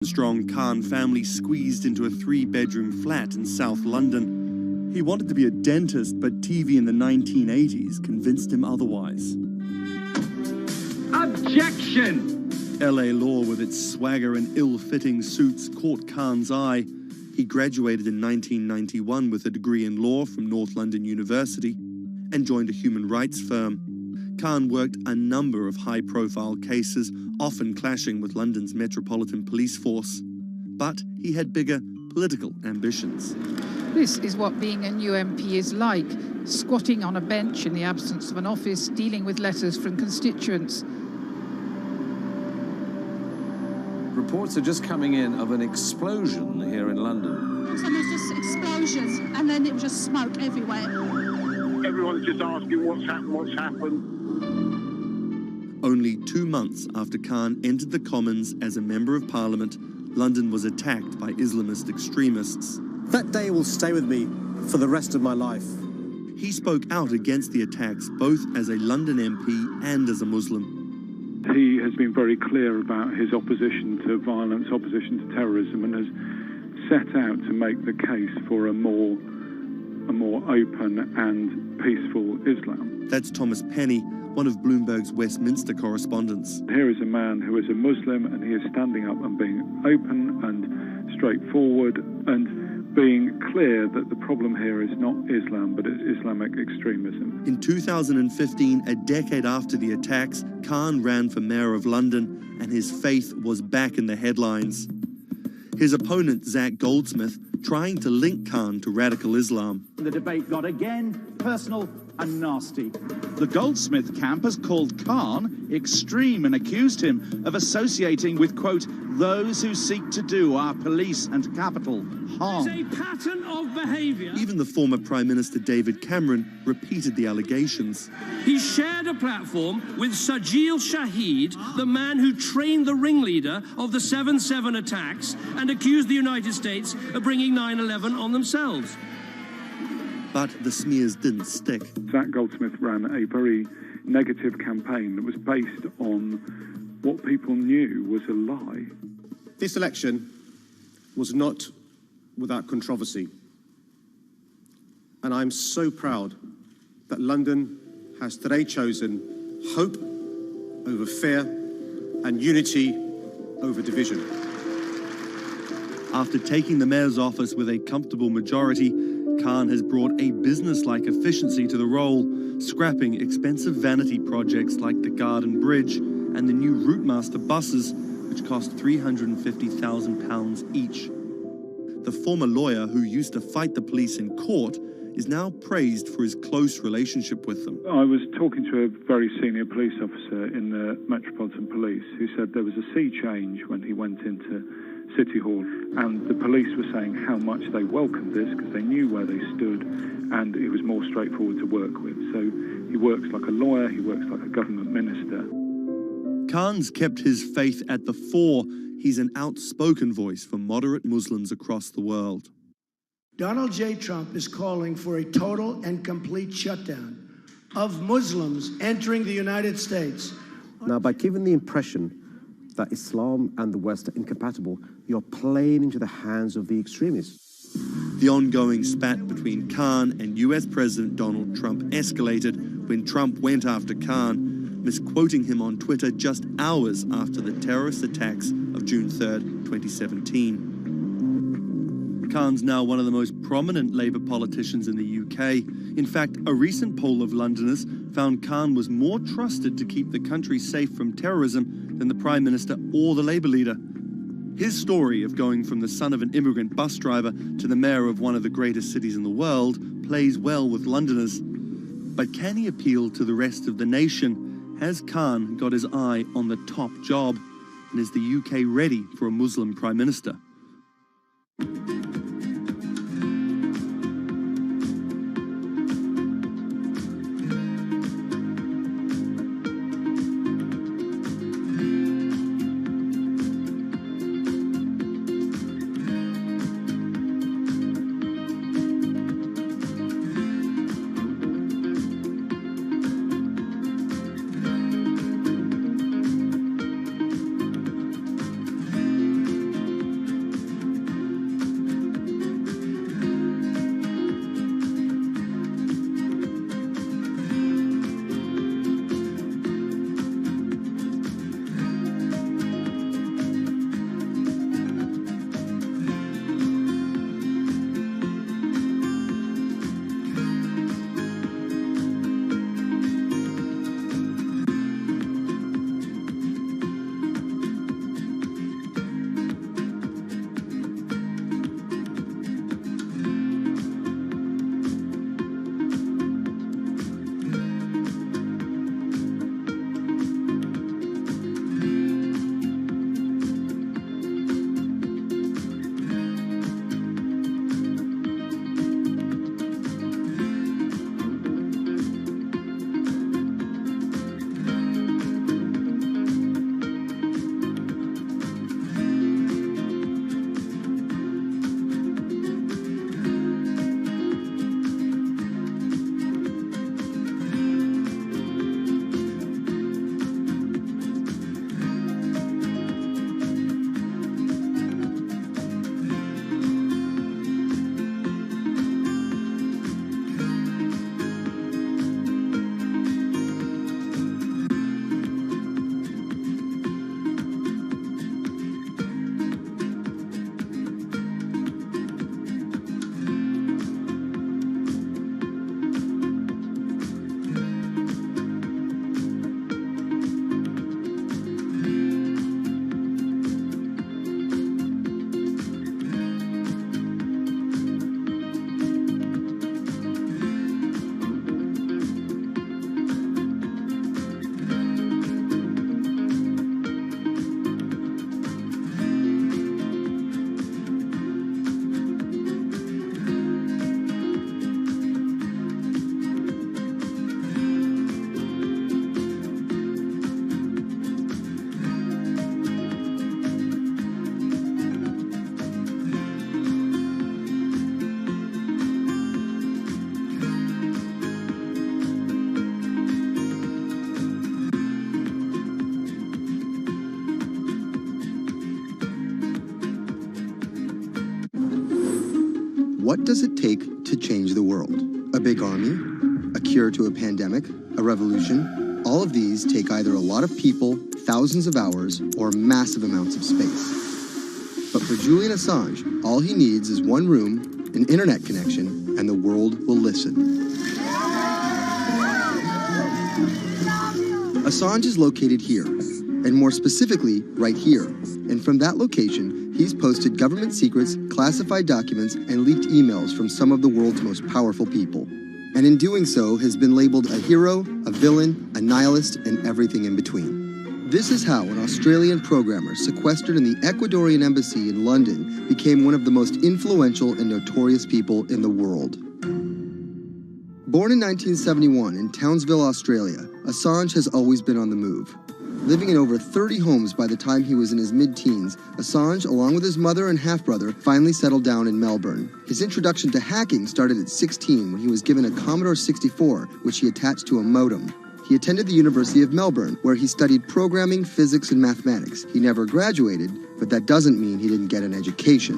Strong Khan family squeezed into a 3-bedroom flat in South London. He wanted to be a dentist, but TV in the 1980s convinced him otherwise. Objection! LA law, with its swagger and ill-fitting suits, caught Khan's eye. He graduated in 1991 with a degree in law from North London University and joined a human rights firm. Khan worked a number of high-profile cases, often clashing with London's Metropolitan Police Force. But he had bigger political ambitions. This is what being a new MP is like, squatting on a bench in the absence of an office, dealing with letters from constituents. Reports are just coming in of an explosion here in London. And there's just explosions, and then it was just smoke everywhere. Everyone's just asking what's happened. Only 2 months after Khan entered the Commons as a Member of Parliament, London was attacked by Islamist extremists. That day will stay with me for the rest of my life. He spoke out against the attacks both as a London MP and as a Muslim. He has been very clear about his opposition to violence, opposition to terrorism, and has set out to make the case for a more open and peaceful Islam. That's Thomas Penny, one of Bloomberg's Westminster correspondents. Here is a man who is a Muslim, and he is standing up and being open and straightforward and being clear that the problem here is not Islam, but it's Islamic extremism. In 2015, a decade after the attacks, Khan ran for Mayor of London, and his faith was back in the headlines. His opponent, Zach Goldsmith, trying to link Khan to radical Islam. The debate got again personal and nasty. The Goldsmith camp has called Khan extreme and accused him of associating with, quote, those who seek to do our police and capital harm. It's a pattern of behaviour. Even the former Prime Minister David Cameron repeated the allegations. He shared a platform with Sajil Shahid, the man who trained the ringleader of the 7/7 attacks and accused the United States of bringing 9/11 on themselves. But the smears didn't stick. Zach Goldsmith ran a very negative campaign that was based on what people knew was a lie. This election was not without controversy. And I'm so proud that London has today chosen hope over fear and unity over division. After taking the mayor's office with a comfortable majority, Khan has brought a business-like efficiency to the role, scrapping expensive vanity projects like the Garden Bridge and the new Routemaster buses, which cost £350,000 each. The former lawyer who used to fight the police in court is now praised for his close relationship with them. I was talking to a very senior police officer in the Metropolitan Police who said there was a sea change when he went into City Hall, and the police were saying how much they welcomed this because they knew where they stood and it was more straightforward to work with. So he works like a lawyer, he works like a government minister. Khan's kept his faith at the fore. He's an outspoken voice for moderate Muslims across the world. Donald J. Trump is calling for a total and complete shutdown of Muslims entering the United States. Now, by giving the impression that Islam and the West are incompatible, you're playing into the hands of the extremists. The ongoing spat between Khan and US President Donald Trump escalated when Trump went after Khan, misquoting him on Twitter just hours after the terrorist attacks of June 3rd, 2017. Khan's now one of the most prominent Labour politicians in the UK. In fact, a recent poll of Londoners found Khan was more trusted to keep the country safe from terrorism than the Prime Minister or the Labour leader. His story of going from the son of an immigrant bus driver to the mayor of one of the greatest cities in the world plays well with Londoners. But can he appeal to the rest of the nation? Has Khan got his eye on the top job? And is the UK ready for a Muslim Prime Minister? what does it take to change the world? A big army? A cure to a pandemic? A revolution? All of these take either a lot of people, thousands of hours, or massive amounts of space. But for Julian Assange, all he needs is one room, an internet connection, and the world will listen. Assange is located here, and more specifically, right here. And from that location, he's posted government secrets, classified documents, and leaked emails from some of the world's most powerful people. And in doing so, has been labeled a hero, a villain, a nihilist, and everything in between. This is how an Australian programmer sequestered in the Ecuadorian embassy in London became one of the most influential and notorious people in the world. Born in 1971 in Townsville, Australia, Assange has always been on the move. Living in over 30 homes by the time he was in his mid-teens, Assange, along with his mother and half-brother, finally settled down in Melbourne. His introduction to hacking started at 16 when he was given a Commodore 64, which he attached to a modem. He attended the University of Melbourne, where he studied programming, physics, and mathematics. He never graduated, but that doesn't mean he didn't get an education.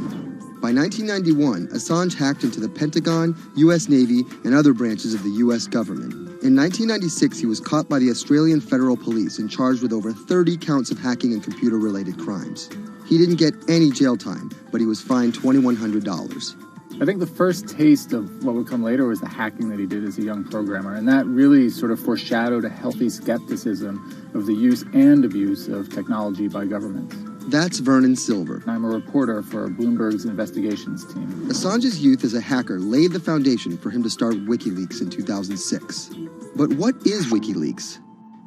By 1991, Assange hacked into the Pentagon, U.S. Navy, and other branches of the U.S. government. In 1996, he was caught by the Australian Federal Police and charged with over 30 counts of hacking and computer-related crimes. He didn't get any jail time, but he was fined $2,100. I think the first taste of what would come later was the hacking that he did as a young programmer, and that really sort of foreshadowed a healthy skepticism of the use and abuse of technology by governments. That's Vernon Silver. I'm a reporter for Bloomberg's investigations team. Assange's youth as a hacker laid the foundation for him to start WikiLeaks in 2006. But what is WikiLeaks?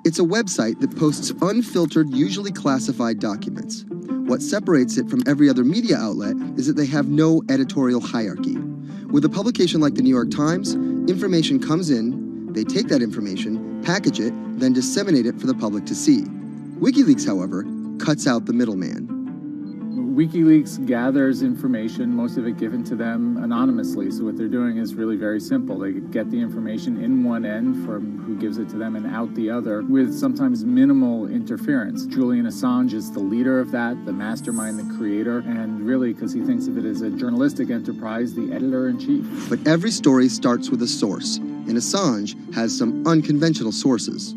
It's a website that posts unfiltered, usually classified documents. What separates it from every other media outlet is that they have no editorial hierarchy. With a publication like the New York Times, information comes in, they take that information, package it, then disseminate it for the public to see. WikiLeaks, however, cuts out the middleman. WikiLeaks gathers information, most of it given to them anonymously. So what they're doing is really very simple. They get the information in one end from who gives it to them and out the other with sometimes minimal interference. Julian Assange is the leader of that, the mastermind, the creator, and really, because he thinks of it as a journalistic enterprise, the editor-in-chief. But every story starts with a source, and Assange has some unconventional sources.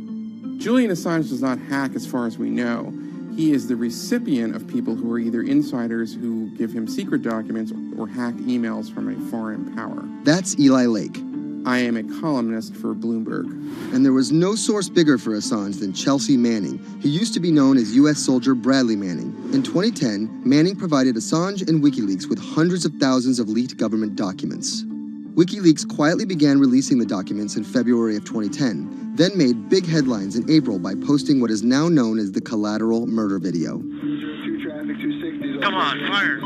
Julian Assange does not hack as far as we know. He is the recipient of people who are either insiders who give him secret documents or hack emails from a foreign power. That's Eli Lake. I am a columnist for Bloomberg. And there was no source bigger for Assange than Chelsea Manning. He used to be known as U.S. soldier Bradley Manning. In 2010, Manning provided Assange and WikiLeaks with hundreds of thousands of leaked government documents. WikiLeaks quietly began releasing the documents in February of 2010, then made big headlines in April by posting what is now known as the collateral murder video. Come on, fire!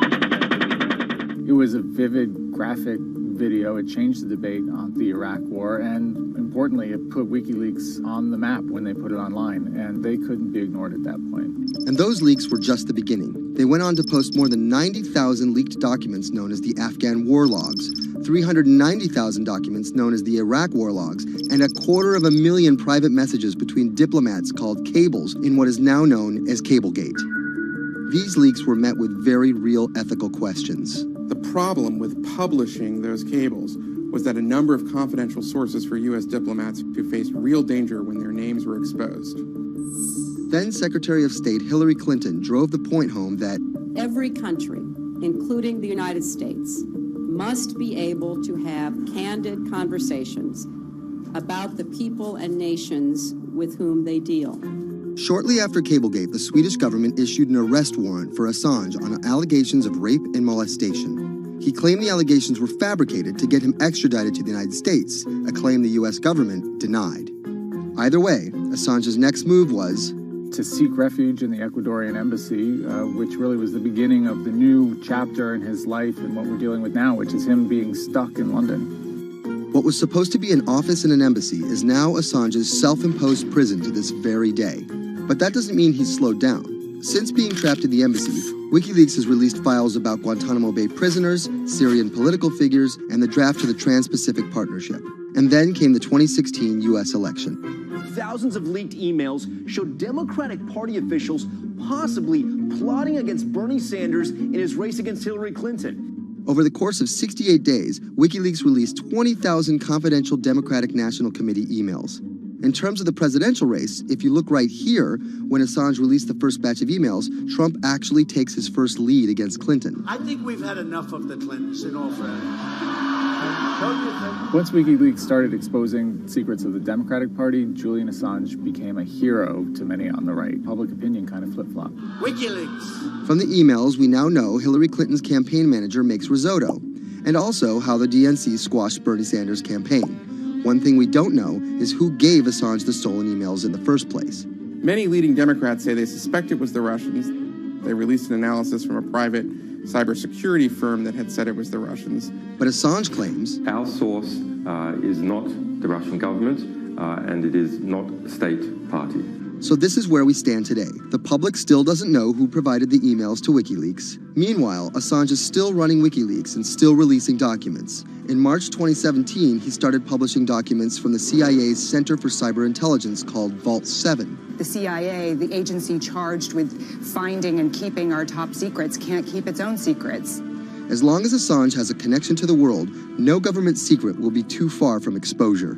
It was a vivid, graphic video. It changed the debate on the Iraq War, and importantly, it put WikiLeaks on the map when they put it online, and they couldn't be ignored at that point. And those leaks were just the beginning. They went on to post more than 90,000 leaked documents known as the Afghan war logs, 390,000 documents known as the Iraq war logs, and 250,000 private messages between diplomats called cables in what is now known as Cablegate. These leaks were met with very real ethical questions. The problem with publishing those cables was that a number of confidential sources for U.S. diplomats who faced real danger when their names were exposed. Then Secretary of State Hillary Clinton drove the point home that every country, including the United States, must be able to have candid conversations about the people and nations with whom they deal. Shortly after Cablegate, the Swedish government issued an arrest warrant for Assange on allegations of rape and molestation. He claimed the allegations were fabricated to get him extradited to the United States, a claim the U.S. government denied. Either way, Assange's next move was to seek refuge in the Ecuadorian embassy, which really was the beginning of the new chapter in his life and what we're dealing with now, which is him being stuck in London. What was supposed to be an office in an embassy is now Assange's self-imposed prison to this very day. But that doesn't mean he's slowed down. Since being trapped in the embassy, WikiLeaks has released files about Guantanamo Bay prisoners, Syrian political figures, and the draft to the Trans-Pacific Partnership. And then came the 2016 U.S. election. Thousands of leaked emails showed Democratic Party officials possibly plotting against Bernie Sanders in his race against Hillary Clinton. Over the course of 68 days, WikiLeaks released 20,000 confidential Democratic National Committee emails. In terms of the presidential race, if you look right here, when Assange released the first batch of emails, Trump actually takes his first lead against Clinton. I think we've had enough of the Clintons, in all fairness. Once WikiLeaks started exposing secrets of the Democratic Party, Julian Assange became a hero to many on the right. Public opinion kind of flip-flopped. WikiLeaks. From the emails, we now know Hillary Clinton's campaign manager makes risotto, and also how the DNC squashed Bernie Sanders' campaign. One thing we don't know is who gave Assange the stolen emails in the first place. Many leading Democrats say they suspect it was the Russians. They released an analysis from a private cybersecurity firm that had said it was the Russians. But Assange claims our source is not the Russian government, and it is not a state party. So this is where we stand today. The public still doesn't know who provided the emails to WikiLeaks. Meanwhile, Assange is still running WikiLeaks and still releasing documents. In March 2017, he started publishing documents from the CIA's Center for Cyber Intelligence called Vault 7. The CIA, the agency charged with finding and keeping our top secrets, can't keep its own secrets. As long as Assange has a connection to the world, no government secret will be too far from exposure.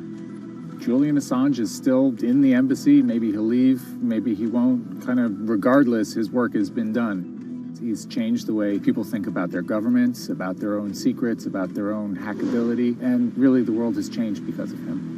Julian Assange is still in the embassy. Maybe he'll leave, maybe he won't. Kind of regardless, his work has been done. He's changed the way people think about their governments, about their own secrets, about their own hackability, and really the world has changed because of him.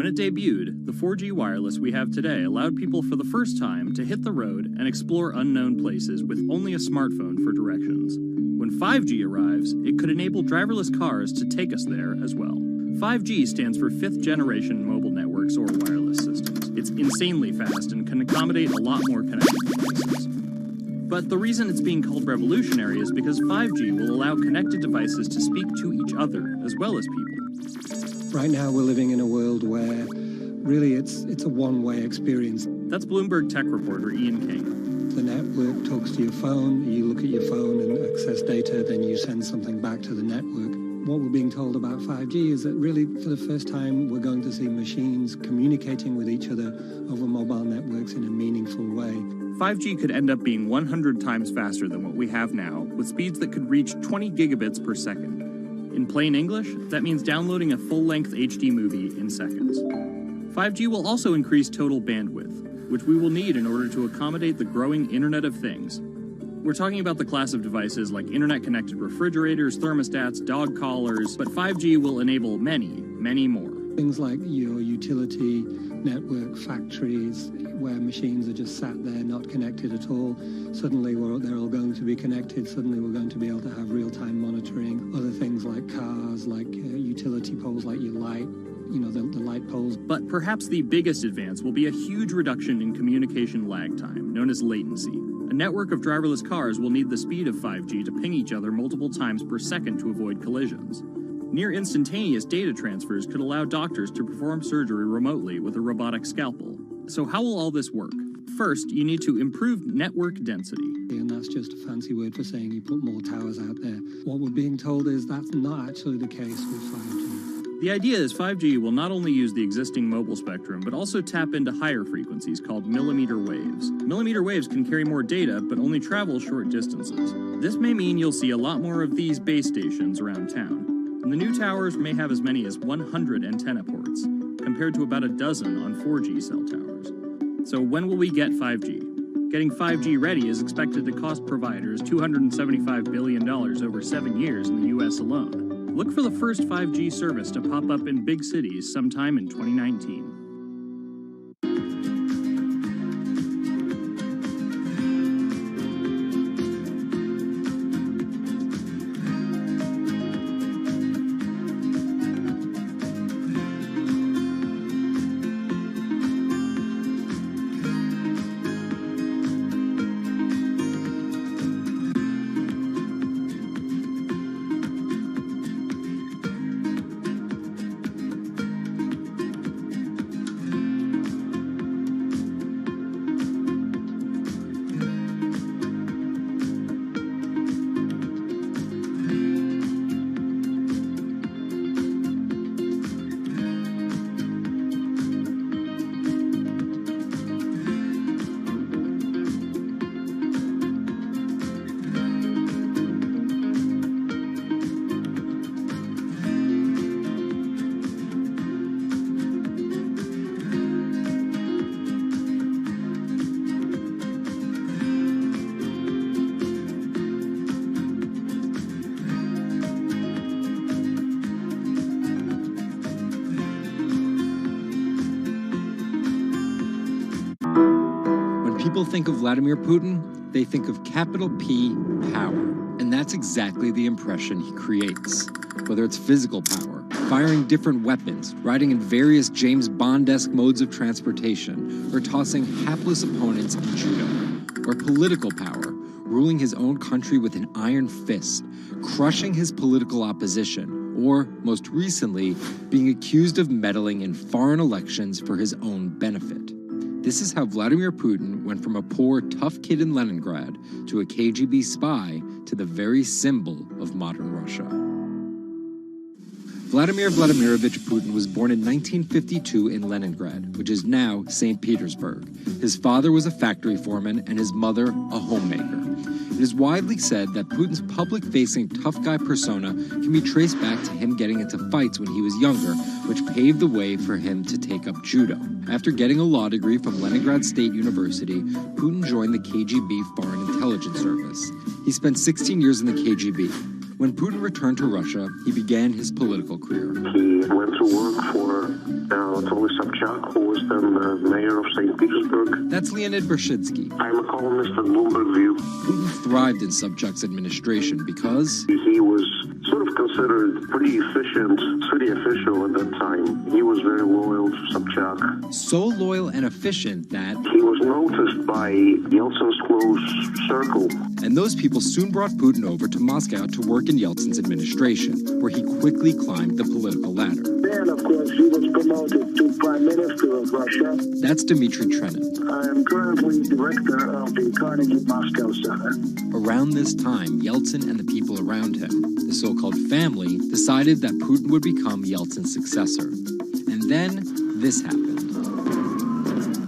When it debuted, the 4G wireless we have today allowed people for the first time to hit the road and explore unknown places with only a smartphone for directions. When 5G arrives, it could enable driverless cars to take us there as well. 5G stands for fifth generation mobile networks or wireless systems. It's insanely fast and can accommodate a lot more connected devices. But the reason it's being called revolutionary is because 5G will allow connected devices to speak to each other as well as people. Right now we're living in a world where really it's a one-way experience. That's Bloomberg tech reporter Ian King. The network talks to your phone, you look at your phone and access data, then you send something back to the network. What we're being told about 5G is that really for the first time we're going to see machines communicating with each other over mobile networks in a meaningful way. 5G could end up being 100 times faster than what we have now, with speeds that could reach 20 gigabits per second. In plain English, that means downloading a full-length HD movie in seconds. 5G will also increase total bandwidth, which we will need in order to accommodate the growing Internet of Things. We're talking about the class of devices like internet-connected refrigerators, thermostats, dog collars, but 5G will enable many, many more. Things like your utility network, factories, where machines are just sat there not connected at all. Suddenly they're all going to be connected. Suddenly we're going to be able to have real-time monitoring. Other things like cars, like utility poles, like your light, the light poles. But perhaps the biggest advance will be a huge reduction in communication lag time, known as latency. A network of driverless cars will need the speed of 5G to ping each other multiple times per second to avoid collisions. Near instantaneous data transfers could allow doctors to perform surgery remotely with a robotic scalpel. So how will all this work? First, you need to improve network density. And that's just a fancy word for saying you put more towers out there. What we're being told is that's not actually the case with 5G. The idea is 5G will not only use the existing mobile spectrum, but also tap into higher frequencies called millimeter waves. Millimeter waves can carry more data, but only travel short distances. This may mean you'll see a lot more of these base stations around town. And the new towers may have as many as 100 antenna ports, compared to about a dozen on 4G cell towers. So when will we get 5G? Getting 5G ready is expected to cost providers $275 billion over 7 years in the US alone. Look for the first 5G service to pop up in big cities sometime in 2019. People think of Vladimir Putin, they think of capital P, power. And that's exactly the impression he creates. Whether it's physical power, firing different weapons, riding in various James Bond-esque modes of transportation, or tossing hapless opponents in judo. Or political power, ruling his own country with an iron fist, crushing his political opposition, or, most recently, being accused of meddling in foreign elections for his own benefit. This is how Vladimir Putin went from a poor, tough kid in Leningrad to a KGB spy to the very symbol of modern Russia. Vladimir Vladimirovich Putin was born in 1952 in Leningrad, which is now St. Petersburg. His father was a factory foreman and his mother a homemaker. It is widely said that Putin's public-facing tough guy persona can be traced back to him getting into fights when he was younger, which paved the way for him to take up judo. After getting a law degree from Leningrad State University, Putin joined the KGB Foreign Intelligence Service. He spent 16 years in the KGB. When Putin returned to Russia, he began his political career. He went to work for Anatoly Sobchak, who was then the mayor of St. Petersburg. That's Leonid Brzezinski. I'm a columnist at Bloomberg View. Putin thrived in Sobchak's administration because he was sort of considered pretty efficient city official at that time. He was very loyal to Sobchak. So loyal and efficient that he was noticed by Yeltsin's close circle. And those people soon brought Putin over to Moscow to work in Yeltsin's administration, where he quickly climbed the political ladder. Then, of course, he was promoted to Prime Minister of Russia. That's Dmitry Trenin. I am currently director of the Carnegie Moscow Center. Around this time, Yeltsin and the people around him, the so-called family, decided that Putin would become Yeltsin's successor. And then this happened.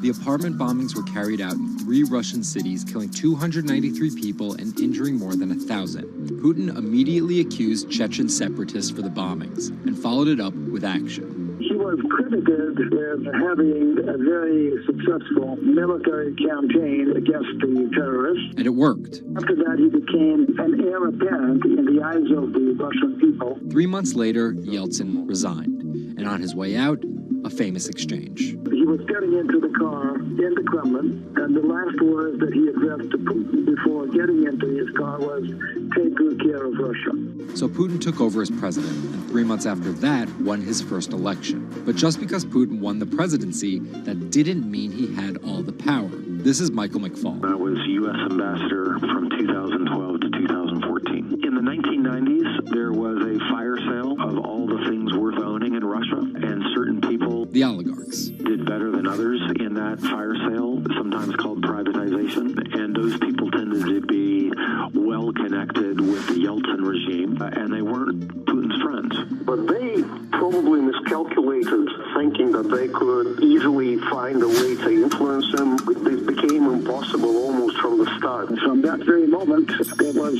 The apartment bombings were carried out in 3 Russian cities, killing 293 people and injuring more than 1,000. Putin immediately accused Chechen separatists for the bombings and followed it up with action. He was credited with having a very successful military campaign against the terrorists. And it worked. After that, he became an heir apparent in the eyes of the Russian people. 3 months later, Yeltsin resigned. And on his way out, a famous exchange. He was getting into the car in the Kremlin, and the last words that he addressed to Putin before getting into his car was, "Take good care of Russia." So Putin took over as president, and 3 months after that, won his first election. But just because Putin won the presidency, that didn't mean he had all the power. This is Michael McFaul. I was U.S. ambassador from 2012 to 2014. In the 1990s, there was a fire sale of all the things worth owning in Russia, and certain people, the oligarchs, did better than others in that fire sale, sometimes called privatization, and those people tended to be well connected with the Yeltsin regime, and they weren't Putin's friends. But they probably miscalculated, thinking that they could easily find a way to influence him. It became impossible almost from the start. From that very moment, there was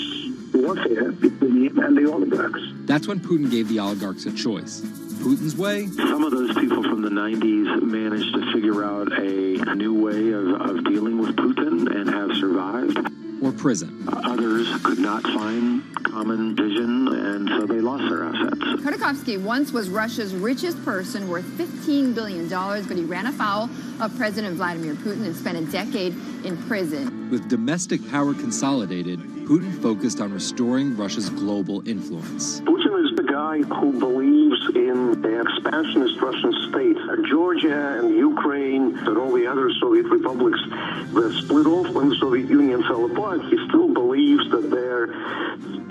warfare between him and the oligarchs. That's when Putin gave the oligarchs a choice. Putin's way? Some of those people from the 90s managed to figure out a new way of dealing with Putin and have survived. Or prison. Others could not find common vision, and so they lost their assets. Khodorkovsky once was Russia's richest person, worth $15 billion, but he ran afoul of President Vladimir Putin and spent a decade in prison. With domestic power consolidated, Putin focused on restoring Russia's global influence. Putin is the guy who believes in the expansionist Russian state. Georgia and Ukraine and all the other Soviet republics that split off when the Soviet Union fell apart, he still believes that they're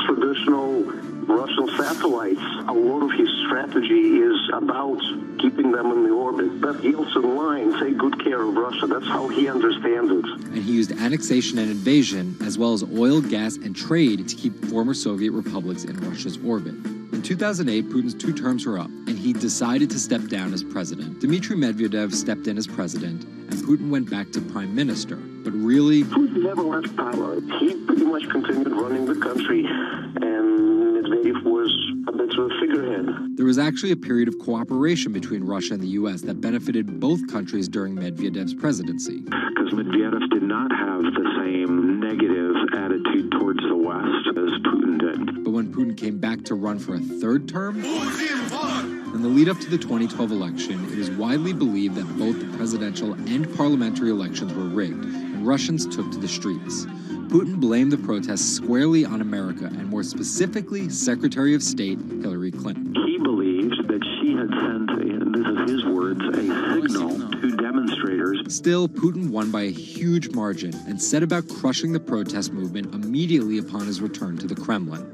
traditional Russian satellites. A lot of his strategy is about keeping them in the orbit. That Yeltsin line, take good care of Russia, that's how he understands it. And he used annexation and invasion, as well as oil, gas, and trade to keep former Soviet republics in Russia's orbit. In 2008, Putin's 2 terms were up, and he decided to step down as president. Dmitry Medvedev stepped in as president, and Putin went back to prime minister. But really, Putin never left power. He pretty much continued running the country, and Medvedev was a bit of a figurehead. There was actually a period of cooperation between Russia and the U.S. that benefited both countries during Medvedev's presidency. Because Medvedev did not have the same negative attitude towards the West as Putin did. But when Putin came back to run for a 3rd term, in the lead up to the 2012 election, it is widely believed that both the presidential and parliamentary elections were rigged, and Russians took to the streets. Putin blamed the protests squarely on America, and more specifically, Secretary of State Hillary Clinton. He believed that she had sent, and this is his words, a signal to demonstrators. Still, Putin won by a huge margin and set about crushing the protest movement immediately upon his return to the Kremlin.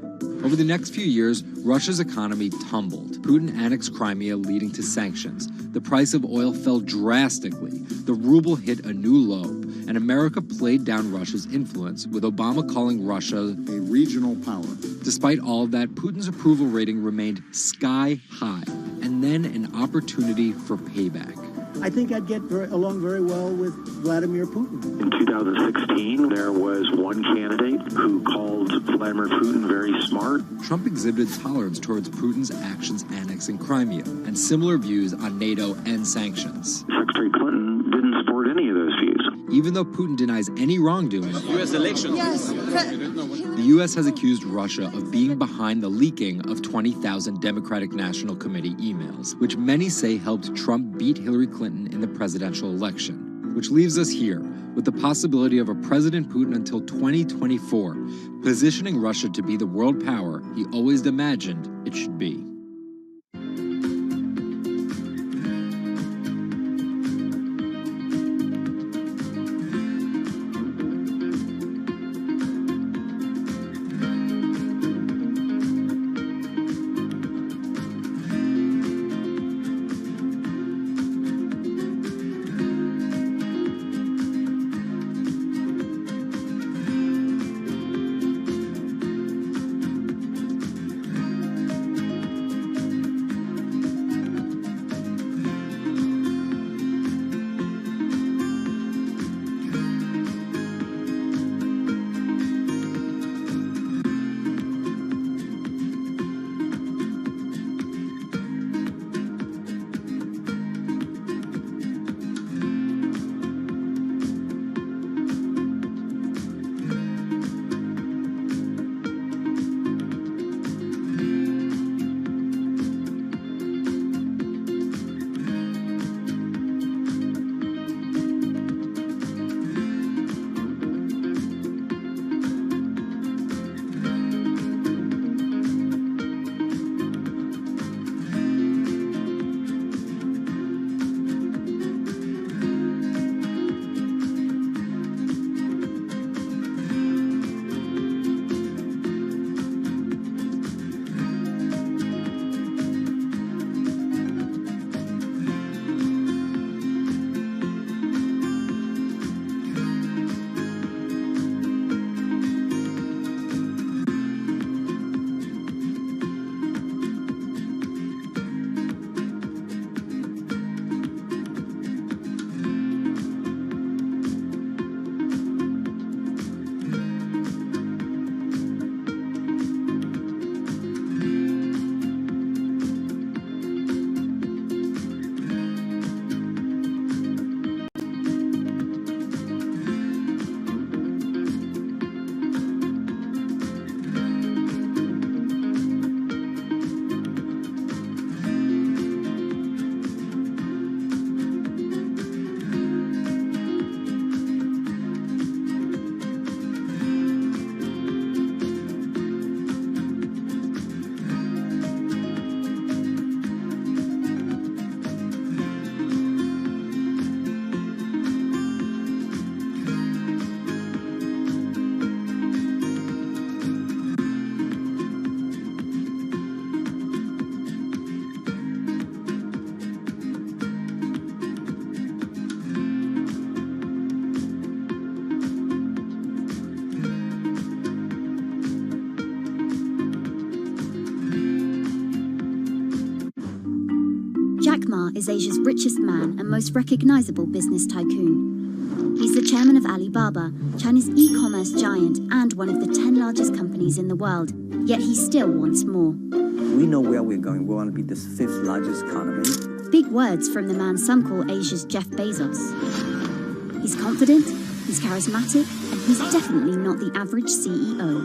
Over the next few years, Russia's economy tumbled. Putin annexed Crimea, leading to sanctions. The price of oil fell drastically. The ruble hit a new low, and America played down Russia's influence, with Obama calling Russia a regional power. Despite all of that, Putin's approval rating remained sky high, and then an opportunity for payback. I think I'd get along very well with Vladimir Putin. In 2016, there was one candidate who called Vladimir Putin very smart. Trump exhibited tolerance towards Putin's actions annexing Crimea, and similar views on NATO and sanctions. Secretary Clinton didn't support any of those views. even though Putin denies any wrongdoing, U.S. elections. Yes. the U.S. has accused Russia of being behind the leaking of 20,000 Democratic National Committee emails, which many say helped Trump beat Hillary Clinton in the presidential election. Which leaves us here, with the possibility of a President Putin until 2024, positioning Russia to be the world power he always imagined it should be. Jack Ma is Asia's richest man and most recognizable business tycoon. He's the chairman of Alibaba, China's e-commerce giant and one of the 10 largest companies in the world. Yet he still wants more. We know where we're going. We want to be the 5th largest economy. Big words from the man some call Asia's Jeff Bezos. He's confident, he's charismatic, and he's definitely not the average CEO.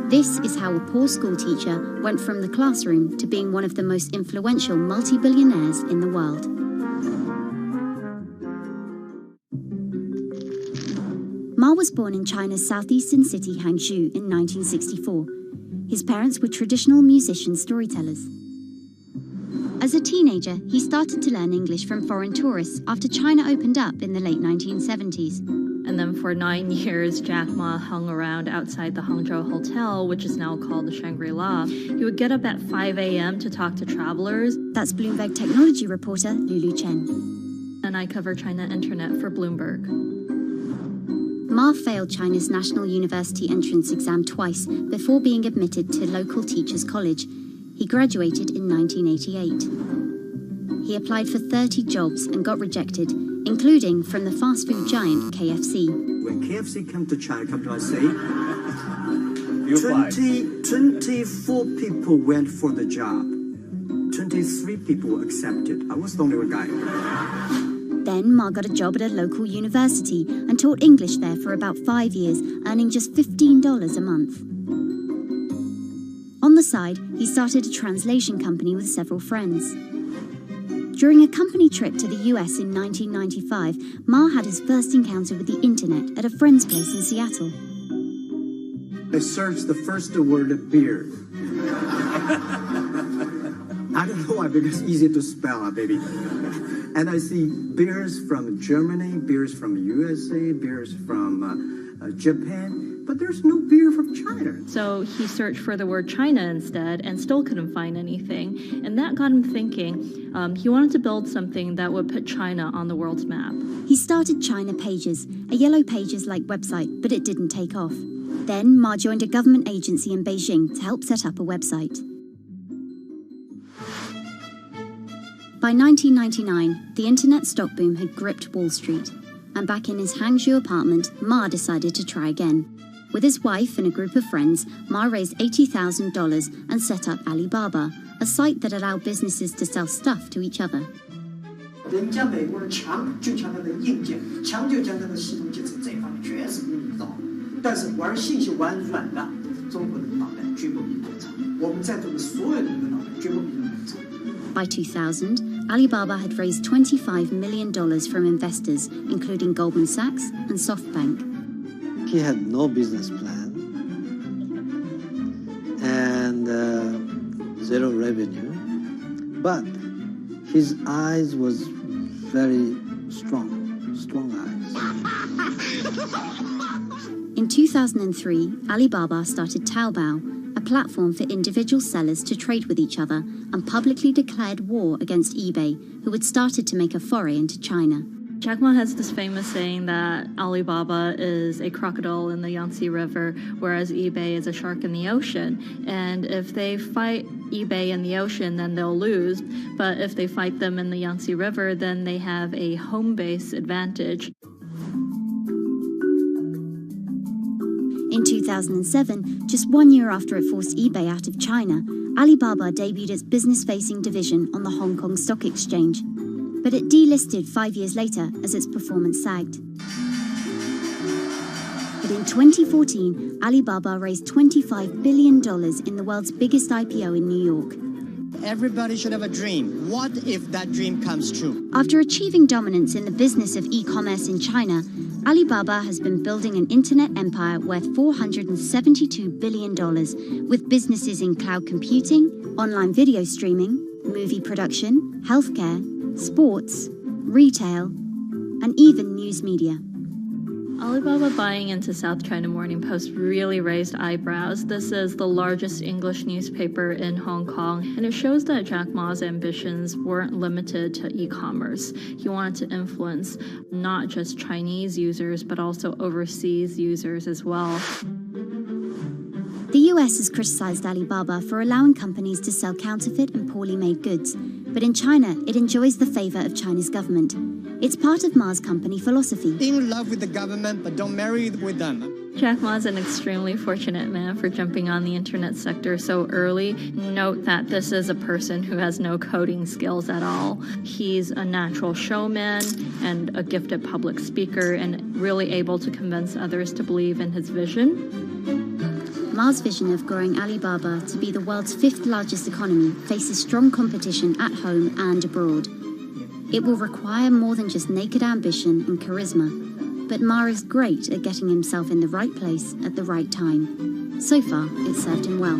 This is how a poor school teacher went from the classroom to being one of the most influential multi-billionaires in the world. Ma was born in China's southeastern city Hangzhou in 1964. His parents were traditional musician storytellers. As a teenager, he started to learn English from foreign tourists after China opened up in the late 1970s. And then for 9 years, Jack Ma hung around outside the Hangzhou Hotel, which is now called the Shangri-La. He would get up at 5 a.m. to talk to travelers. That's Bloomberg technology reporter Lulu Chen. And I cover China Internet for Bloomberg. Ma failed China's National University entrance exam twice before being admitted to local teachers' college. He graduated in 1988. He applied for 30 jobs and got rejected, including from the fast food giant KFC. When KFC came to China, come to us say, 24 people went for the job. 24 only 3 people accepted. I was the only guy. Then Ma got a job at a local university and taught English there for about 5 years, earning just $15 a month. On the side, he started a translation company with several friends. During a company trip to the US in 1995, Ma had his first encounter with the internet at a friend's place in Seattle. I searched the first word, beer. I don't know why, because it's easy to spell, baby. And I see beers from Germany, beers from USA, beers from Japan, but there's no beer from China. So he searched for the word China instead and still couldn't find anything. And that got him thinking. He wanted to build something that would put China on the world's map. He started China Pages, a Yellow Pages-like website, but it didn't take off. Then Ma joined a government agency in Beijing to help set up a website. By 1999, the internet stock boom had gripped Wall Street, and back in his Hangzhou apartment, Ma decided to try again. With his wife and a group of friends, Ma raised $80,000 and set up Alibaba, a site that allowed businesses to sell stuff to each other. 人家美国人强就强它的硬件，强就强它的系统建设，这方面确实比你早。但是玩信息玩软的，中国人的脑袋绝不比你长。我们在座的所有人的脑袋绝不比你长。By 2000, Alibaba had raised $25 million from investors, including Goldman Sachs and SoftBank. He had no business plan and zero revenue, but his eyes was very strong eyes. In 2003, Alibaba started Taobao, a platform for individual sellers to trade with each other, and publicly declared war against eBay, who had started to make a foray into China. Jack Ma has this famous saying that Alibaba is a crocodile in the Yangtze River, whereas eBay is a shark in the ocean. And if they fight eBay in the ocean, then they'll lose. But if they fight them in the Yangtze River, then they have a home base advantage. In 2007, just 1 year after it forced eBay out of China, Alibaba debuted its business-facing division on the Hong Kong Stock Exchange. But it delisted 5 years later as its performance sagged. But in 2014, Alibaba raised $25 billion in the world's biggest IPO in New York. Everybody should have a dream. What if that dream comes true? After achieving dominance in the business of e-commerce in China, Alibaba has been building an internet empire worth $472 billion, with businesses in cloud computing, online video streaming, movie production, healthcare, sports, retail, and even news media. Alibaba buying into South China Morning Post really raised eyebrows. This is the largest English newspaper in Hong Kong, and it shows that Jack Ma's ambitions weren't limited to e-commerce. He wanted to influence not just Chinese users, but also overseas users as well. The US has criticized Alibaba for allowing companies to sell counterfeit and poorly made goods, but in China, it enjoys the favor of China's government. It's part of Ma's company philosophy. In love with the government, but don't marry with them. Jack Ma is an extremely fortunate man for jumping on the internet sector so early. Note that this is a person who has no coding skills at all. He's a natural showman and a gifted public speaker and really able to convince others to believe in his vision. Ma's vision of growing Alibaba to be the world's 5th largest economy faces strong competition at home and abroad. It will require more than just naked ambition and charisma, but Ma is great at getting himself in the right place at the right time. So far, it served him well.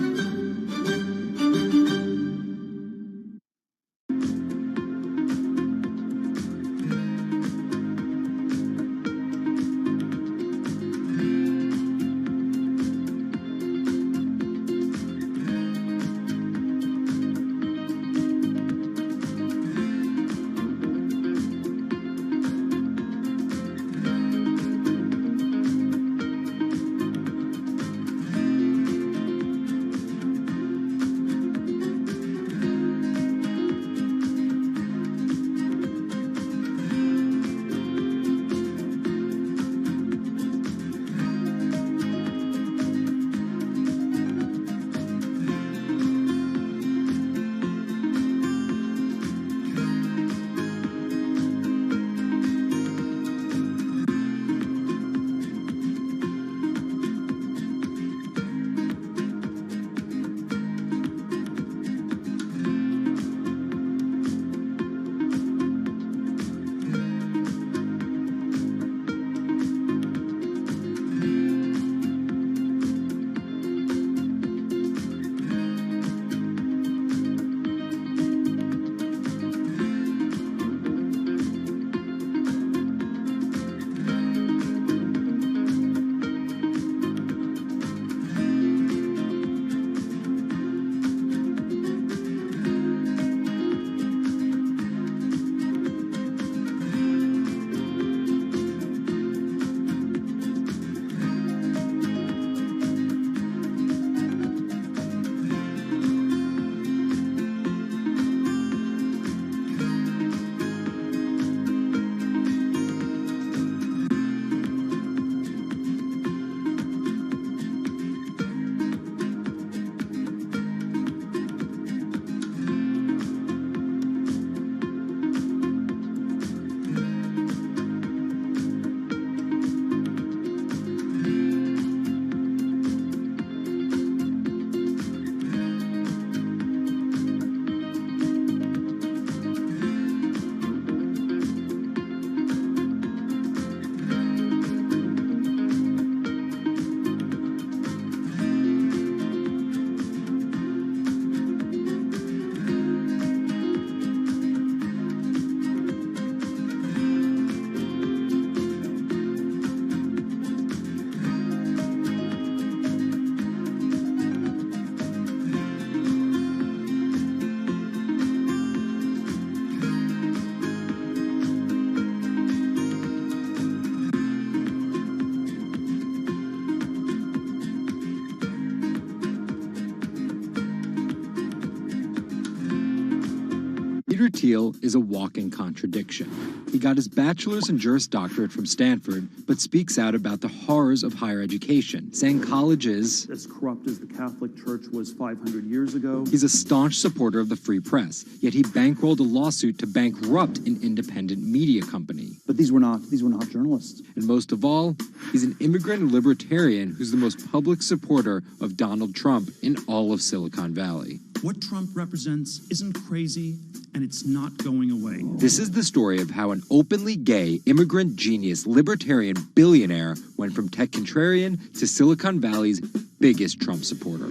Peter Thiel is a walking contradiction. He got his bachelor's and Juris Doctorate from Stanford, but speaks out about the horrors of higher education, saying college is as corrupt as the Catholic Church was 500 years ago. He's a staunch supporter of the free press, yet he bankrolled a lawsuit to bankrupt an independent media company. But these were not journalists. And most of all, he's an immigrant libertarian who's the most public supporter of Donald Trump in all of Silicon Valley. What Trump represents isn't crazy, and it's not going away. This is the story of how an openly gay, immigrant genius, libertarian billionaire went from tech contrarian to Silicon Valley's biggest Trump supporter.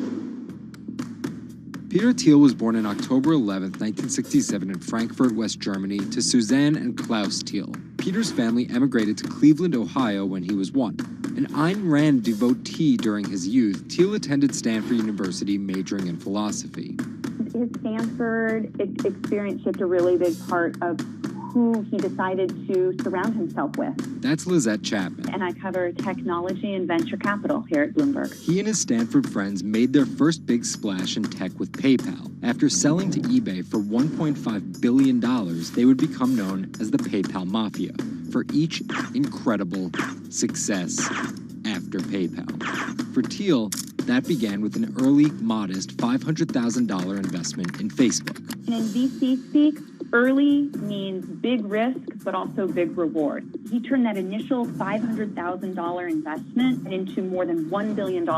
Peter Thiel was born on October 11, 1967 in Frankfurt, West Germany, to Suzanne and Klaus Thiel. Peter's family emigrated to Cleveland, Ohio when he was 1. An Ayn Rand devotee during his youth, Thiel attended Stanford University majoring in philosophy. His Stanford experience shaped a really big part of who he decided to surround himself with. That's Lizette Chapman. And I cover technology and venture capital here at Bloomberg. He and his Stanford friends made their first big splash in tech with PayPal. After selling to eBay for $1.5 billion, they would become known as the PayPal Mafia for each incredible success after PayPal. For Thiel, that began with an early, modest $500,000 investment in Facebook. And in VC speak, early means big risk, but also big reward. He turned that initial $500,000 investment into more than $1 billion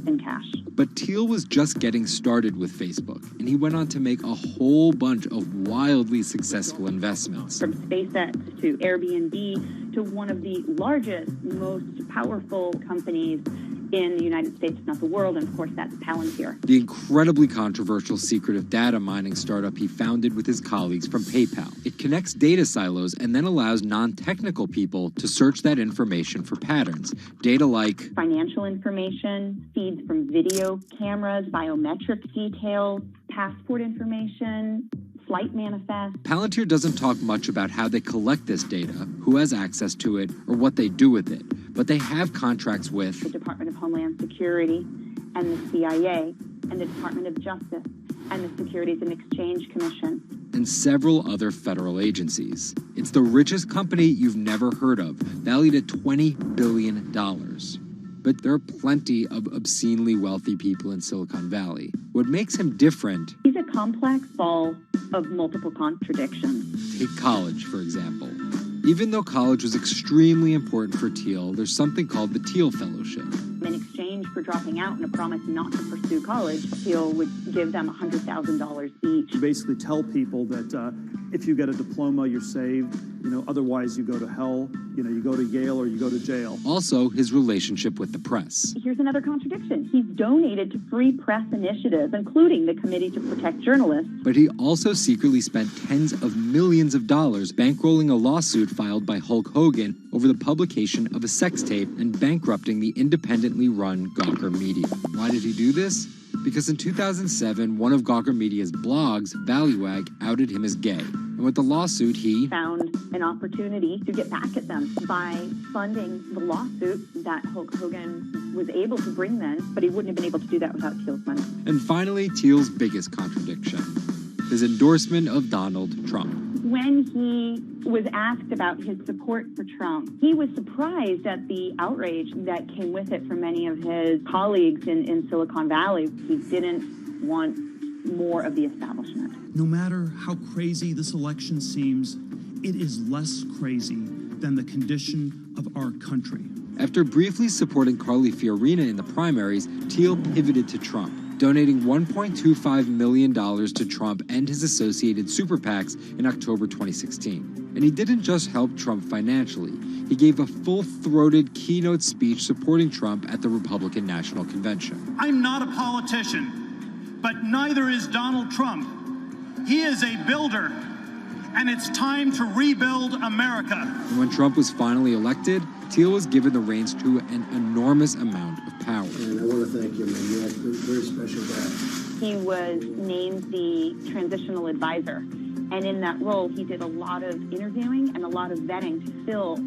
in cash. But Thiel was just getting started with Facebook, and he went on to make a whole bunch of wildly successful investments. From SpaceX to Airbnb to one of the largest, most powerful companies in the United States, if not the world, and of course that's Palantir. The incredibly controversial secretive data mining startup he founded with his colleagues from PayPal. It connects data silos and then allows non-technical people to search that information for patterns. Data like financial information, feeds from video cameras, biometric details, passport information, flight manifest. Palantir doesn't talk much about how they collect this data, who has access to it, or what they do with it. But they have contracts with the Department of Homeland Security and the CIA and the Department of Justice and the Securities and Exchange Commission and several other federal agencies. It's the richest company you've never heard of, valued at $20 billion. But there are plenty of obscenely wealthy people in Silicon Valley. What makes him different... He's a complex ball of multiple contradictions. Take college, for example. Even though college was extremely important for Thiel, there's something called the Thiel Fellowship. In exchange for dropping out and a promise not to pursue college, Thiel would give them $100,000 each. You basically tell people that if you get a diploma, you're saved. Otherwise you go to hell. You go to Yale or you go to jail. Also, his relationship with the press. Here's another contradiction. He's donated to free press initiatives, including the Committee to Protect Journalists. But he also secretly spent tens of millions of dollars bankrolling a lawsuit filed by Hulk Hogan over the publication of a sex tape and bankrupting the independently run Gawker Media. Why did he do this? Because in 2007, one of Gawker Media's blogs, Value-Ag, outed him as gay. And with the lawsuit, he found an opportunity to get back at them by funding the lawsuit that Hulk Hogan was able to bring then, but he wouldn't have been able to do that without Thiel's money. And finally, Thiel's biggest contradiction, his endorsement of Donald Trump. When he was asked about his support for Trump, he was surprised at the outrage that came with it from many of his colleagues in Silicon Valley. He didn't want more of the establishment. No matter how crazy this election seems, it is less crazy than the condition of our country. After briefly supporting Carly Fiorina in the primaries, Thiel pivoted to Trump, donating $1.25 million to Trump and his associated super PACs in October 2016. And he didn't just help Trump financially. He gave a full-throated keynote speech supporting Trump at the Republican National Convention. I'm not a politician, but neither is Donald Trump. He is a builder, and it's time to rebuild America. And when Trump was finally elected, Thiel was given the reins to an enormous amount of power. And I want to thank you, man. You have a very special guy. He was named the transitional advisor. And in that role, he did a lot of interviewing and a lot of vetting to fill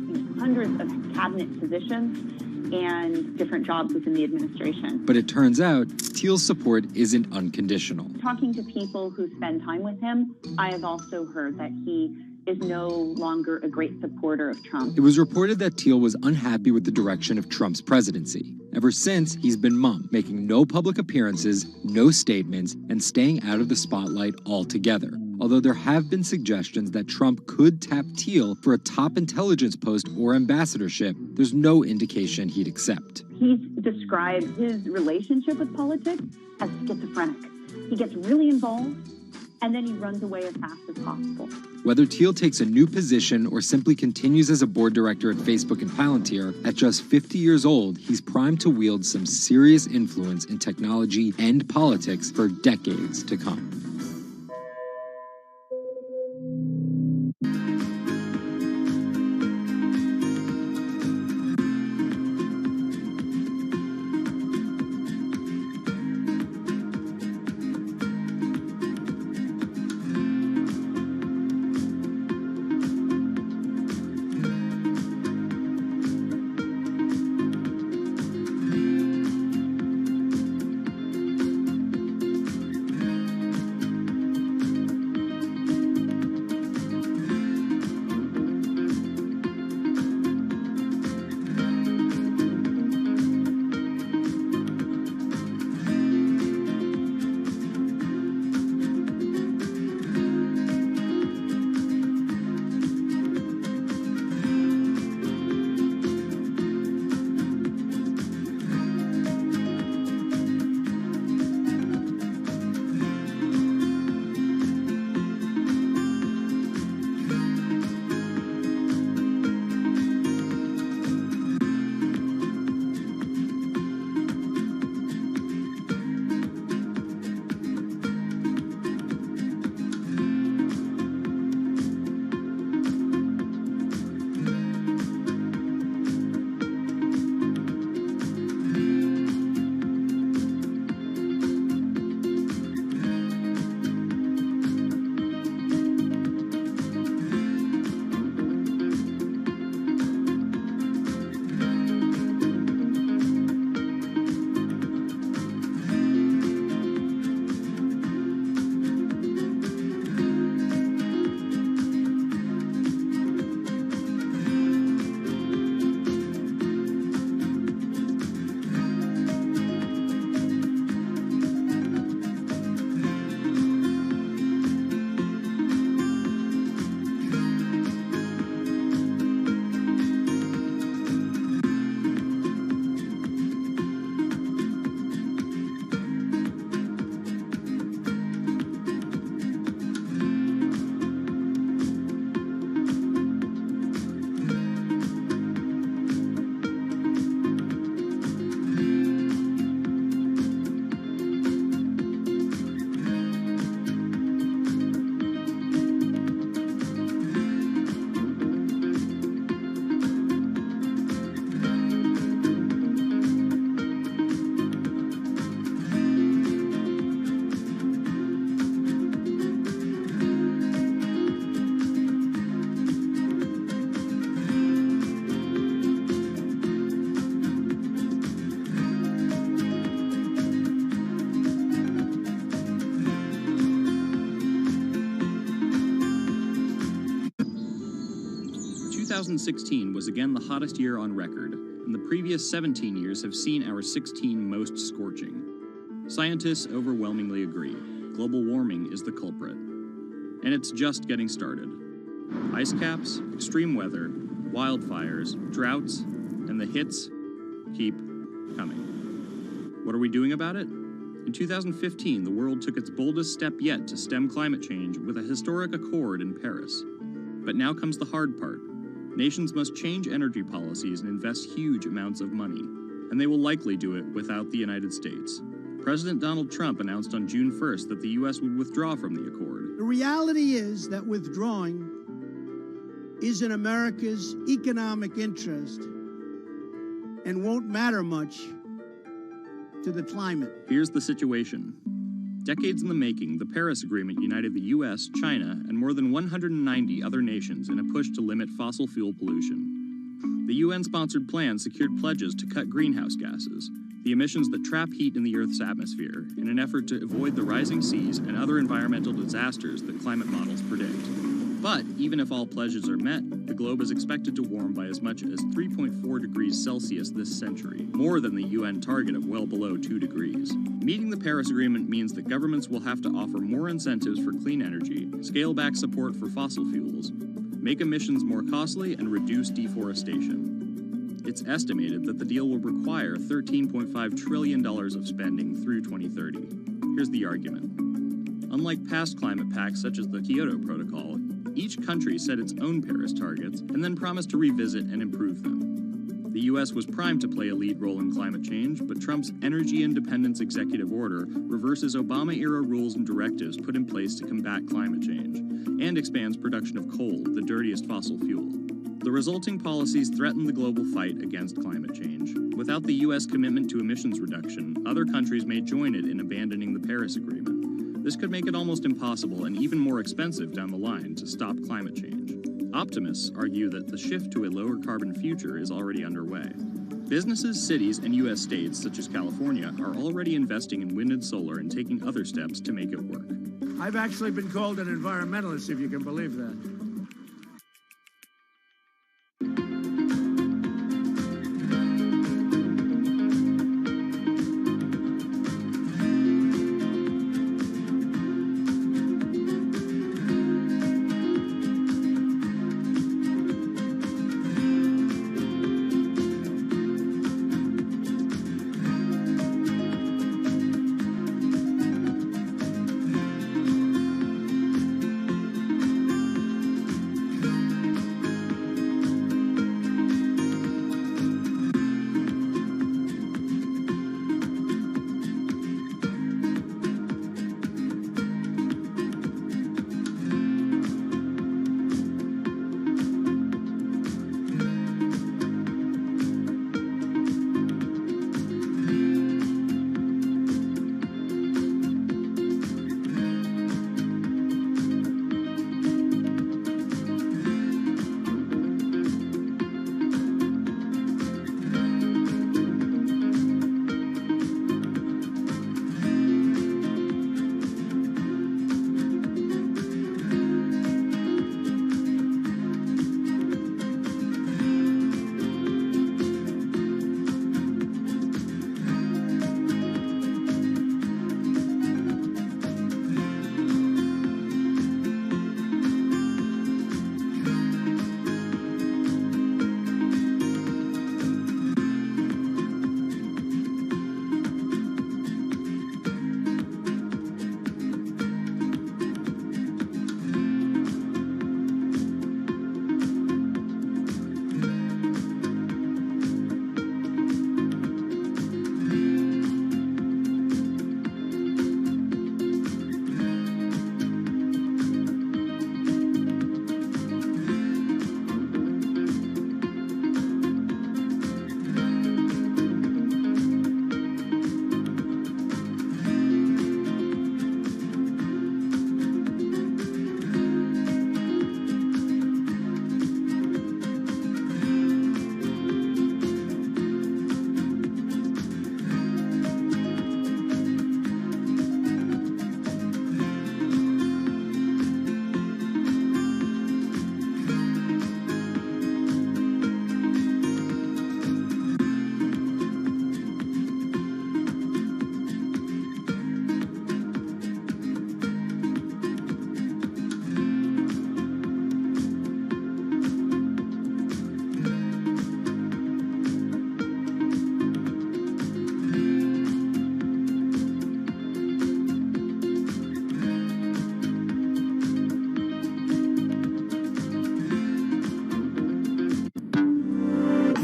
hundreds of cabinet positions and different jobs within the administration. But it turns out Thiel's support isn't unconditional. Talking to people who spend time with him, I have also heard that he is no longer a great supporter of Trump. It was reported that Thiel was unhappy with the direction of Trump's presidency. Ever since, he's been mum, making no public appearances, no statements, and staying out of the spotlight altogether. Although there have been suggestions that Trump could tap Thiel for a top intelligence post or ambassadorship, there's no indication he'd accept. He's described his relationship with politics as schizophrenic. He gets really involved, and then he runs away as fast as possible. Whether Thiel takes a new position or simply continues as a board director at Facebook and Palantir, at just 50 years old, he's primed to wield some serious influence in technology and politics for decades to come. Two 2016 was again the hottest year on record, and the previous 17 years have seen our 16 most scorching. Scientists overwhelmingly agree. Global warming is the culprit. And it's just getting started. Ice caps, extreme weather, wildfires, droughts, and the hits keep coming. What are we doing about it? In 2015, the world took its boldest step yet to stem climate change with a historic accord in Paris. But now comes the hard part. Nations must change energy policies and invest huge amounts of money, and they will likely do it without the United States. President Donald Trump announced on June 1st that the U.S. would withdraw from the accord. The reality is that withdrawing is in America's economic interest and won't matter much to the climate. Here's the situation. Decades in the making, the Paris Agreement united the U.S., China, and more than 190 other nations in a push to limit fossil fuel pollution. The UN-sponsored plan secured pledges to cut greenhouse gases, the emissions that trap heat in the Earth's atmosphere, in an effort to avoid the rising seas and other environmental disasters that climate models predict. But even if all pledges are met, the globe is expected to warm by as much as 3.4 degrees Celsius this century, more than the UN target of well below 2 degrees. Meeting the Paris Agreement means that governments will have to offer more incentives for clean energy, scale back support for fossil fuels, make emissions more costly, and reduce deforestation. It's estimated that the deal will require $13.5 trillion of spending through 2030. Here's the argument. Unlike past climate pacts such as the Kyoto Protocol, each country set its own Paris targets and then promised to revisit and improve them. The U.S. was primed to play a lead role in climate change, but Trump's energy independence executive order reverses Obama-era rules and directives put in place to combat climate change, and expands production of coal, the dirtiest fossil fuel. The resulting policies threaten the global fight against climate change. Without the U.S. commitment to emissions reduction, other countries may join it in abandoning the Paris Agreement. This could make it almost impossible and even more expensive down the line to stop climate change. Optimists argue that the shift to a lower carbon future is already underway. Businesses, cities, and U.S. states, such as California, are already investing in wind and solar and taking other steps to make it work. I've actually been called an environmentalist, if you can believe that.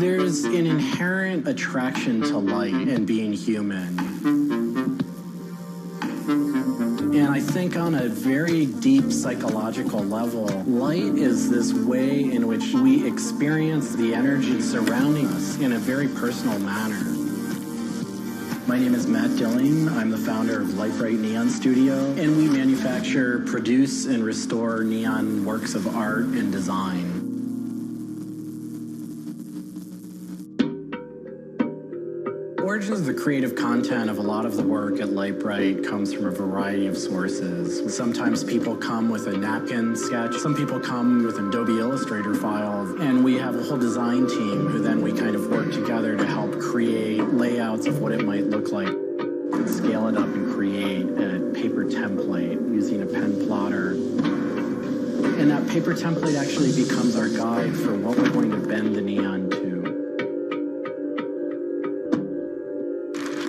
There's an inherent attraction to light and being human. And I think on a very deep psychological level, light is this way in which we experience the energy surrounding us in a very personal manner. My name is Matt Dilling. I'm the founder of Light Bright Neon Studio, and we manufacture, produce, and restore neon works of art and design. origins of the creative content of a lot of the work at Lightbright comes from a variety of sources. Sometimes people come with a napkin sketch. Some people come with an Adobe Illustrator file. And we have a whole design team who then we kind of work together to help create layouts of what it might look like. Scale it up and create a paper template using a pen plotter. And that paper template actually becomes our guide for what we're going to bend the neon to.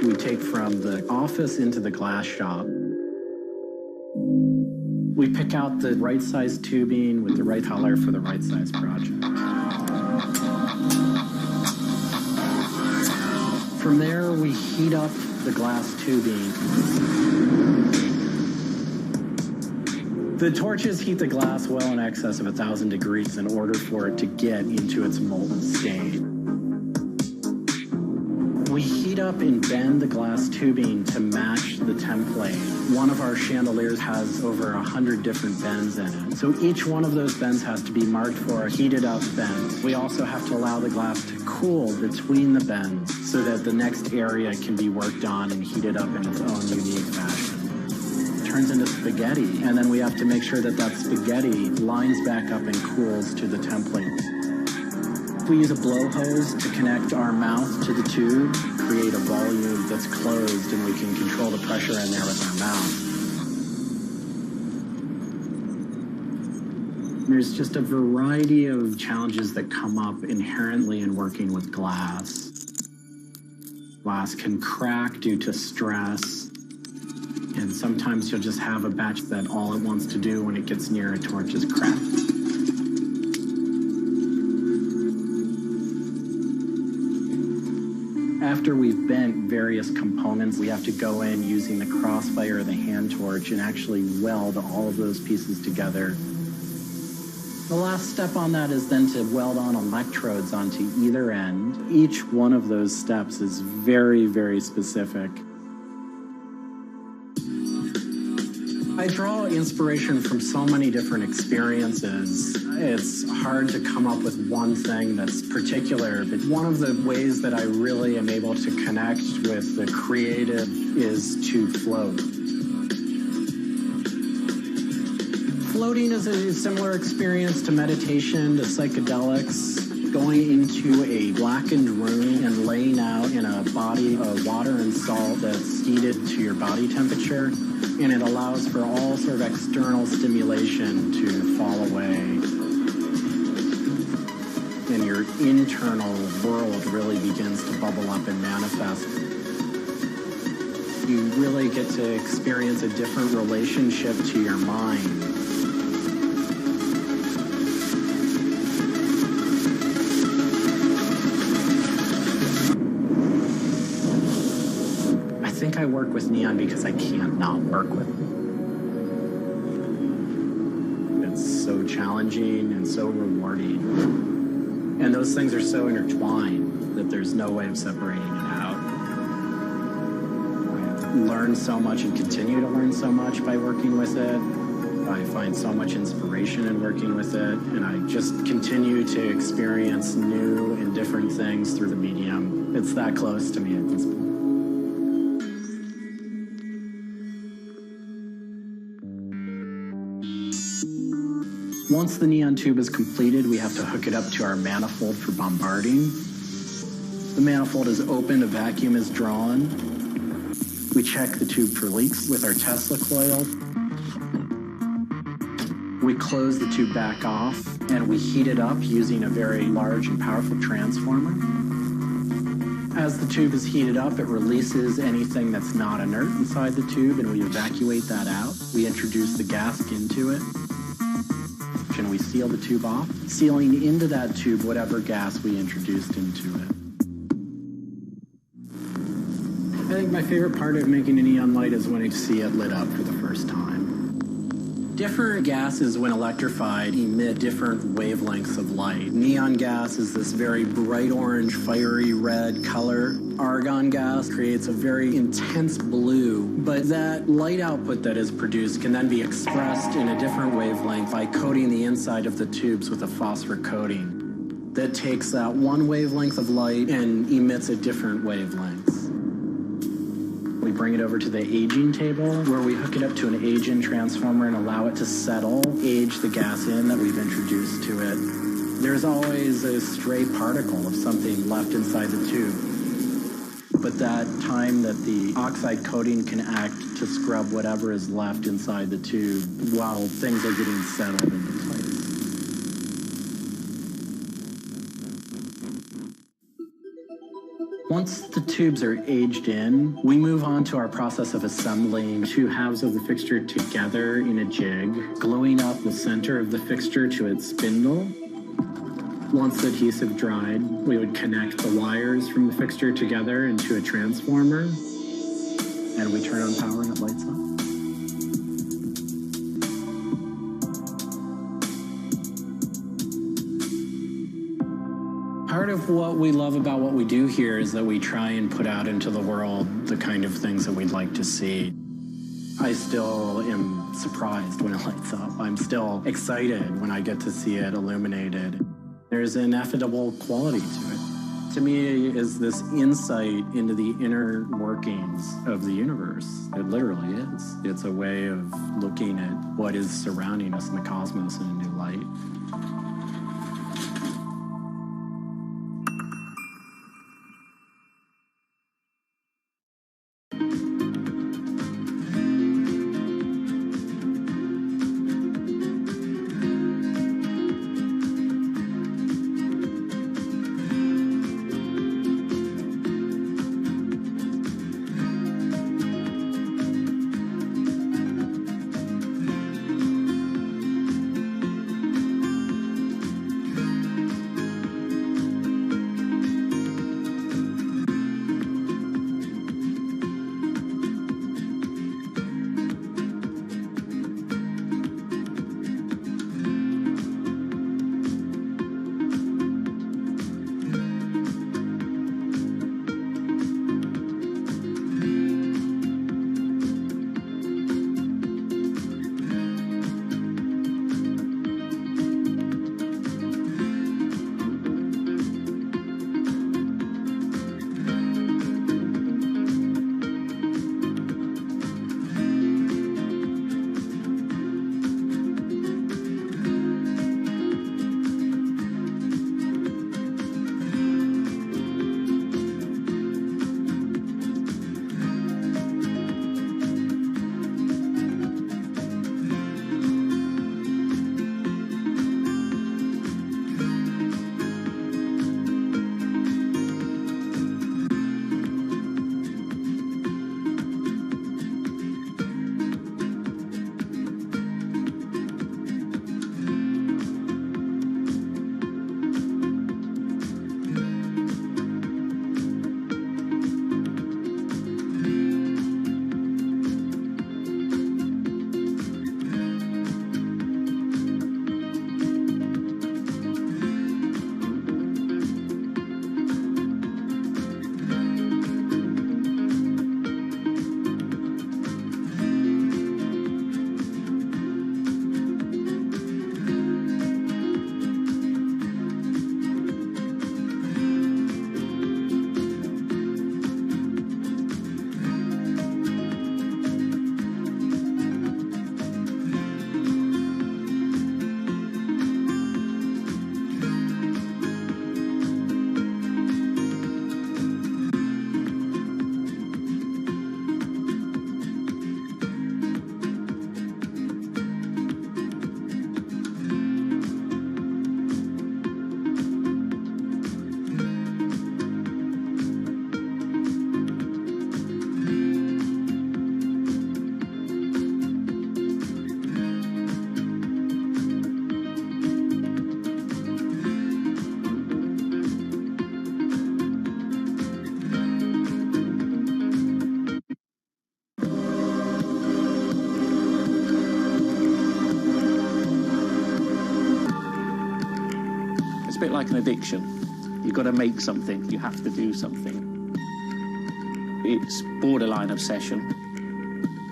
We take from the office into the glass shop. We pick out the right size tubing with the right color for the right size project. From there, we heat up the glass tubing. The torches heat the glass well in excess of 1,000 degrees in order for it to get into its molten state. We heat up and bend the glass tubing to match the template. One of our chandeliers has over 100 different bends in it. So each one of those bends has to be marked for a heated up bend. We also have to allow the glass to cool between the bends so that the next area can be worked on and heated up in its own unique fashion. It turns into spaghetti, and then we have to make sure that that spaghetti lines back up and cools to the template. We use a blow hose to connect our mouth to the tube, create a volume that's closed, and we can control the pressure in there with our mouth. There's just a variety of challenges that come up inherently in working with glass. Glass can crack due to stress, and sometimes you'll just have a batch that all it wants to do when it gets near a torch is crack. After we've bent various components, we have to go in using the crossfire or the hand torch and actually weld all of those pieces together. The last step on that is then to weld on electrodes onto either end. Each one of those steps is very, very specific. I draw inspiration from so many different experiences. It's hard to come up with one thing that's particular, but one of the ways that I really am able to connect with the creative is to float. Floating is a similar experience to meditation, to psychedelics. Going into a blackened room and laying out in a body of water and salt that's heated to your body temperature, and it allows for all sort of external stimulation to fall away. And your internal world really begins to bubble up and manifest. You really get to experience a different relationship to your mind. I think I work with neon because I can't not work with it. It's so challenging and so rewarding. And those things are so intertwined that there's no way of separating it out. I learn so much and continue to learn so much by working with it. I find so much inspiration in working with it, and I just continue to experience new and different things through the medium. It's that close to me at this point. Once the neon tube is completed, we have to hook it up to our manifold for bombarding. The manifold is opened, a vacuum is drawn. We check the tube for leaks with our Tesla coil. We close the tube back off, and we heat it up using a very large and powerful transformer. As the tube is heated up, it releases anything that's not inert inside the tube, and we evacuate that out. We introduce the gas into it. And we seal the tube off, sealing into that tube whatever gas we introduced into it. I think my favorite part of making a neon light is when you see it lit up for the first time. Different gases, when electrified, emit different wavelengths of light. Neon gas is this very bright orange, fiery red color. Argon gas creates a very intense blue, but that light output that is produced can then be expressed in a different wavelength by coating the inside of the tubes with a phosphor coating that takes that one wavelength of light and emits a different wavelength. bring it over to the aging table, where we hook it up to an age-in transformer and allow it to settle, age the gas in that we've introduced to it. There's always a stray particle of something left inside the tube. But that time that the oxide coating can act to scrub whatever is left inside the tube while things are getting settled into place. Once the tubes are aged in, we move on to our process of assembling two halves of the fixture together in a jig, gluing up the center of the fixture to its spindle. Once the adhesive dried, we would connect the wires from the fixture together into a transformer, and we turn on power and it lights up. Part of what we love about what we do here is that we try and put out into the world the kind of things that we'd like to see. I still am surprised when it lights up. I'm still excited when I get to see it illuminated. There's an ineffable quality to it. To me, it is this insight into the inner workings of the universe. It literally is. It's a way of looking at what is surrounding us in the cosmos in a new light. bit like an addiction. You've got to make something. You have to do something. It's borderline obsession.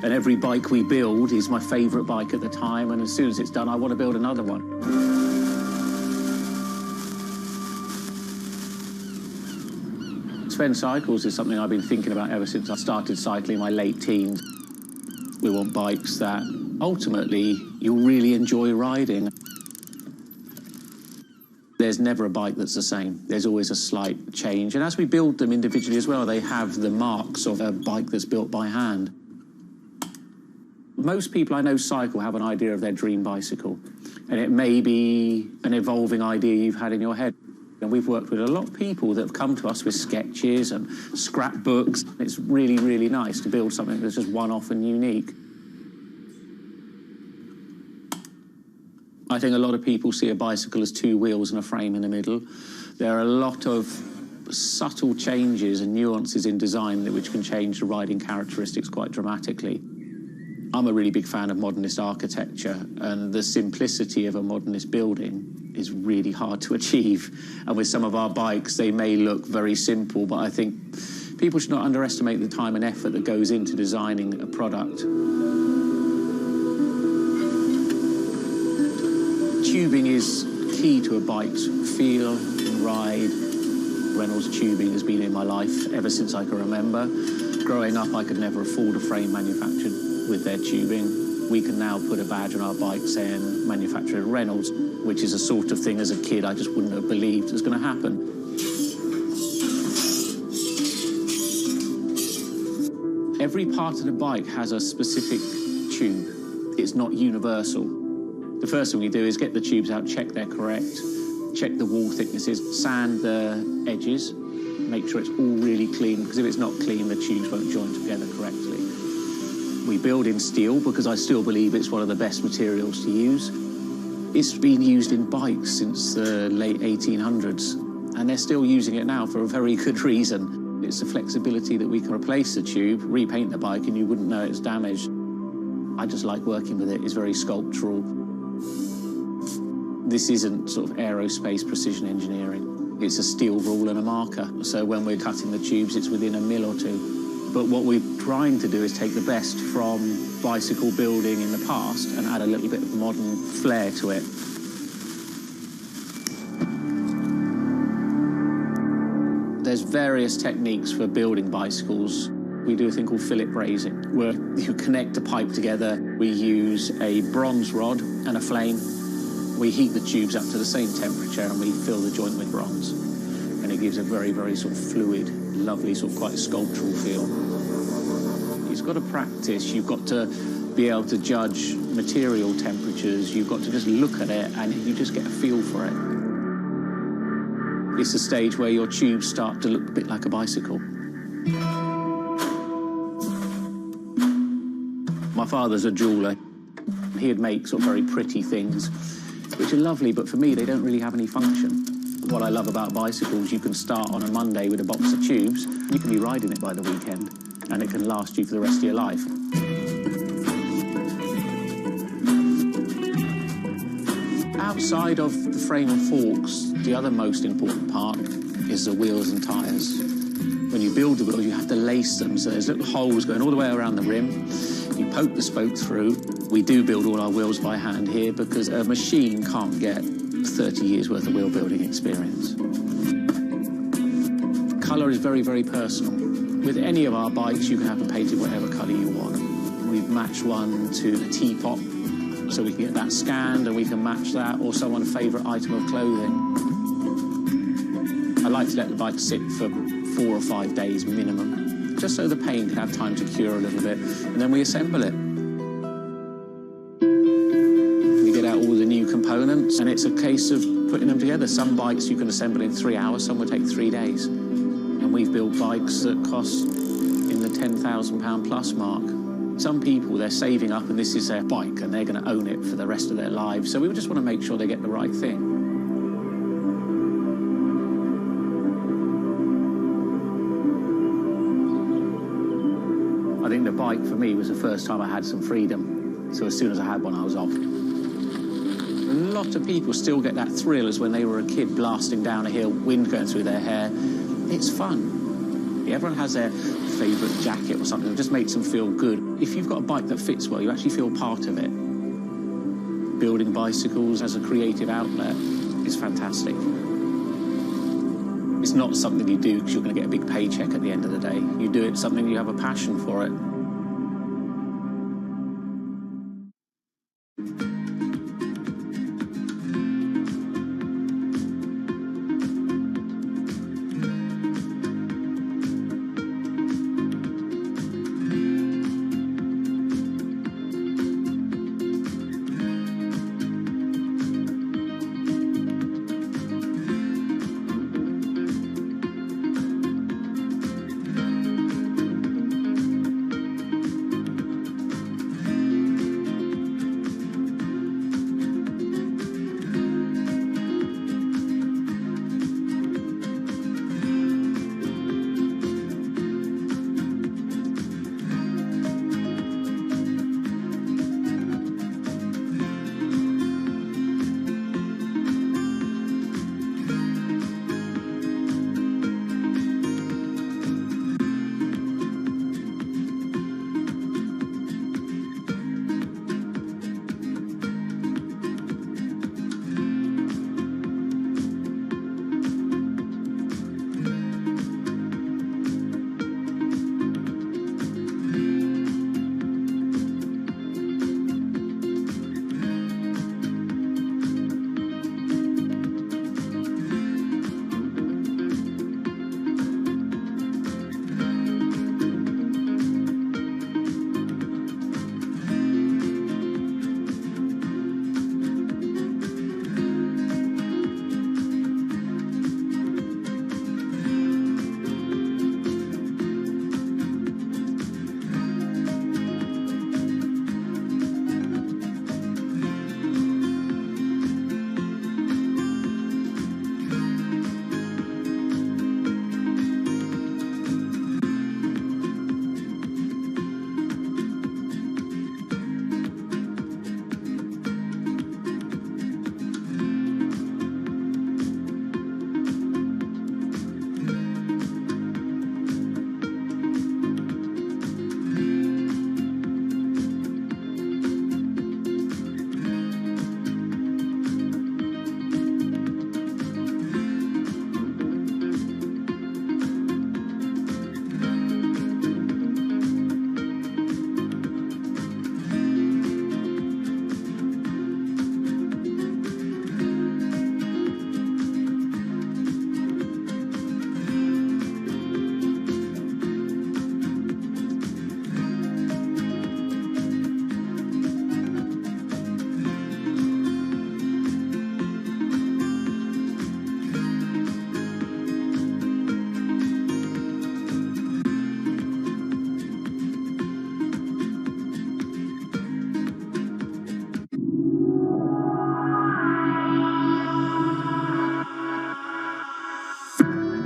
And every bike we build is my favourite bike at the time, and as soon as it's done, I want to build another one. It's Spend cycles is something I've been thinking about ever since I started cycling in my late teens. We want bikes that ultimately you'll really enjoy riding. There's never a bike that's the same. There's always a slight change. And as we build them individually as well, they have the marks of a bike that's built by hand. Most people I know cycle have an idea of their dream bicycle. And it may be an evolving idea you've had in your head. And we've worked with a lot of people that have come to us with sketches and scrapbooks. It's really, really nice to build something that's just one-off and unique. I think a lot of people see a bicycle as two wheels and a frame in the middle. There are a lot of subtle changes and nuances in design which can change the riding characteristics quite dramatically. I'm a really big fan of modernist architecture, and the simplicity of a modernist building is really hard to achieve. And with some of our bikes, they may look very simple, but I think people should not underestimate the time and effort that goes into designing a product. Tubing is key to a bike's feel and ride. Reynolds tubing has been in my life ever since I can remember. Growing up, I could never afford a frame manufactured with their tubing. We can now put a badge on our bike saying manufactured Reynolds, which is a sort of thing as a kid I just wouldn't have believed was going to happen. Every part of the bike has a specific tube. It's not universal. The first thing we do is get the tubes out, check they're correct, check the wall thicknesses, sand the edges, make sure it's all really clean, because if it's not clean, the tubes won't join together correctly. We build in steel because I still believe it's one of the best materials to use. It's been used in bikes since the late 1800s, and they're still using it now for a very good reason. It's the flexibility that we can replace the tube, repaint the bike, and you wouldn't know it's damaged. I just like working with it. It's very sculptural. This isn't sort of aerospace precision engineering. It's a steel rule and a marker. So when we're cutting the tubes, it's within a mil or two. But what we're trying to do is take the best from bicycle building in the past and add a little bit of modern flair to it. There's various techniques for building bicycles. We do a thing called fillet brazing, where you connect a pipe together. We use a bronze rod and a flame. We heat the tubes up to the same temperature and we fill the joint with bronze. And it gives a very, very sort of fluid, lovely, sort of quite sculptural feel. You've got to practice. You've got to be able to judge material temperatures. You've got to just look at it and you just get a feel for it. It's a stage where your tubes start to look a bit like a bicycle. My father's a jeweller. He'd make sort of very pretty things, which are lovely, but for me, they don't really have any function. What I love about bicycles, you can start on a Monday with a box of tubes, and you can be riding it by the weekend, and it can last you for the rest of your life. Outside of the frame and forks, the other most important part is the wheels and tyres. When you build the wheels, you have to lace them, so there's little holes going all the way around the rim. You poke the spoke through. We do build all our wheels by hand here because a machine can't get 30 years worth of wheel building experience. Colour is very, very personal. With any of our bikes, you can have them painted whatever colour you want. We've matched one to a teapot, so we can get that scanned and we can match that, or someone's favourite item of clothing. I like to let the bike sit for 4 or 5 days minimum, just so the paint can have time to cure a little bit, and then we assemble it. We get out all the new components, and it's a case of putting them together. Some bikes you can assemble in 3 hours, some will take 3 days. And we've built bikes that cost in the £10,000 plus mark. Some people, they're saving up and this is their bike and they're going to own it for the rest of their lives. So we just want to make sure they get the right thing. I think the bike for me was the first time I had some freedom. So as soon as I had one, I was off. A lot of people still get that thrill as when they were a kid blasting down a hill, wind going through their hair. It's fun. Everyone has their favourite jacket or something that just makes them feel good. If you've got a bike that fits well, you actually feel part of it. Building bicycles as a creative outlet is fantastic. It's not something you do because you're going to get a big paycheck at the end of the day. You do it something you have a passion for it.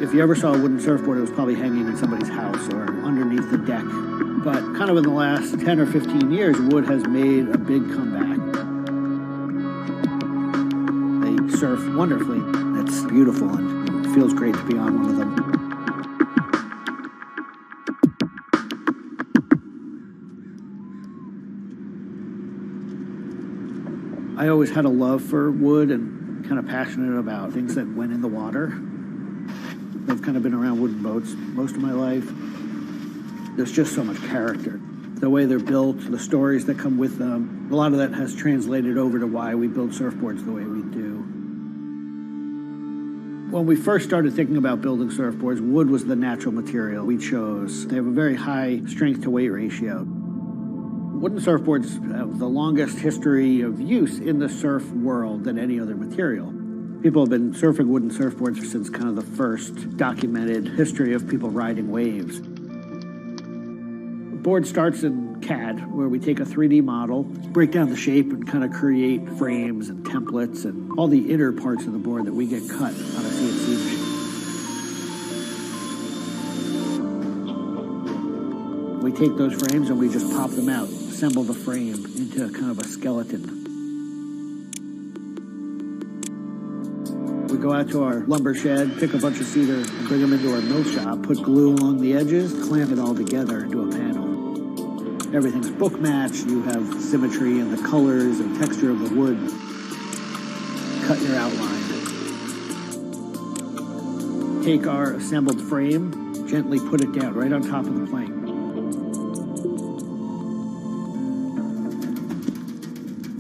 If you ever saw a wooden surfboard, it was probably hanging in somebody's house or underneath the deck. But kind of in the last 10 or 15 years, wood has made a big comeback. They surf wonderfully. It's beautiful and it feels great to be on one of them. I always had a love for wood and kind of passionate about things that went in the water. I've kind of been around wooden boats most of my life. There's just so much character. The way they're built, the stories that come with them, a lot of that has translated over to why we build surfboards the way we do. When we first started thinking about building surfboards, wood was the natural material we chose. They have a very high strength to weight ratio. Wooden surfboards have the longest history of use in the surf world than any other material. People have been surfing wooden surfboards since kind of the first documented history of people riding waves. The board starts in CAD, where we take a 3D model, break down the shape, and kind of create frames and templates and all the inner parts of the board that we get cut on a CNC machine. We take those frames and we just pop them out, assemble the frame into kind of a skeleton. We go out to our lumber shed, pick a bunch of cedar, and bring them into our mill shop, put glue along the edges, clamp it all together into a panel. Everything's book matched, you have symmetry in the colors and texture of the wood. Cut your outline. Take our assembled frame, gently put it down right on top of the plank.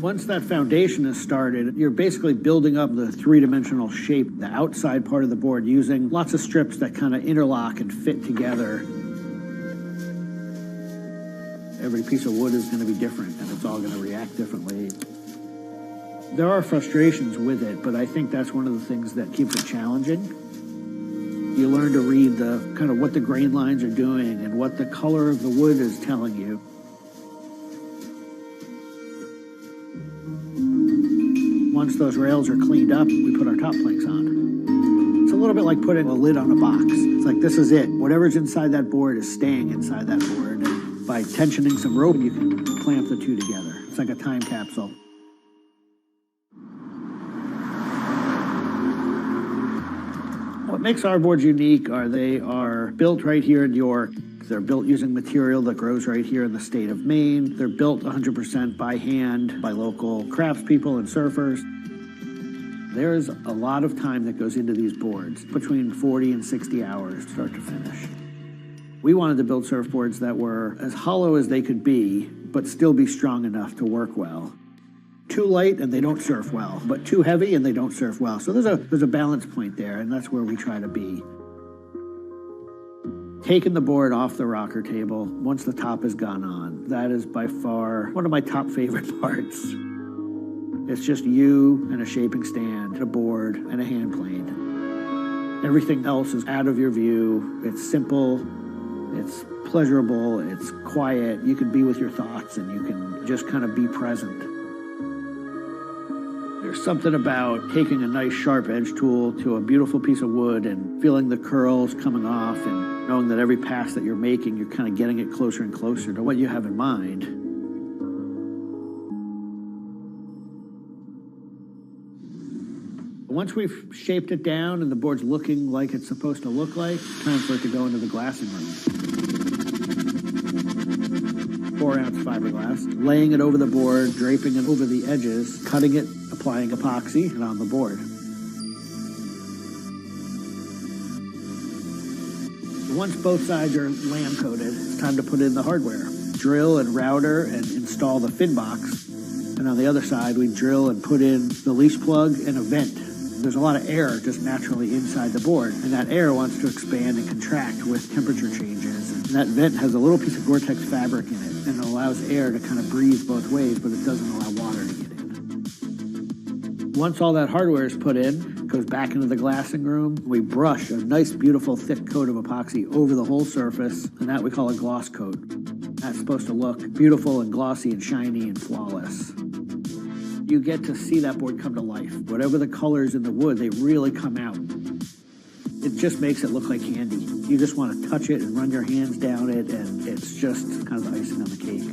Once that foundation is started, you're basically building up the three-dimensional shape, the outside part of the board, using lots of strips that kind of interlock and fit together. Every piece of wood is going to be different, and it's all going to react differently. There are frustrations with it, but I think that's one of the things that keeps it challenging. You learn to read the kind of what the grain lines are doing and what the color of the wood is telling you. Once those rails are cleaned up, we put our top planks on. It's a little bit like putting a lid on a box. It's like, this is it. Whatever's inside that board is staying inside that board. And by tensioning some rope, you can clamp the two together. It's like a time capsule. What makes our boards unique are they are built right here in York. They're built using material that grows right here in the state of Maine. They're built 100% by hand by local craftspeople and surfers. There's a lot of time that goes into these boards, between 40 and 60 hours start to finish. We wanted to build surfboards that were as hollow as they could be, but still be strong enough to work well. Too light and they don't surf well, but too heavy and they don't surf well. So there's a balance point there, and that's where we try to be. Taking the board off the rocker table, once the top has gone on, that is by far one of my top favorite parts. It's just you and a shaping stand, a board, and a hand plane. Everything else is out of your view. It's simple, it's pleasurable, it's quiet. You can be with your thoughts and you can just kind of be present. There's something about taking a nice sharp edge tool to a beautiful piece of wood and feeling the curls coming off and knowing that every pass that you're making, you're kind of getting it closer and closer to what you have in mind. Once we've shaped it down and the board's looking like it's supposed to look like, it's time for it to go into the glassing room. 4-ounce fiberglass, laying it over the board, draping it over the edges, cutting it, applying epoxy, and on the board. Once both sides are lamb coated, it's time to put in the hardware. Drill and router and install the fin box. And on the other side, we drill and put in the leash plug and a vent. There's a lot of air just naturally inside the board, and that air wants to expand and contract with temperature changes. And that vent has a little piece of Gore-Tex fabric in it, and it allows air to kind of breathe both ways, but it doesn't allow water to get in. Once all that hardware is put in, it goes back into the glassing room. We brush a nice, beautiful, thick coat of epoxy over the whole surface, and that we call a gloss coat. That's supposed to look beautiful and glossy and shiny and flawless. You get to see that board come to life. Whatever the colors in the wood, they really come out. It just makes it look like candy. You just want to touch it and run your hands down it, and it's just kind of the icing on the cake.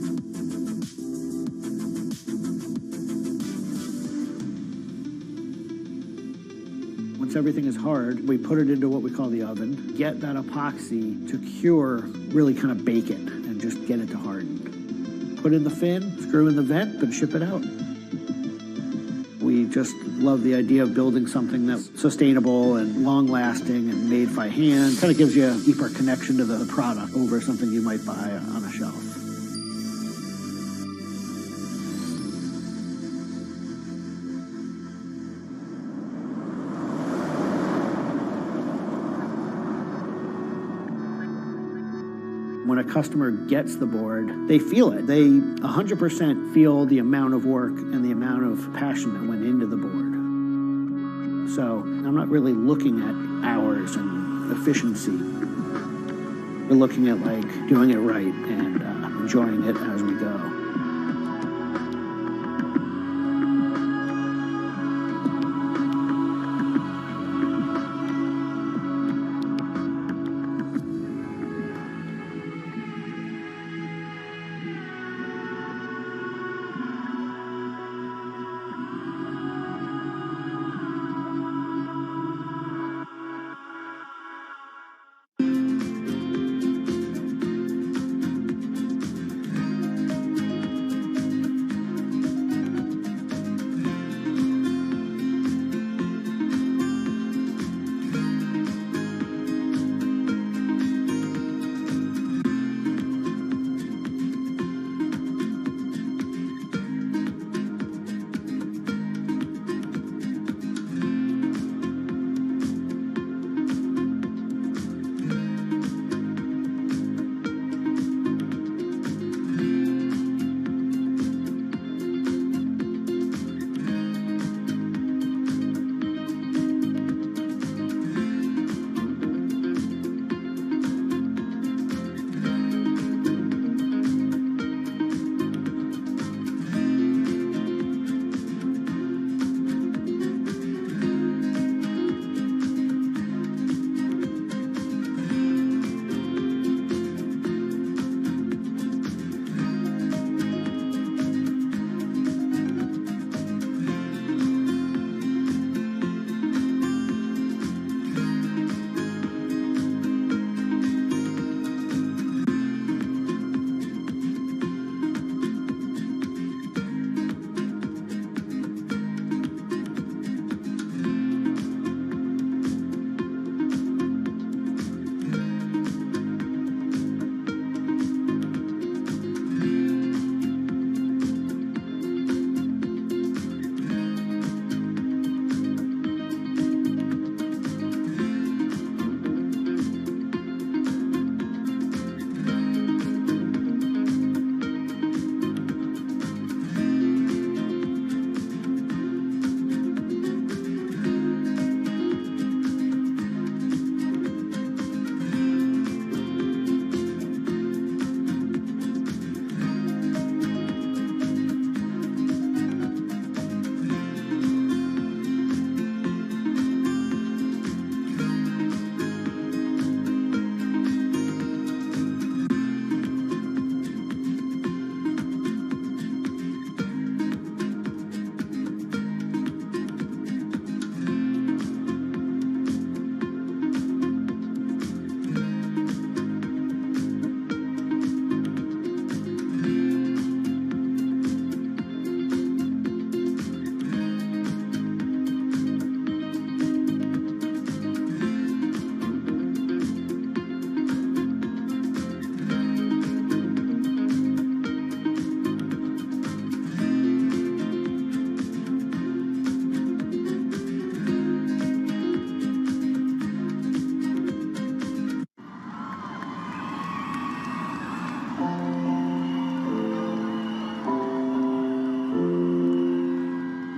Once everything is hard, we put it into what we call the oven, get that epoxy to cure, really kind of bake it, and just get it to harden. Put in the fin, screw in the vent, and ship it out. We just love the idea of building something that's sustainable and long-lasting and made by hand. Kind of gives you a deeper connection to the product over something you might buy on a shelf. When a customer gets the board, they feel it. They 100% feel the amount of work and the amount of passion that went into the board. So I'm not really looking at hours and efficiency. We're looking at like doing it right and enjoying it as we go.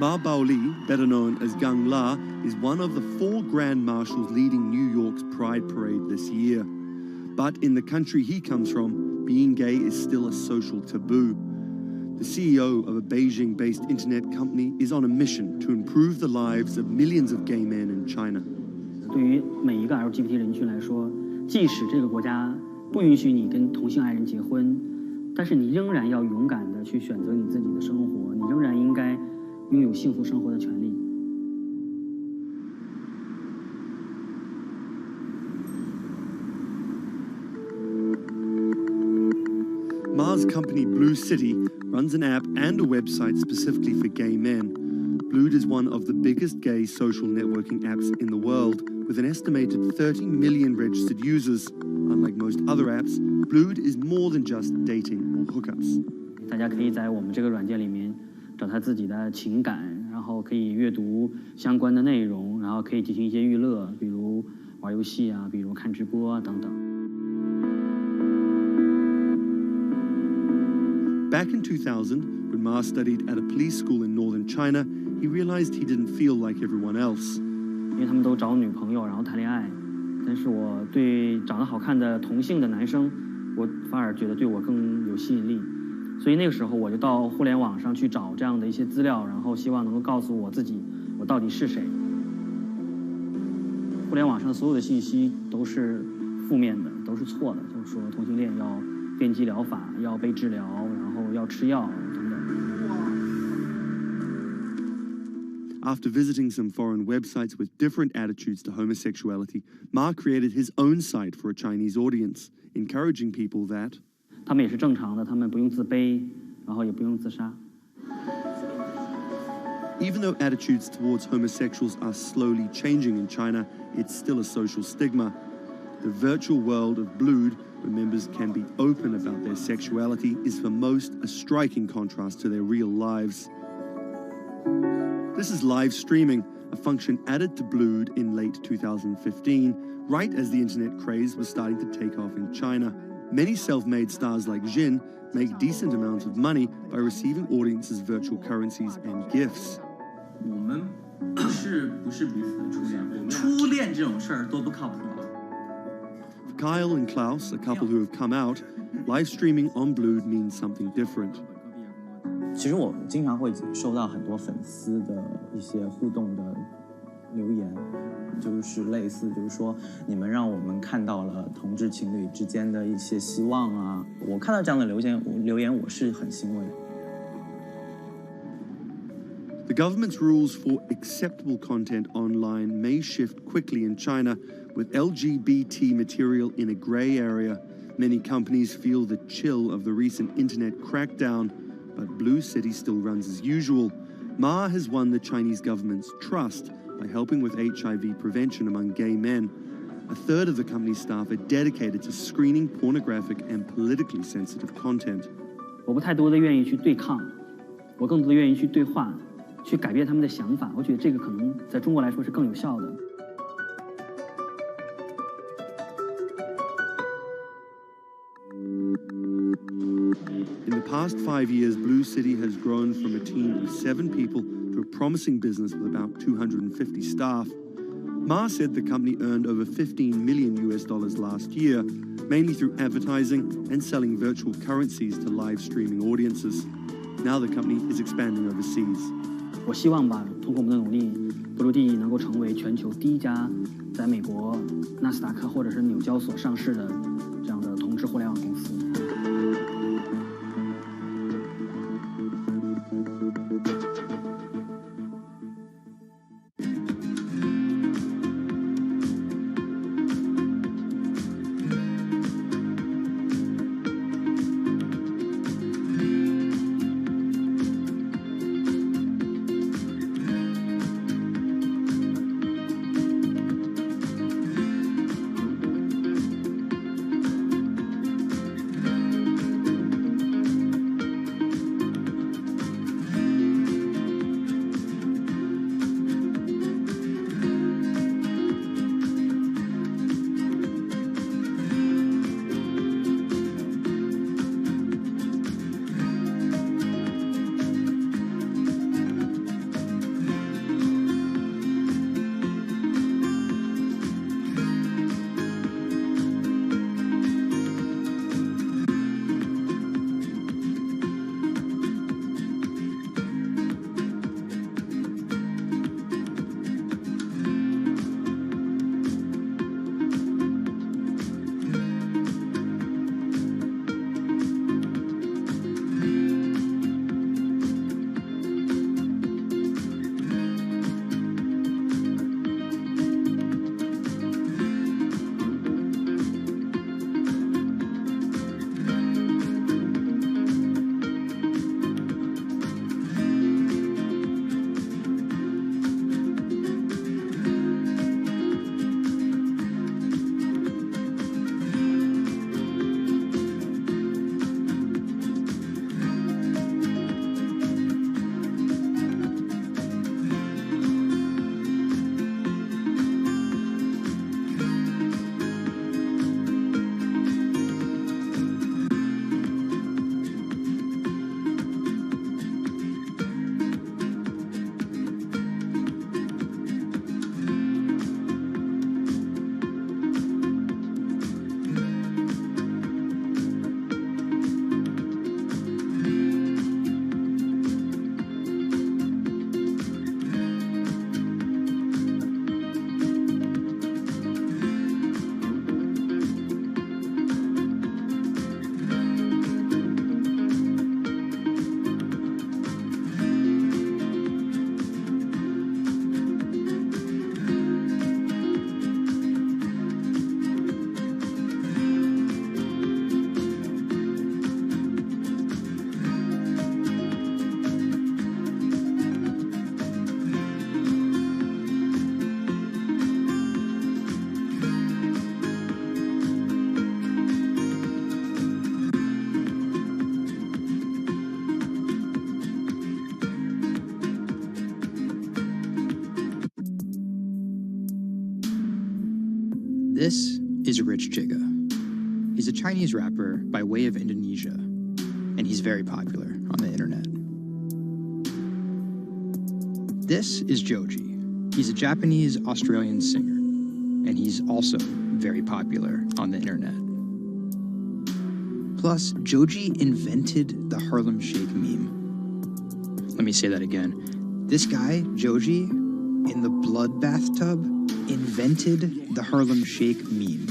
Ma Baoli, better known as Gang La, is one of the 4 grand marshals leading New York's Pride Parade this year. But in the country he comes from, being gay is still a social taboo. The CEO of a Beijing-based internet company is on a mission to improve the lives of millions of gay men in China. 对于每一个 LGBT 人群来说，即使这个国家不允许你跟同性爱人结婚，但是你仍然要勇敢地去选择你自己的生活，你仍然应该拥有幸福生活的权利。Ma's company Blue City runs an app and a website specifically for gay men. Blued is one of the biggest gay social networking apps in the world, with an estimated 30 million registered users. Unlike most other apps, Blued is more than just dating or hookups. 大家可以在我们这个软件里面找他自己的情感，然后可以阅读相关的内容，然后可以进行一些娱乐，比如玩游戏啊，比如看直播啊等等。Back in 2000, when Ma studied at a police school in northern China, he realized he didn't feel like everyone else. 因为他们都找女朋友，然后谈恋爱，但是我对长得好看的同性的男生，我反而觉得对我更有吸引力。所以那个时候我就到互联网上去找这样的一些资料，然后希望能够告诉我自己，我到底是谁。互联网上所有的信息都是负面的，都是错的，就是说同性恋要电击疗法，要被治疗，然后要吃药等等。After visiting some foreign websites with different attitudes to homosexuality, Ma created his own site for a Chinese audience, encouraging people that 他们也是正常的，他们不用自卑，然后也不用自杀。Even though attitudes towards homosexuals are slowly changing in China, it's still a social stigma. The virtual world of Blued, where members can be open about their sexuality, is for most a striking contrast to their real lives. This is live streaming, a function added to Blued in late 2015, right as the internet craze was starting to take off in China. Many self-made stars like Jin make decent amounts of money by receiving audiences virtual currencies and gifts. 我们不是彼此的初恋，初恋这种事儿多不靠谱啊。For Kyle and Klaus, a couple who have come out, live streaming on Blued means something different. 其实我经常会收到很多粉丝的一些互动的留言，就是类似就是说你们让我们看到了同志情侣之间的一些希望啊，我看到这样的留言我是很欣慰。The government's rules for acceptable content online may shift quickly in China, with LGBT material in a grey area. Many companies feel the chill of the recent internet crackdown, but Blue City still runs as usual. Ma has won the Chinese government's trust by helping with HIV prevention among gay men. A third of the company's staff are dedicated to screening pornographic and politically sensitive content. 我不太多的愿意去对抗，我更多的愿意去对话，去改变他们的想法。我觉得这个可能在中国来说是更有效的。In the past 5 years, Blue City has grown from a team of 7 people to a promising business with about 250 staff. Ma said the company earned over $15 million last year, mainly through advertising and selling virtual currencies to live streaming audiences. Now the company is expanding overseas. 我希望吧，通过我们的努力，Blue能够成为全球第一家在美国纳斯达克或者是纽交所上市的这样的同志互联网公司。This is Rich Chiga. He's a Chinese rapper by way of Indonesia, and he's very popular on the internet. This is Joji. He's a Japanese-Australian singer, and he's also very popular on the internet. Plus, Joji invented the Harlem Shake meme. Let me say that again. This guy, Joji, in the blood bathtub, invented the Harlem Shake meme.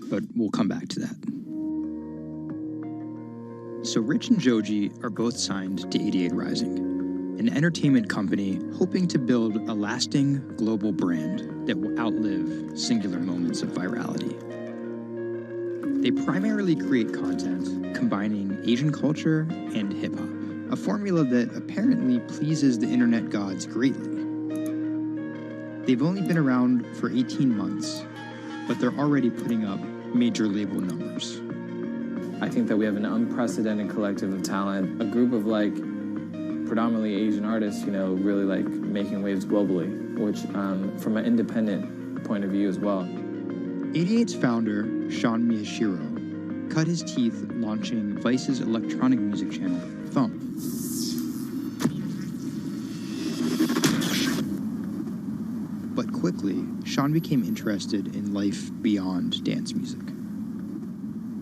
But we'll come back to that. So Rich and Joji are both signed to 88 Rising, an entertainment company hoping to build a lasting global brand that will outlive singular moments of virality. They primarily create content combining Asian culture and hip-hop, a formula that apparently pleases the internet gods greatly. They've only been around for 18 months, but they're already putting up major label numbers. I think that we have an unprecedented collective of talent, a group of like predominantly Asian artists, you know, really like making waves globally, which from an independent point of view as well. 88's founder, Sean Miyashiro, cut his teeth launching Vice's electronic music channel, Thump. But quickly, Sean became interested in life beyond dance music.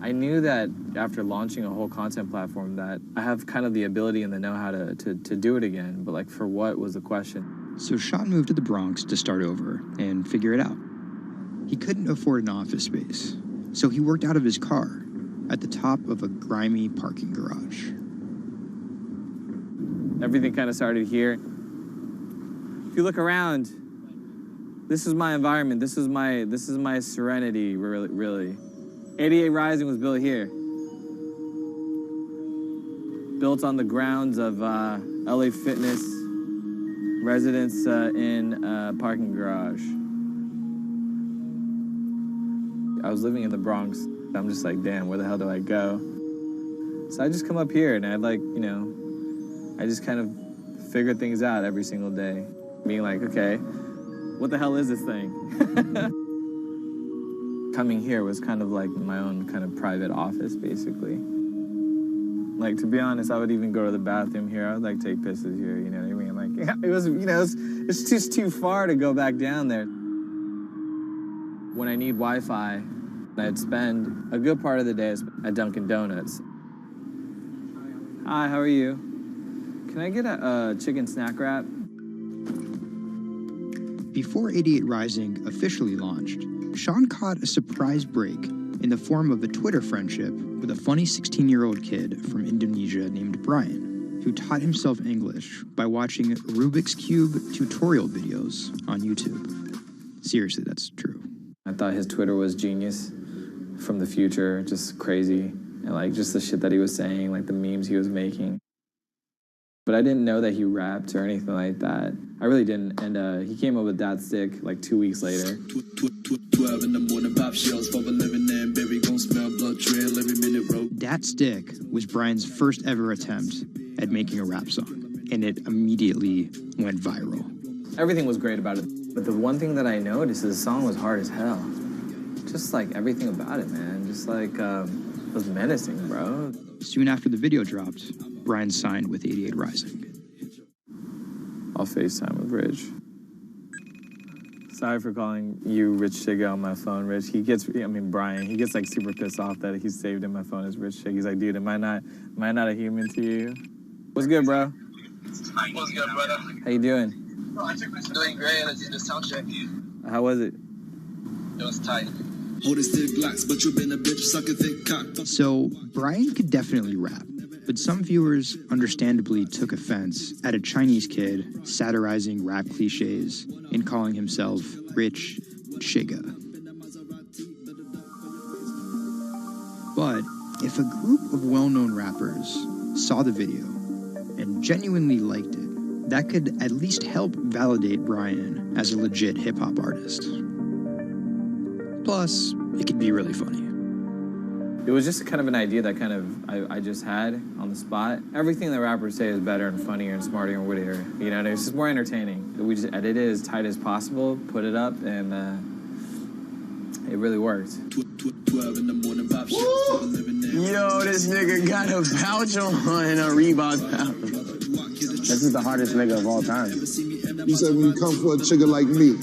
I knew that after launching a whole content platform that I have kind of the ability and the know-how to do it again, but like for what was the question? So Sean moved to the Bronx to start over and figure it out. He couldn't afford an office space, so he worked out of his car at the top of a grimy parking garage. Everything kind of started here. If you look around, this is my environment. This is my serenity, really. 88 Rising was built here. Built on the grounds of LA Fitness, residence in a parking garage. I was living in the Bronx. I'm just like, damn, where the hell do I go? So I just come up here and I just kind of figure things out every single day. Being like, okay, what the hell is this thing? Coming here was kind of like my own kind of private office, basically. Like, to be honest, I would even go to the bathroom here. I would like take pisses here, you know what I mean? Like, it was, you know, it's just too far to go back down there. When I need Wi-Fi, I'd spend a good part of the day at Dunkin' Donuts. Hi, how are you? Can I get a chicken snack wrap? Before 88 Rising officially launched, Sean caught a surprise break in the form of a Twitter friendship with a funny 16-year-old kid from Indonesia named Brian, who taught himself English by watching Rubik's Cube tutorial videos on YouTube. Seriously, that's true. I thought his Twitter was genius, from the future, just crazy, and like just the shit that he was saying, like the memes he was making. But I didn't know that he rapped or anything like that. I really didn't, and he came up with that stick like 2 weeks later. 12 in the morning, pop shells for a living and baby gon' smell blood trail every minute road. Dat Stick was Brian's first ever attempt at making a rap song, and it immediately went viral. Everything was great about it, but the one thing that I noticed is the song was hard as hell. Just like everything about it, man. Just like, it was menacing, bro. Soon after the video dropped, Brian signed with 88 Rising. I'll FaceTime with Rich. Sorry for calling you Rich Chiga on my phone, Rich. Brian, he gets like super pissed off that he's saved in my phone as Rich Chiga. He's like, dude, am I not a human to you? What's good, bro? What's good, brother? How you doing? Doing great. I did the sound check. How was it? It was tight. But you've been a bitch, suck a thick cock. So, Brian could definitely rap, but some viewers understandably took offense at a Chinese kid satirizing rap cliches and calling himself Rich Chiga. But if a group of well-known rappers saw the video and genuinely liked it, that could at least help validate Brian as a legit hip-hop artist. Plus, it could be really funny. It was just kind of an idea that I just had on the spot. Everything that rappers say is better and funnier and smarter and wittier. You know, it's just more entertaining. We just edit it as tight as possible, put it up, and it really worked. 12 in the morning, pop shit. Yo, this nigga got a pouch on and a Reebok pouch. This is the hardest nigga of all time. You said when you come for a chigga like me,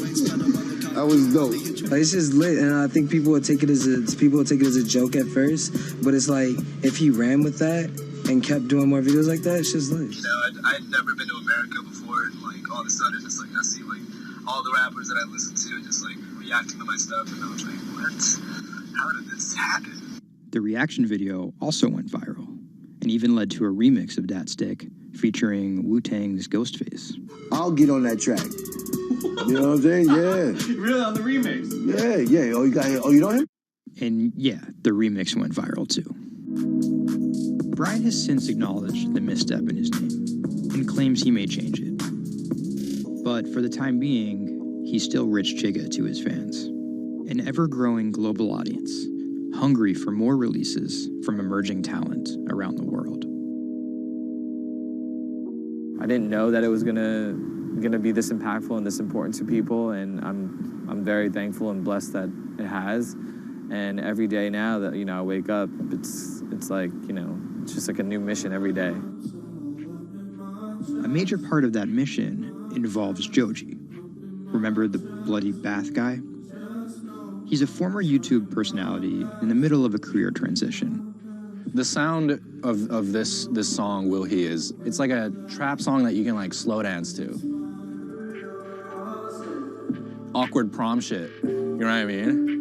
that was dope. It's just lit, and I think people would take it as a joke at first, but it's like if he ran with that and kept doing more videos like that, it's just lit. You know, I'd never been to America before, and like all of a sudden, just like I see like all the rappers that I listen to just like reacting to my stuff, and I was like, what? How did this happen? The reaction video also went viral, and even led to a remix of Dat Stick featuring Wu-Tang's Ghostface. I'll get on that track. You know what I'm saying? Yeah. Really, on the remix? Yeah. Oh, you know him? And yeah, the remix went viral too. Brian has since acknowledged the misstep in his name and claims he may change it. But for the time being, he's still Rich Chigga to his fans. An ever-growing global audience, hungry for more releases from emerging talent around the world. I didn't know that it was gonna be this impactful and this important to people, and I'm very thankful and blessed that it has. And every day now that I wake up, it's like it's just like a new mission every day. A major part of that mission involves Joji. Remember the bloody bath guy? He's a former YouTube personality in the middle of a career transition. The sound of this song, Will He, it's like a trap song that you can like slow dance to. Awkward prom shit, you know what I mean?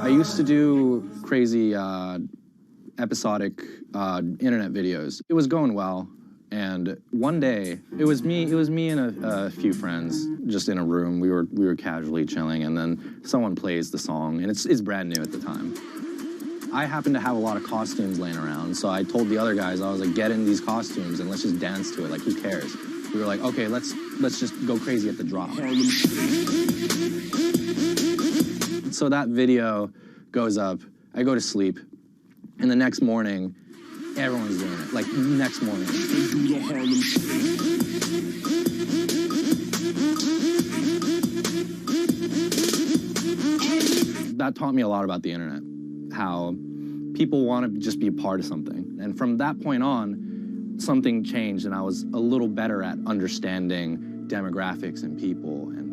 I used to do crazy episodic internet videos. It was going well, and one day it was me and a few friends just in a room. We were casually chilling, and then someone plays the song, and it's brand new at the time. I happened to have a lot of costumes laying around, so I told the other guys, I was like, get in these costumes and let's just dance to it. Like, who cares? We were like, okay, let's just go crazy at the drop. So that video goes up. I go to sleep, and the next morning, everyone's doing it. Like, next morning. That taught me a lot about the internet, how people want to just be a part of something. And from that point on, something changed, and I was a little better at understanding demographics and people and,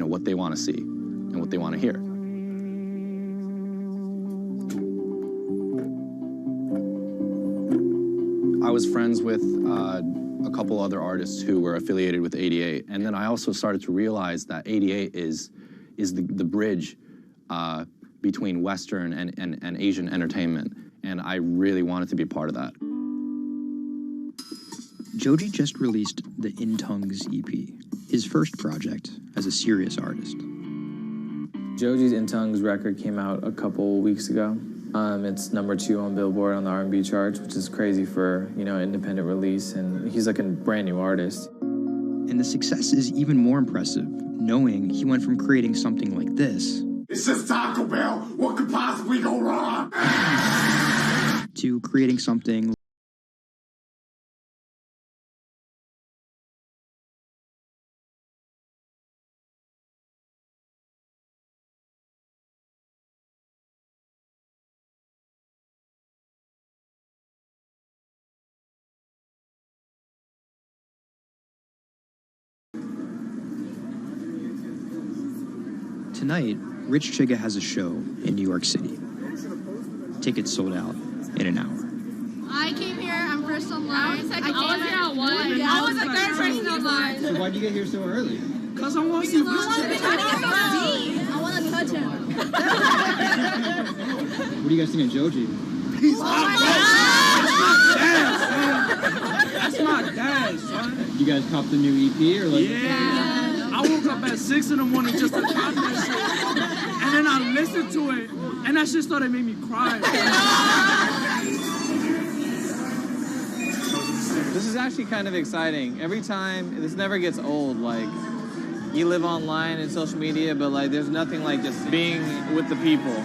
what they want to see and what they want to hear. I was friends with a couple other artists who were affiliated with 88, and then I also started to realize that 88 is the bridge between Western and Asian entertainment, and I really wanted to be a part of that. Joji just released the In Tongues EP, his first project as a serious artist. Joji's In Tongues record came out a couple weeks ago. It's #2 on Billboard on the R&B charts, which is crazy for, independent release, and he's like a brand new artist. And the success is even more impressive, knowing he went from creating something like this, it's just Taco Bell, what could possibly go wrong? to creating something Tonight, Rich Chigga has a show in New York City. Tickets sold out in an hour. I came here, I'm first online. I was here at 1. I was the third person online. So why'd you get here so early? Because I want to see Rich Chigga. I want to touch him. What do you guys think of Joji? Oh my God! That's my dad, son. You guys cop the new EP or like? Yeah. I woke up at 6 in the morning just to cop that shit. And then I listened to it, and that shit started making me cry. This is actually kind of exciting. Every time, this never gets old. Like, you live online and social media, but like, there's nothing like just being with the people.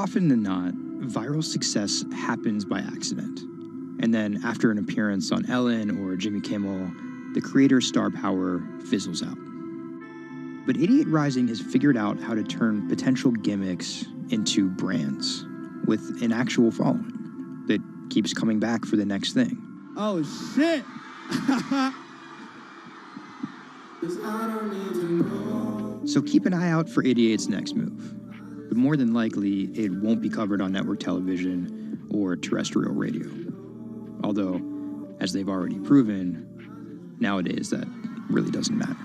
often than not, viral success happens by accident. And then after an appearance on Ellen or Jimmy Kimmel, the creator's star power fizzles out. But Idiot Rising has figured out how to turn potential gimmicks into brands with an actual following that keeps coming back for the next thing. Oh, shit! So keep an eye out for Idiot's next move. But more than likely, it won't be covered on network television or terrestrial radio. Although, as they've already proven, nowadays that really doesn't matter.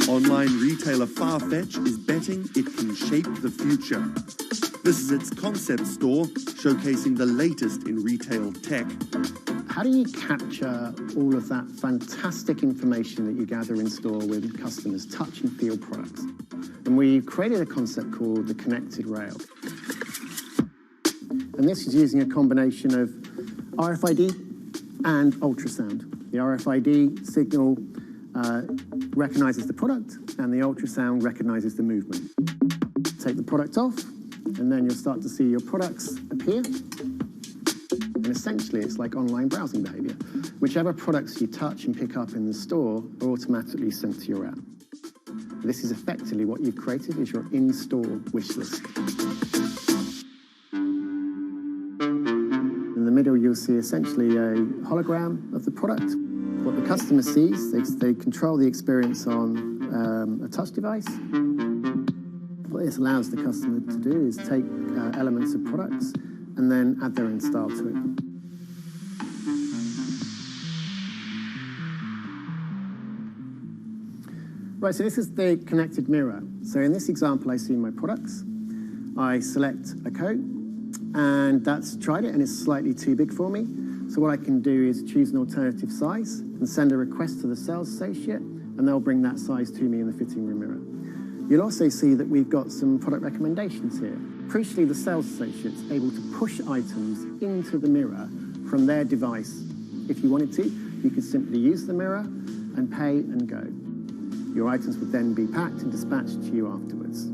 Online retailer Farfetch is betting it can shape the future. This is its concept store, showcasing the latest in retail tech. How do you capture all of that fantastic information that you gather in store with customers' touch and feel products? And we created a concept called the connected rail. And this is using a combination of RFID and ultrasound. The RFID signal recognizes the product, and the ultrasound recognizes the movement. Take the product off, and then you'll start to see your products appear. And essentially, it's like online browsing behavior. Whichever products you touch and pick up in the store are automatically sent to your app. This is effectively what you've created is your in-store wish list. In the middle, you'll see essentially a hologram of the product. What the customer sees, they control the experience on a touch device. What this allows the customer to do is take elements of products and then add their own style to it. Right, so this is the connected mirror. So in this example, I see my products. I select a coat, and that's tried it, and it's slightly too big for me. So what I can do is choose an alternative size and send a request to the sales associate, and they'll bring that size to me in the fitting room mirror. You'll also see that we've got some product recommendations here. Crucially, the sales associate's able to push items into the mirror from their device. If you wanted to, you could simply use the mirror and pay and go. Your items would then be packed and dispatched to you afterwards.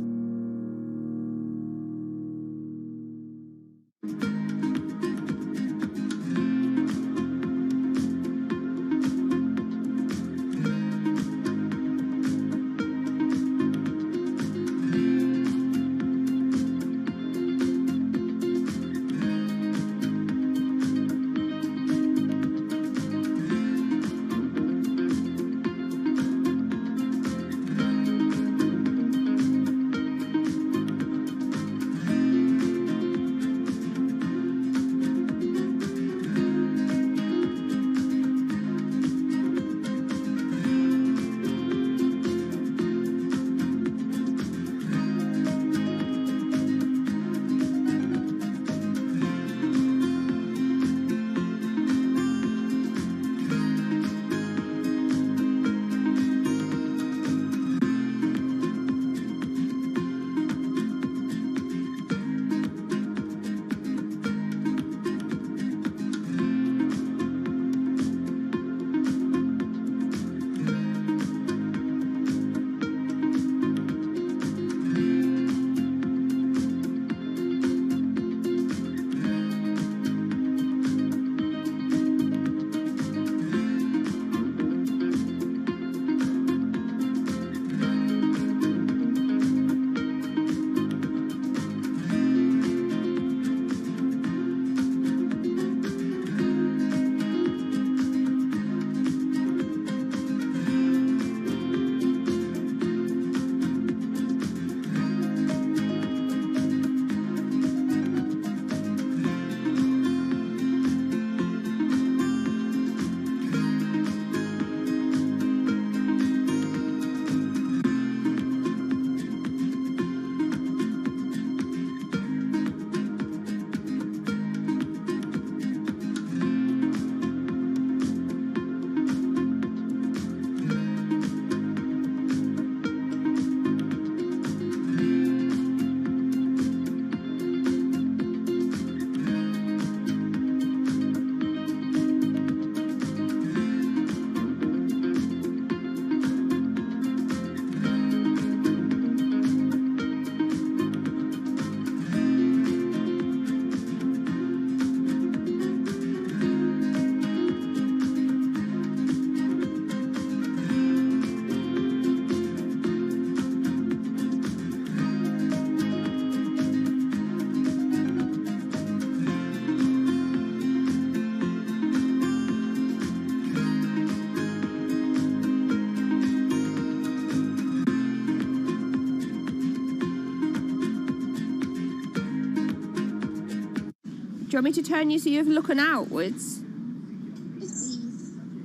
Do you want me to turn you so you're looking outwards?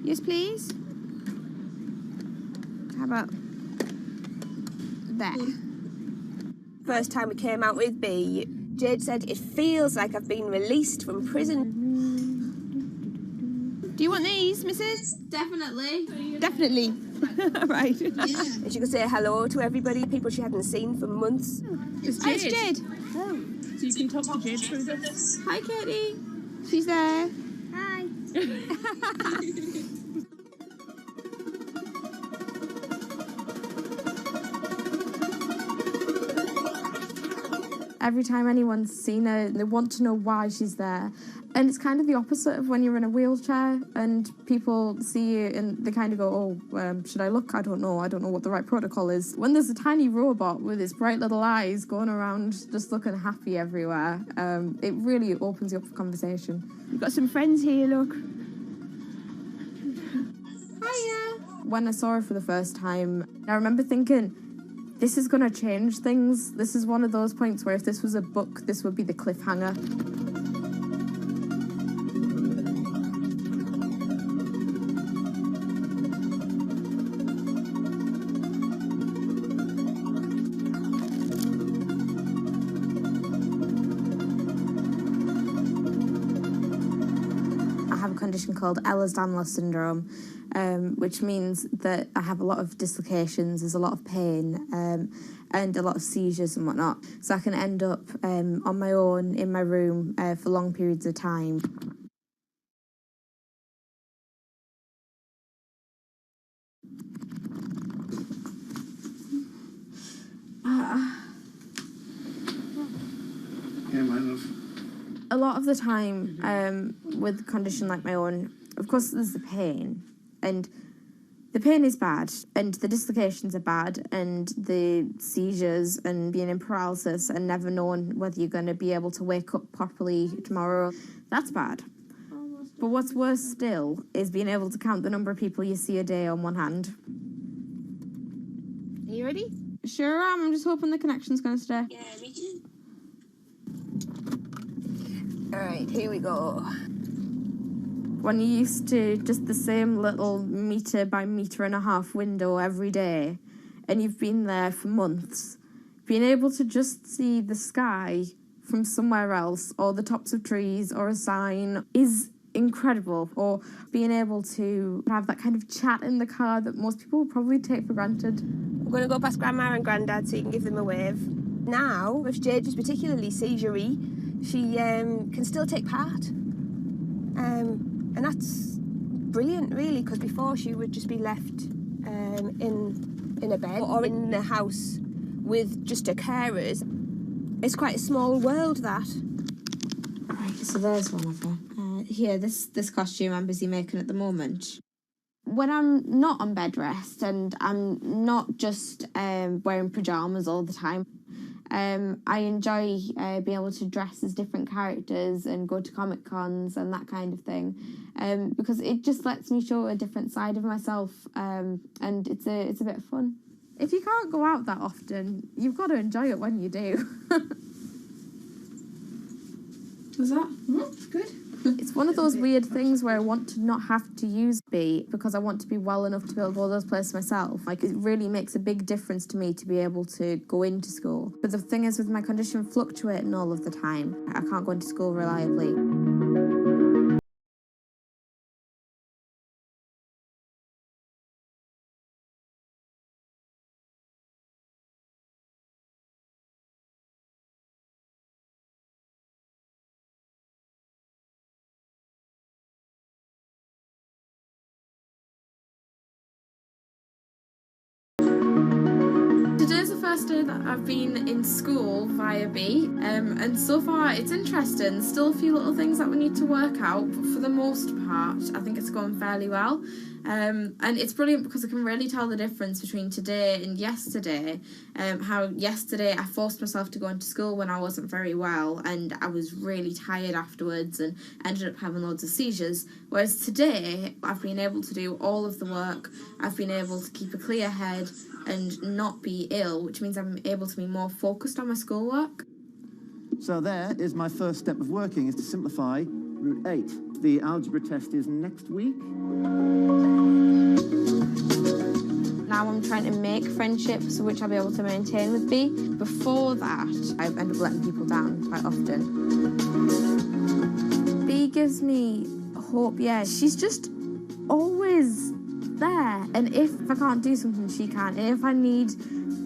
Yes, please. How about there? First time we came out with B, Jade said, "It feels like I've been released from prison." Do you want these, Mrs.? Definitely. Definitely. Right. Yeah. And she could say hello to everybody, people she hadn't seen for months. It's Jade. It's Jade. Oh. So you can talk to Jade through this. Hi, Katie. She's there. Hi. Every time anyone's seen her, they want to know why she's there. And it's kind of the opposite of when you're in a wheelchair and people see you and they kind of go, oh, should I look? I don't know what the right protocol is. When there's a tiny robot with its bright little eyes going around just looking happy everywhere, it really opens you up for conversation. You've got some friends here, look. Hiya. When I saw her for the first time, I remember thinking, this is going to change things. This is one of those points where if this was a book, this would be the cliffhanger. condition called Ehlers-Danlos syndrome, which means that I have a lot of dislocations, there's a lot of pain, and a lot of seizures and whatnot. So I can end up on my own in my room for long periods of time. Yeah, my love. A lot of the time, with a condition like my own, of course there's the pain, and the pain is bad, and the dislocations are bad, and the seizures and being in paralysis and never knowing whether you're going to be able to wake up properly tomorrow, that's bad. But what's worse still is being able to count the number of people you see a day on one hand. Are you ready? Sure am, I'm just hoping the connection's going to stay. Yeah, me too. Alright, here we go. When you're used to just the same little metre by metre and a half window every day, and you've been there for months, being able to just see the sky from somewhere else, or the tops of trees, or a sign, is incredible. Or being able to have that kind of chat in the car that most people would probably take for granted. I'm going to go past Grandma and Grandad so you can give them a wave. Now, if Jade is particularly seizure-y, she can still take part. And that's brilliant, really, because before she would just be left in a bed or in the house with just her carers. It's quite a small world, that. Right, so there's one of her. Here, this costume I'm busy making at the moment. When I'm not on bed rest and I'm not just wearing pyjamas all the time, I enjoy being able to dress as different characters and go to Comic Cons and that kind of thing, because it just lets me show a different side of myself, and it's a bit of fun. If you can't go out that often, you've got to enjoy it when you do. Was that? Good. It's one of those weird things where I want to not have to use B because I want to be well enough to be able to go to those places myself. Like, it really makes a big difference to me to be able to go into school. But the thing is, with my condition fluctuating all of the time, I can't go into school reliably. Today's the first day that I've been in school via B, and so far it's interesting. Still a few little things that we need to work out, but for the most part I think it's going fairly well. And it's brilliant because I can really tell the difference between today and yesterday. How yesterday I forced myself to go into school when I wasn't very well, and I was really tired afterwards and ended up having loads of seizures, whereas today I've been able to do all of the work. I've been able to keep a clear head and not be ill, which means I'm able to be more focused on my schoolwork. So there is my first step of working, is to simplify root 8. The algebra test is next week. Now I'm trying to make friendships which I'll be able to maintain with B. Before that, I end up letting people down quite often. B gives me hope, yeah. She's just always there, and if I can't do something, she can. And if I need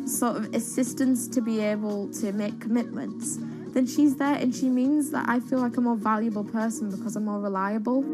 sort of assistance to be able to make commitments, then she's there, and she means that I feel like a more valuable person because I'm more reliable.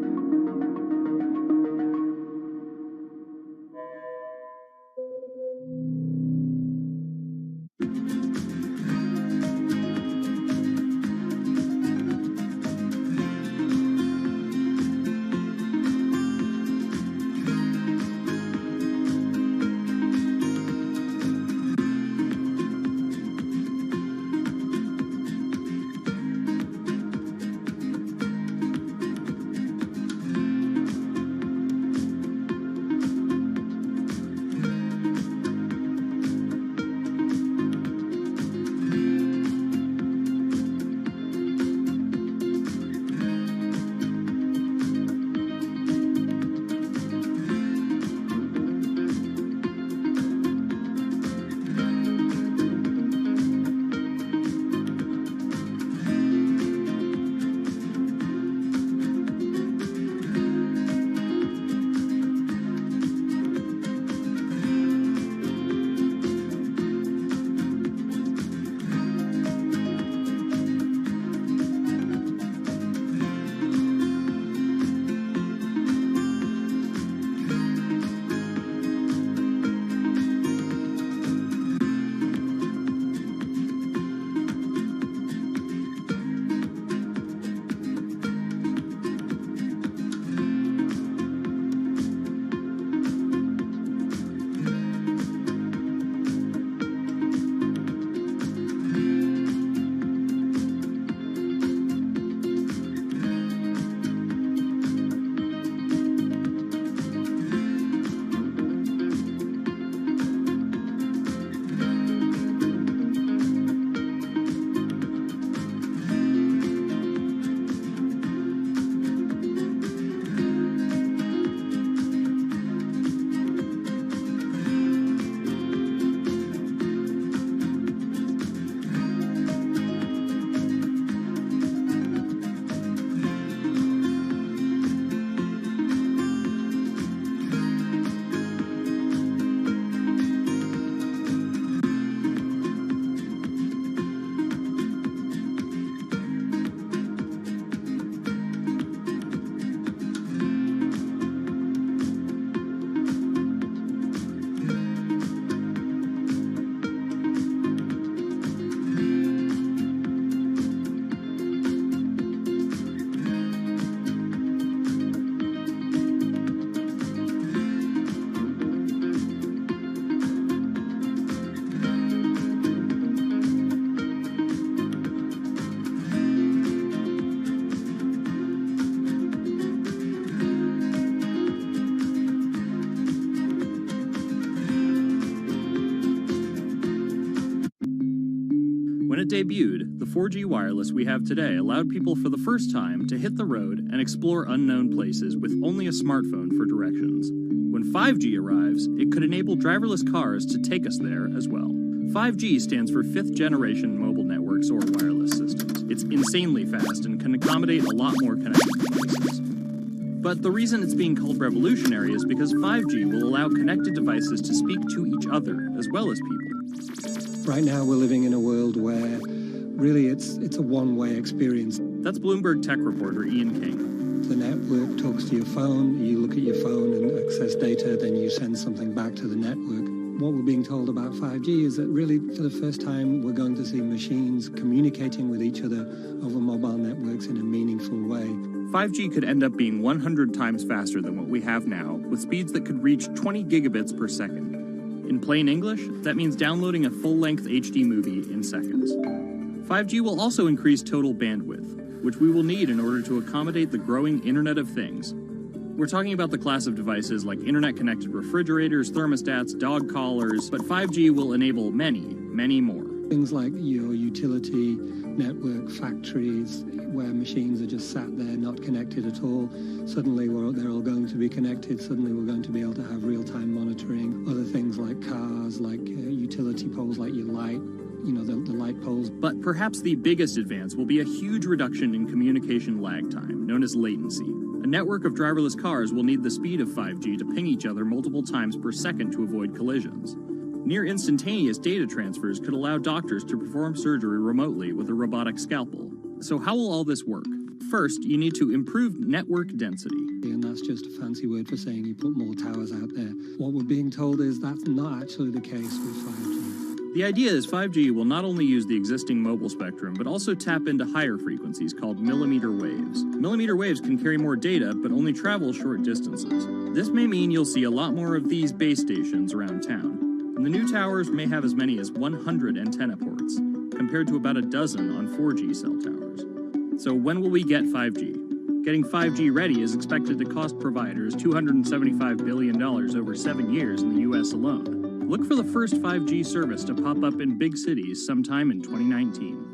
When it debuted, the 4G wireless we have today allowed people for the first time to hit the road and explore unknown places with only a smartphone for directions. When 5G arrives, it could enable driverless cars to take us there as well. 5G stands for fifth generation mobile networks or wireless systems. It's insanely fast and can accommodate a lot more connected devices. But the reason it's being called revolutionary is because 5G will allow connected devices to speak to each other as well as people. Right now we're living in a world where really it's a one-way experience. That's Bloomberg tech reporter Ian King. The network talks to your phone, you look at your phone and access data, then you send something back to the network. What we're being told about 5G is that really for the first time we're going to see machines communicating with each other over mobile networks in a meaningful way. 5G could end up being 100 times faster than what we have now, with speeds that could reach 20 gigabits per second. In plain English, that means downloading a full-length HD movie in seconds. 5G will also increase total bandwidth, which we will need in order to accommodate the growing Internet of Things. We're talking about the class of devices like internet-connected refrigerators, thermostats, dog collars, but 5G will enable many, many more. Things like your utility network, factories, where machines are just sat there not connected at all. Suddenly they're all going to be connected. Suddenly we're going to be able to have real-time monitoring. Other things like cars, like utility poles, like your light, the light poles. But perhaps the biggest advance will be a huge reduction in communication lag time, known as latency. A network of driverless cars will need the speed of 5G to ping each other multiple times per second to avoid collisions. Near instantaneous data transfers could allow doctors to perform surgery remotely with a robotic scalpel. So how will all this work? First, you need to improve network density. And that's just a fancy word for saying you put more towers out there. What we're being told is that's not actually the case with 5G. The idea is 5G will not only use the existing mobile spectrum, but also tap into higher frequencies called millimeter waves. Millimeter waves can carry more data, but only travel short distances. This may mean you'll see a lot more of these base stations around town. And the new towers may have as many as 100 antenna ports, compared to about a dozen on 4G cell towers. So when will we get 5G? Getting 5G ready is expected to cost providers $275 billion over 7 years in the US alone. Look for the first 5G service to pop up in big cities sometime in 2019.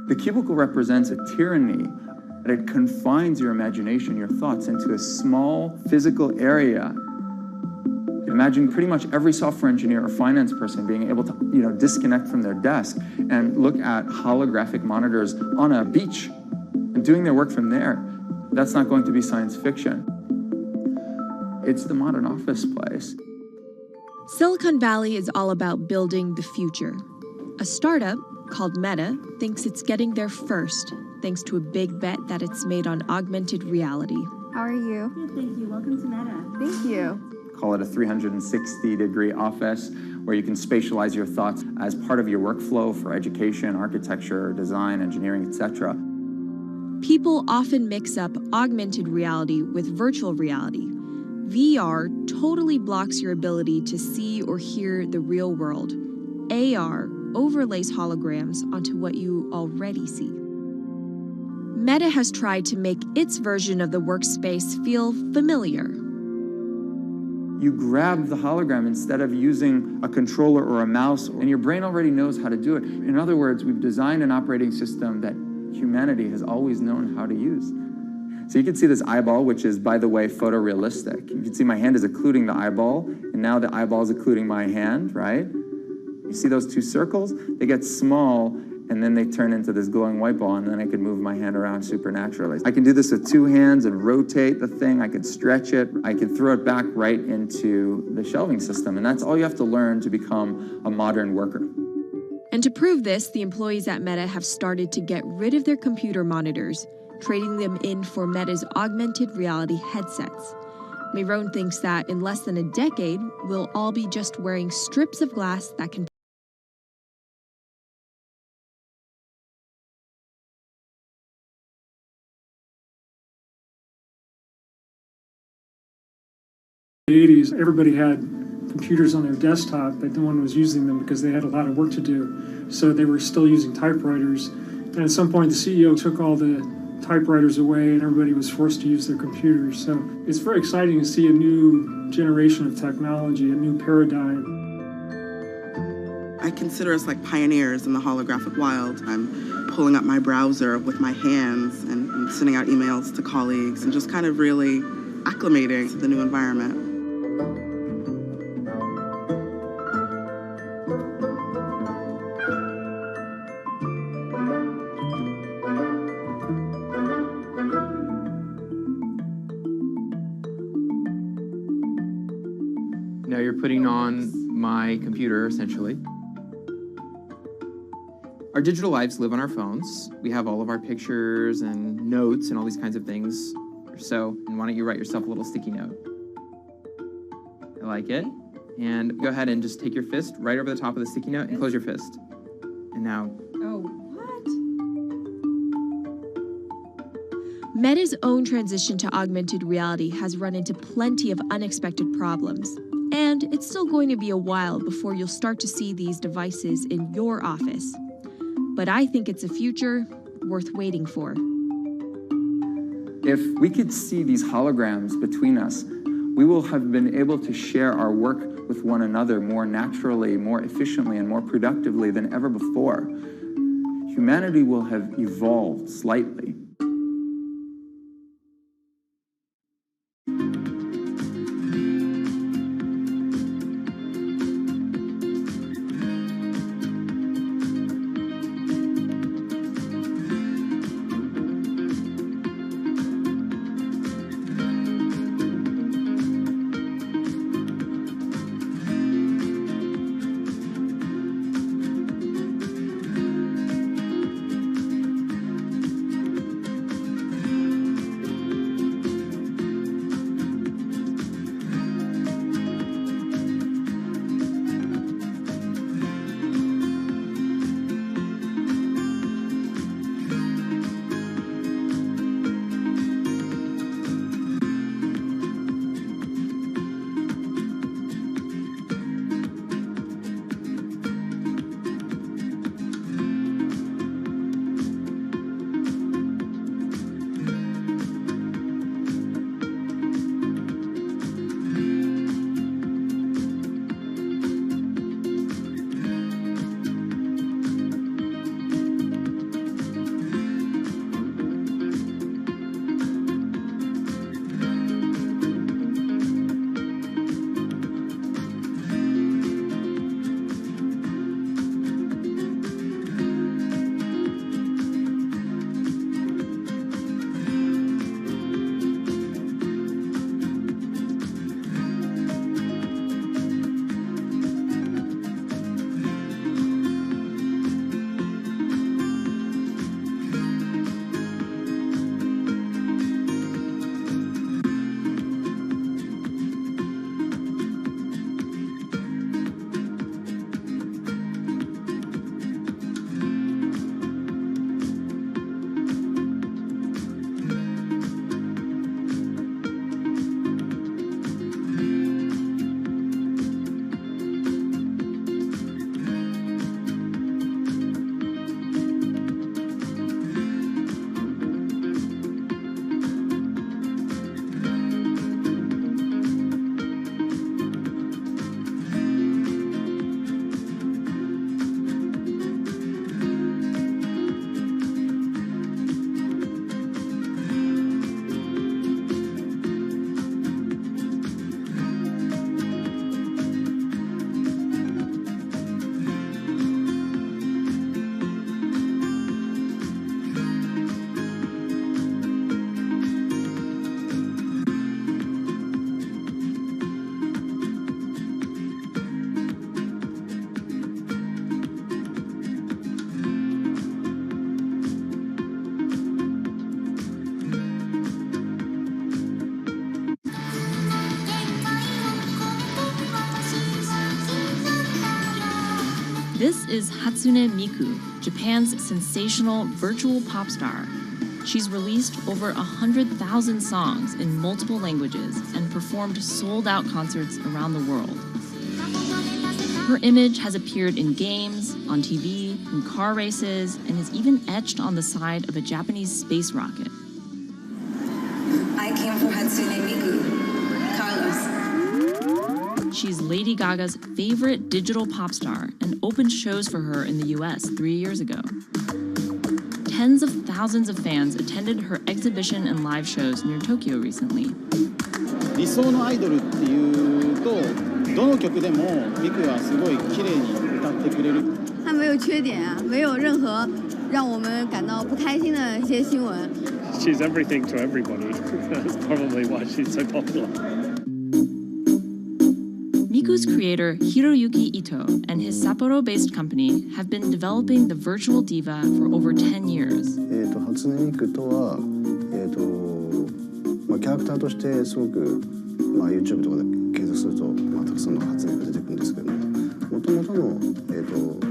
The cubicle represents a tyranny. It confines your imagination, your thoughts, into a small physical area. Imagine pretty much every software engineer or finance person being able to, disconnect from their desk and look at holographic monitors on a beach and doing their work from there. That's not going to be science fiction. It's the modern office place. Silicon Valley is all about building the future. A startup called Meta thinks it's getting there first, thanks to a big bet that it's made on augmented reality. How are you? Good, thank you. Welcome to Meta. Thank you. Call it a 360-degree office where you can spatialize your thoughts as part of your workflow for education, architecture, design, engineering, etc. People often mix up augmented reality with virtual reality. VR totally blocks your ability to see or hear the real world. AR overlays holograms onto what you already see. Meta has tried to make its version of the workspace feel familiar. You grab the hologram instead of using a controller or a mouse, and your brain already knows how to do it. In other words, we've designed an operating system that humanity has always known how to use. So you can see this eyeball, which is, by the way, photorealistic. You can see my hand is occluding the eyeball, and now the eyeball is occluding my hand, right? You see those two circles? They get small, and then they turn into this glowing white ball, and then I can move my hand around supernaturally. I can do this with two hands and rotate the thing. I can stretch it. I can throw it back right into the shelving system, and that's all you have to learn to become a modern worker. And to prove this, the employees at Meta have started to get rid of their computer monitors, trading them in for Meta's augmented reality headsets. Myron thinks that in less than a decade, we'll all be just wearing strips of glass that can In the 80s, everybody had computers on their desktop, but no one was using them because they had a lot of work to do. So they were still using typewriters. And at some point, the CEO took all the typewriters away and everybody was forced to use their computers. So it's very exciting to see a new generation of technology, a new paradigm. I consider us like pioneers in the holographic wild. I'm pulling up my browser with my hands and sending out emails to colleagues and just kind of really acclimating to the new environment. Now you're putting on my computer, essentially. Our digital lives live on our phones. We have all of our pictures and notes and all these kinds of things. So, and why don't you write yourself a little sticky note? I like it. And go ahead and just take your fist right over the top of the sticky note and close your fist. And now... Oh, what? Meta's own transition to augmented reality has run into plenty of unexpected problems. And it's still going to be a while before you'll start to see these devices in your office. But I think it's a future worth waiting for. If we could see these holograms between us, we will have been able to share our work with one another more naturally, more efficiently, and more productively than ever before. Humanity will have evolved slightly. This is Hatsune Miku, Japan's sensational virtual pop star. She's released over 100,000 songs in multiple languages and performed sold-out concerts around the world. Her image has appeared in games, on TV, in car races, and is even etched on the side of a Japanese space rocket. I came for Hatsune Miku, Carlos. She's Lady Gaga's favorite digital pop star and opened shows for her in the US 3 years ago. Tens of thousands of fans attended her exhibition and live shows near Tokyo recently. 理想のアイドルっていうと、どの曲でもミクはすごい綺麗に歌ってくれる。他没有缺点啊，没有任何让我们感到不开心的一些新闻。She's everything to everybody. That's probably why she's so popular. Miku's creator Hiroyuki Ito and his Sapporo-based company have been developing the virtual diva for over 10 years. 初音ミクとは、キャラクターとしてすごく、YouTube とかで検索すると、たくさんの初音ミクが出てくるんですけども、元々の、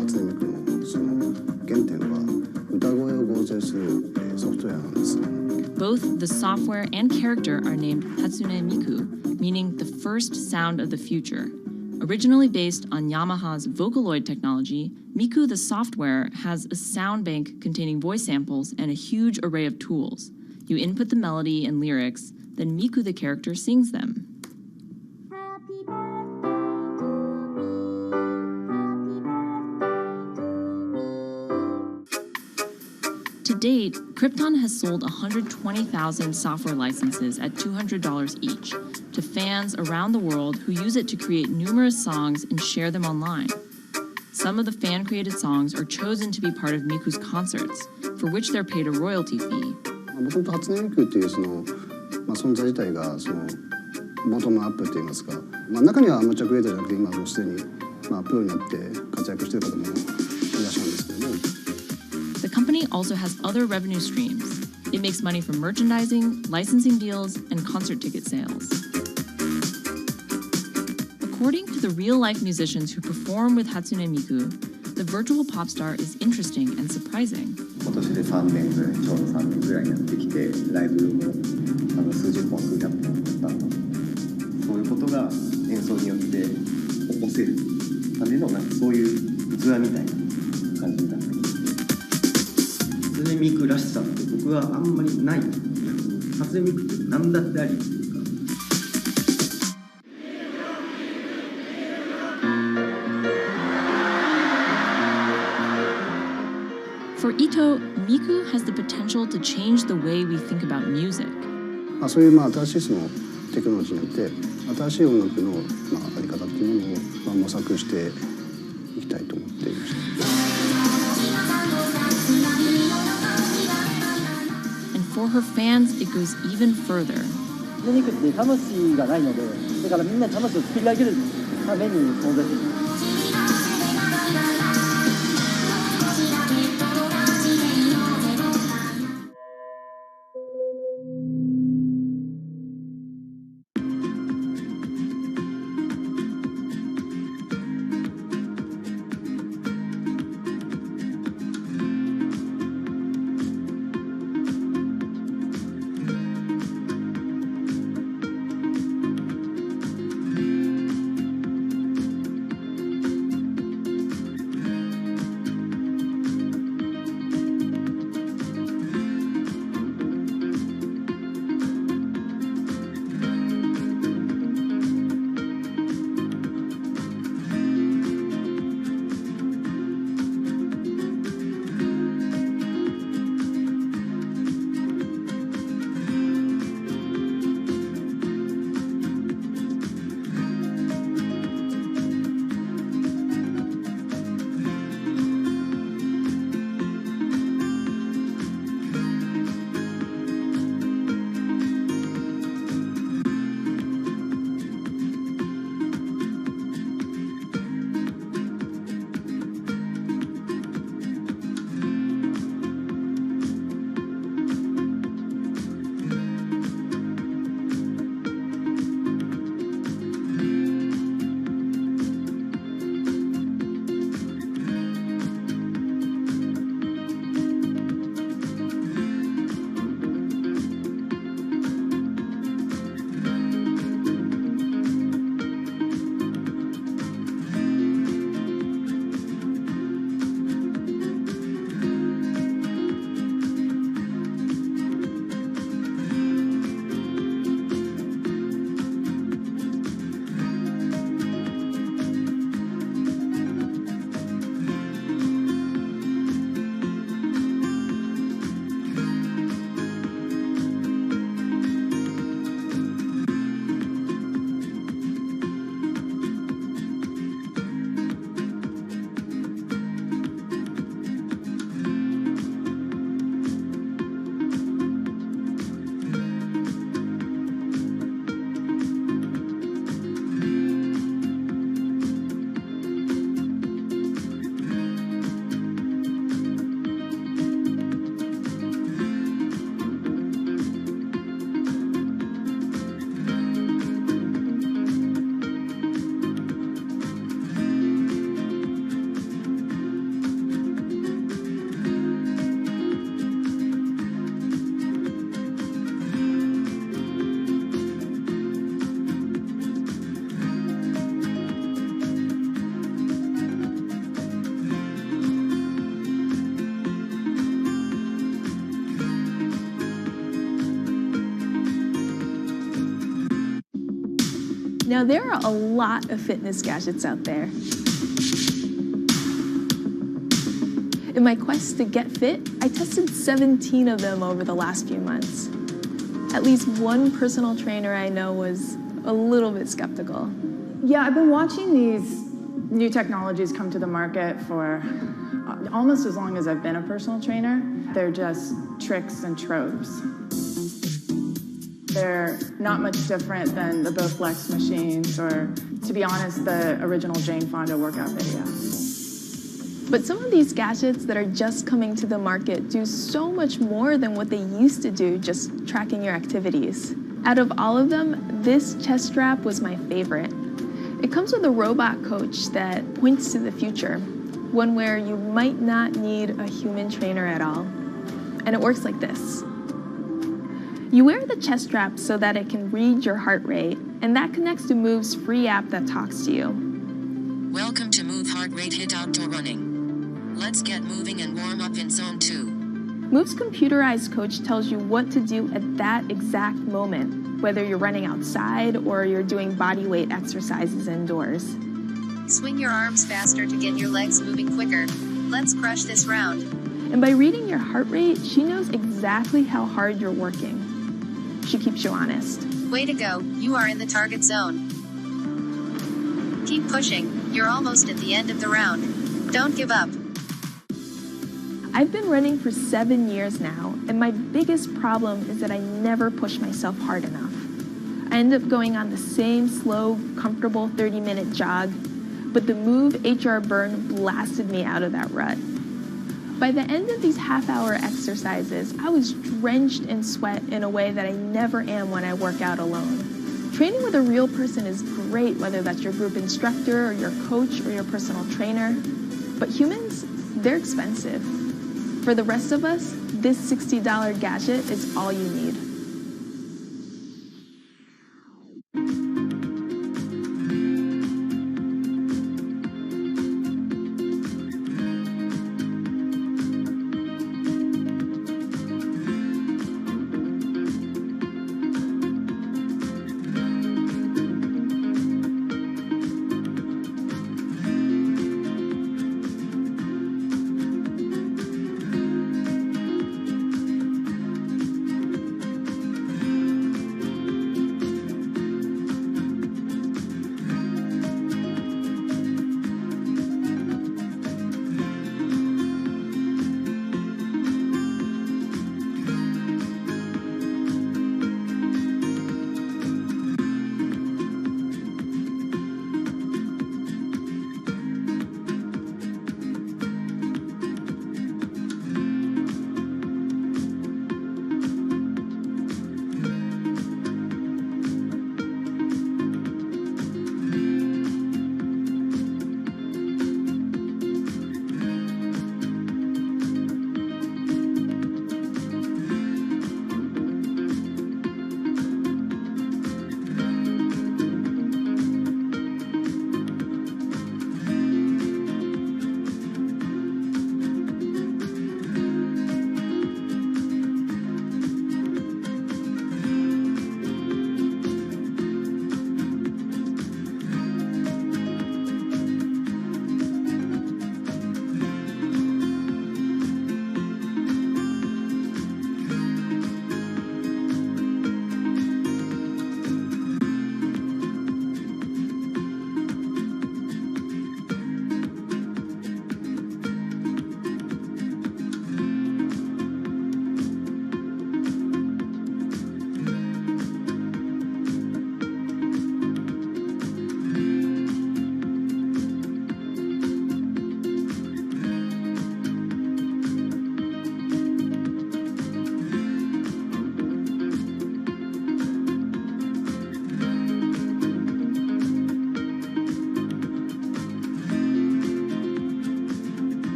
初音ミクのその原点は歌声を合成する、ソフトウェアなんです。Both the software and character are named Hatsune Miku, meaning the first sound of the future. Originally based on Yamaha's Vocaloid technology, Miku the software has a sound bank containing voice samples and a huge array of tools. You input the melody and lyrics, then Miku the character sings them. To date, Krypton has sold 120,000 software licenses at $200 each to fans around the world who use it to create numerous songs and share them online. Some of the fan-created songs are chosen to be part of Miku's concerts, for which they're paid a royalty fee. もともと初音ミクっていうその、存在自体がそのボトムアップって言いますか、中にはアマチュアクリエイターじゃなくて今もうすでに、プロになって活躍している方もいらっしゃるんですけども。The company also has other revenue streams. It makes money from merchandising, licensing deals, and concert ticket sales. According to the real-life musicians who perform with Hatsune Miku, the virtual pop star is interesting and surprising. 今年で3年ぐらい、ちょうど3年ぐらいやってきて、ライブも数十本、数百本だったので、そういうことが演奏によって起こせるためのそういう器みたいな感じになってきて、初音ミクらしさって僕はあんまりない。初音ミクって何だってあり。For Ito, Miku has the potential to change the way we think about music. そういう新しいそのテクノロジーによって新しい音楽のあり方っていうものを模索していきたいと思っていました。And for her fans, it goes even further. 初音ミクって魂がないので、だからみんな魂を作り上げるために存在する。Now, there are a lot of fitness gadgets out there. In my quest to get fit, I tested 17 of them over the last few months. At least one personal trainer I know was a little bit skeptical. Yeah, I've been watching these new technologies come to the market for almost as long as I've been a personal trainer. They're just tricks and tropes. They're not much different than the Bowflex machines or, to be honest, the original Jane Fonda workout video. But some of these gadgets that are just coming to the market do so much more than what they used to do, just tracking your activities. Out of all of them, this chest strap was my favorite. It comes with a robot coach that points to the future, one where you might not need a human trainer at all. And it works like this. You wear the chest strap so that it can read your heart rate, and that connects to Move's free app that talks to you. Welcome to Move Heart Rate Hit Outdoor Running. Let's get moving and warm up in Zone 2. Move's computerized coach tells you what to do at that exact moment, whether you're running outside or you're doing body weight exercises indoors. Swing your arms faster to get your legs moving quicker. Let's crush this round. And by reading your heart rate, she knows exactly how hard you're working. She keeps you honest. Way to go, you are in the target zone. Keep pushing, you're almost at the end of the round. Don't give up. I've been running for 7 years now, and my biggest problem is that I never push myself hard enough. I end up going on the same slow, comfortable 30-minute jog, but the Move HR Burn blasted me out of that rut. By the end of these half-hour exercises, I was drenched in sweat in a way that I never am when I work out alone. Training with a real person is great, whether that's your group instructor or your coach or your personal trainer. But humans, they're expensive. For the rest of us, this $60 gadget is all you need.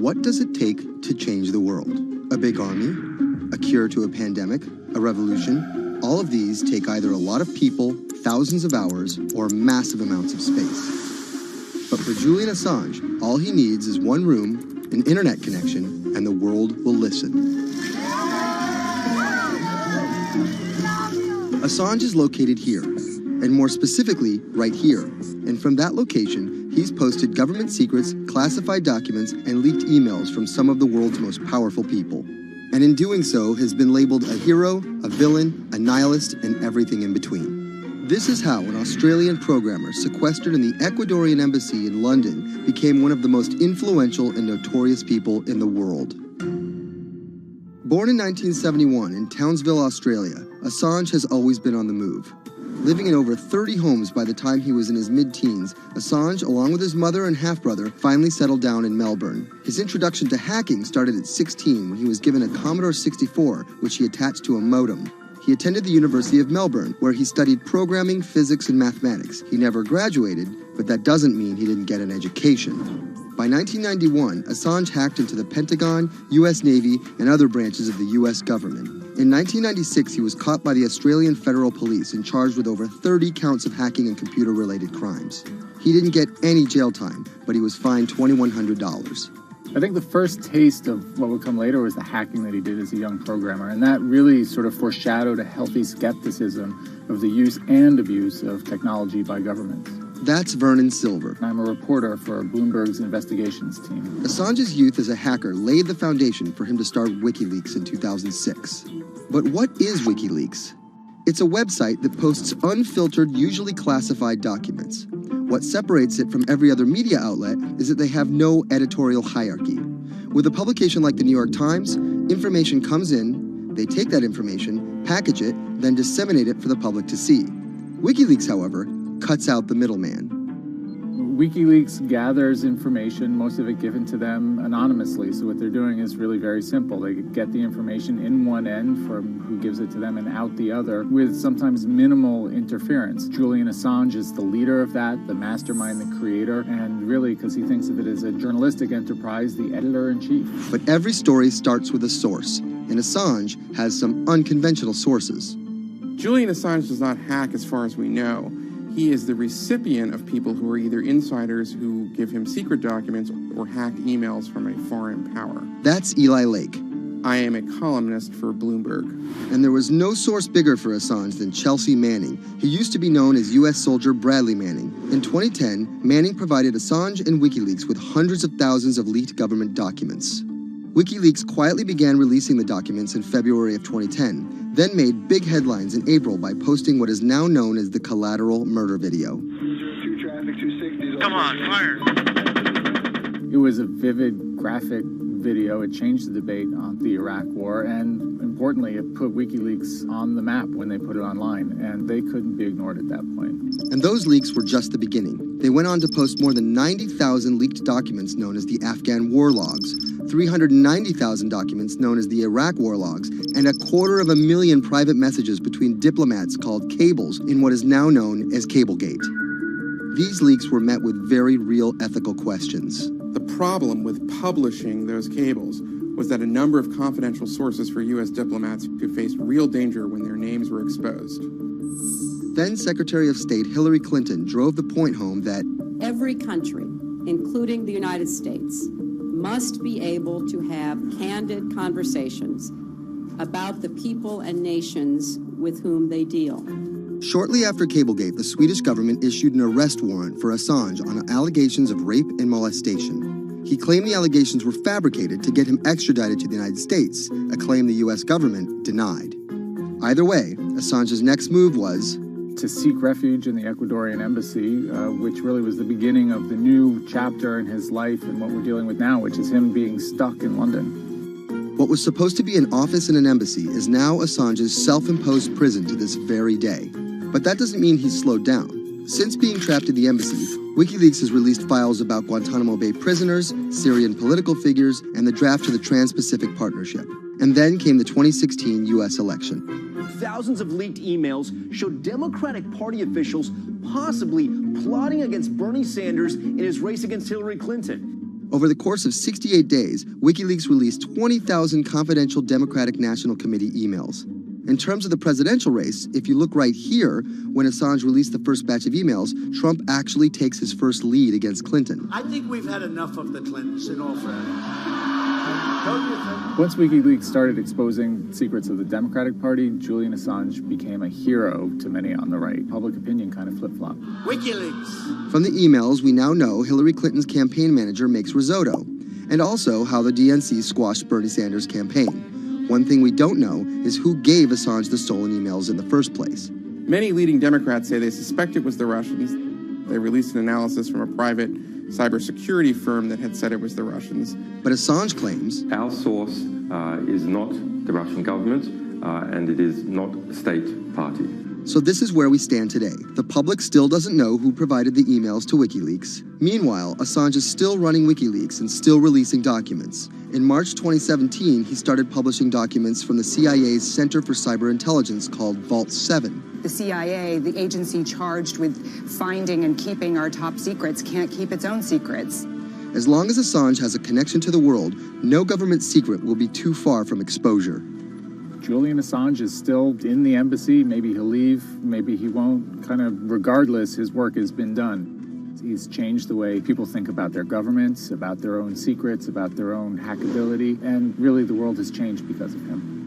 what does it take to change the world? A big army? A cure to a pandemic? A revolution? All of these take either a lot of people, thousands of hours, or massive amounts of space. But for Julian Assange, all he needs is one room, an internet connection, and the world will listen. Assange is located here, and more specifically, right here. And from that location, he's posted government secrets, classified documents, and leaked emails from some of the world's most powerful people. And in doing so, has been labeled a hero, a villain, a nihilist, and everything in between. This is how an Australian programmer sequestered in the Ecuadorian embassy in London became one of the most influential and notorious people in the world. Born in 1971 in Townsville, Australia, Assange has always been on the move. Living in over 30 homes by the time he was in his mid-teens, Assange, along with his mother and half-brother, finally settled down in Melbourne. His introduction to hacking started at 16 when he was given a Commodore 64, which he attached to a modem. He attended the University of Melbourne, where he studied programming, physics, and mathematics. He never graduated, but that doesn't mean he didn't get an education. By 1991, Assange hacked into the Pentagon, U.S. Navy, and other branches of the U.S. government. In 1996, he was caught by the Australian Federal Police and charged with over 30 counts of hacking and computer-related crimes. He didn't get any jail time, but he was fined $2,100. I think the first taste of what would come later was the hacking that he did as a young programmer, and that really sort of foreshadowed a healthy skepticism of the use and abuse of technology by governments. That's Vernon Silver. I'm a reporter for Bloomberg's investigations team. Assange's youth as a hacker laid the foundation for him to start WikiLeaks in 2006. But what is WikiLeaks? It's a website that posts unfiltered, usually classified documents. What separates it from every other media outlet is that they have no editorial hierarchy. With a publication like the New York Times, information comes in, they take that information, package it, then disseminate it for the public to see. WikiLeaks, however, cuts out the middleman. WikiLeaks gathers information, most of it given to them anonymously. So what they're doing is really very simple. They get the information in one end from who gives it to them and out the other with sometimes minimal interference. Julian Assange is the leader of that, the mastermind, the creator, and really, because he thinks of it as a journalistic enterprise, the editor-in-chief. But every story starts with a source, and Assange has some unconventional sources. Julian Assange does not hack as far as we know. He is the recipient of people who are either insiders who give him secret documents or hacked emails from a foreign power. That's Eli Lake. I am a columnist for Bloomberg. And there was no source bigger for Assange than Chelsea Manning, who used to be known as U.S. soldier Bradley Manning. In 2010, Manning provided Assange and WikiLeaks with hundreds of thousands of leaked government documents. WikiLeaks quietly began releasing the documents in February of 2010, then made big headlines in April by posting what is now known as the collateral murder video. Come on, fire! It was a vivid, graphic video. It changed the debate on the Iraq War, and importantly, it put WikiLeaks on the map when they put it online, and they couldn't be ignored at that point. And those leaks were just the beginning. They went on to post more than 90,000 leaked documents known as the Afghan war logs, 390,000 documents known as the Iraq war logs, and 250,000 private messages between diplomats called cables in what is now known as Cablegate. These leaks were met with very real ethical questions. The problem with publishing those cables was that a number of confidential sources for U.S. diplomats could face real danger when their names were exposed. Then Secretary of State Hillary Clinton drove the point home that every country, including the United States, must be able to have candid conversations about the people and nations with whom they deal. Shortly after Cablegate, the Swedish government issued an arrest warrant for Assange on allegations of rape and molestation. He claimed the allegations were fabricated to get him extradited to the United States, a claim the U.S. government denied. Either way, Assange's next move was to seek refuge in the Ecuadorian embassy, which really was the beginning of the new chapter in his life and what we're dealing with now, which is him being stuck in London. What was supposed to be an office in an embassy is now Assange's self-imposed prison to this very day. But that doesn't mean he's slowed down. Since being trapped in the embassy, WikiLeaks has released files about Guantanamo Bay prisoners, Syrian political figures, and the draft to the Trans-Pacific Partnership. And then came the 2016 U.S. election. Thousands of leaked emails showed Democratic Party officials possibly plotting against Bernie Sanders in his race against Hillary Clinton. Over the course of 68 days, WikiLeaks released 20,000 confidential Democratic National Committee emails. In terms of the presidential race, if you look right here, when Assange released the first batch of emails, Trump actually takes his first lead against Clinton. I think we've had enough of the Clintons, in all fairness. Don't you think? Once WikiLeaks started exposing secrets of the Democratic Party, Julian Assange became a hero to many on the right. Public opinion kind of flip-flopped. WikiLeaks. From the emails, we now know Hillary Clinton's campaign manager makes risotto, and also how the DNC squashed Bernie Sanders' campaign. One thing we don't know is who gave Assange the stolen emails in the first place. Many leading Democrats say they suspect it was the Russians. They released an analysis from a private cybersecurity firm that had said it was the Russians. But Assange claims our source is not the Russian government, and it is not a state party. So this is where we stand today. The public still doesn't know who provided the emails to WikiLeaks. Meanwhile, Assange is still running WikiLeaks and still releasing documents. In March 2017, he started publishing documents from the CIA's Center for Cyber Intelligence called Vault 7. The CIA, the agency charged with finding and keeping our top secrets, can't keep its own secrets. As long as Assange has a connection to the world, no government secret will be too far from exposure. Julian Assange is still in the embassy. Maybe he'll leave, maybe he won't. Kind of regardless, his work has been done. He's changed the way people think about their governments, about their own secrets, about their own hackability, and really the world has changed because of him.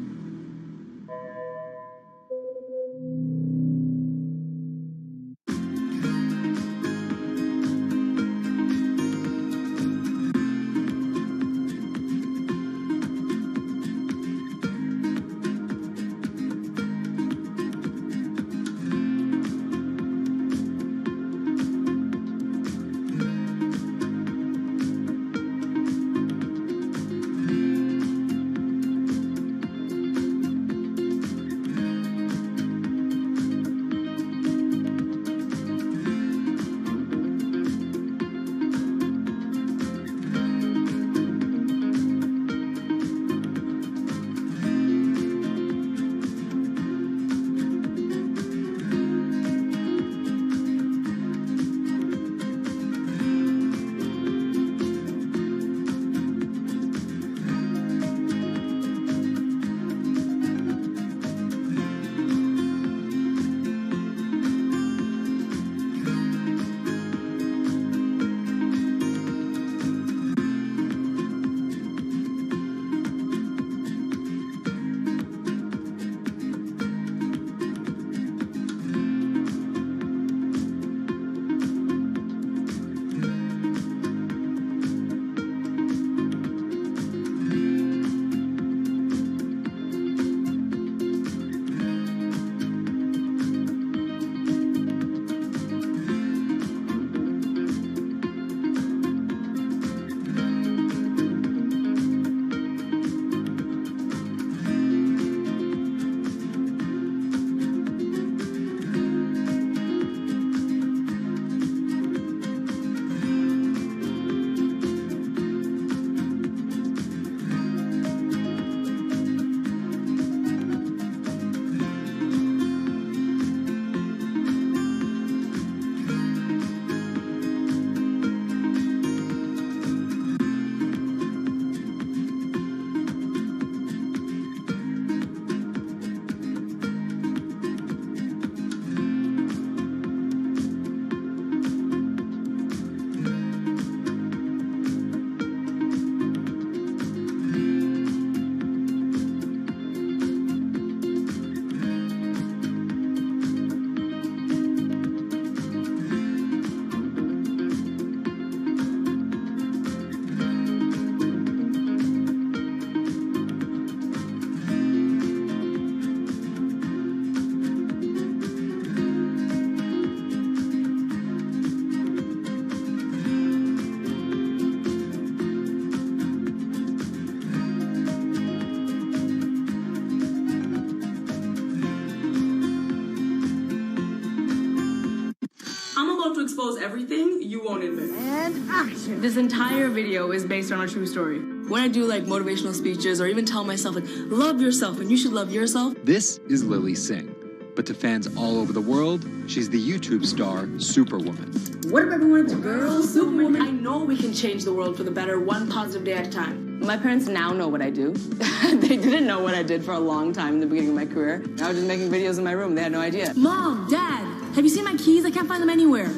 Expose everything you won't admit. And action. This entire video is based on a true story. When I do like motivational speeches or even tell myself like, love yourself and you should love yourself. This is Lily Singh. But to fans all over the world, she's the YouTube star Superwoman. What if everyone's a girl? Superwoman. I know we can change the world for the better, one positive day at a time. My parents now know what I do. They didn't know what I did for a long time in the beginning of my career. I was just making videos in my room. They had no idea. Mom, Dad, have you seen my keys? I can't find them anywhere.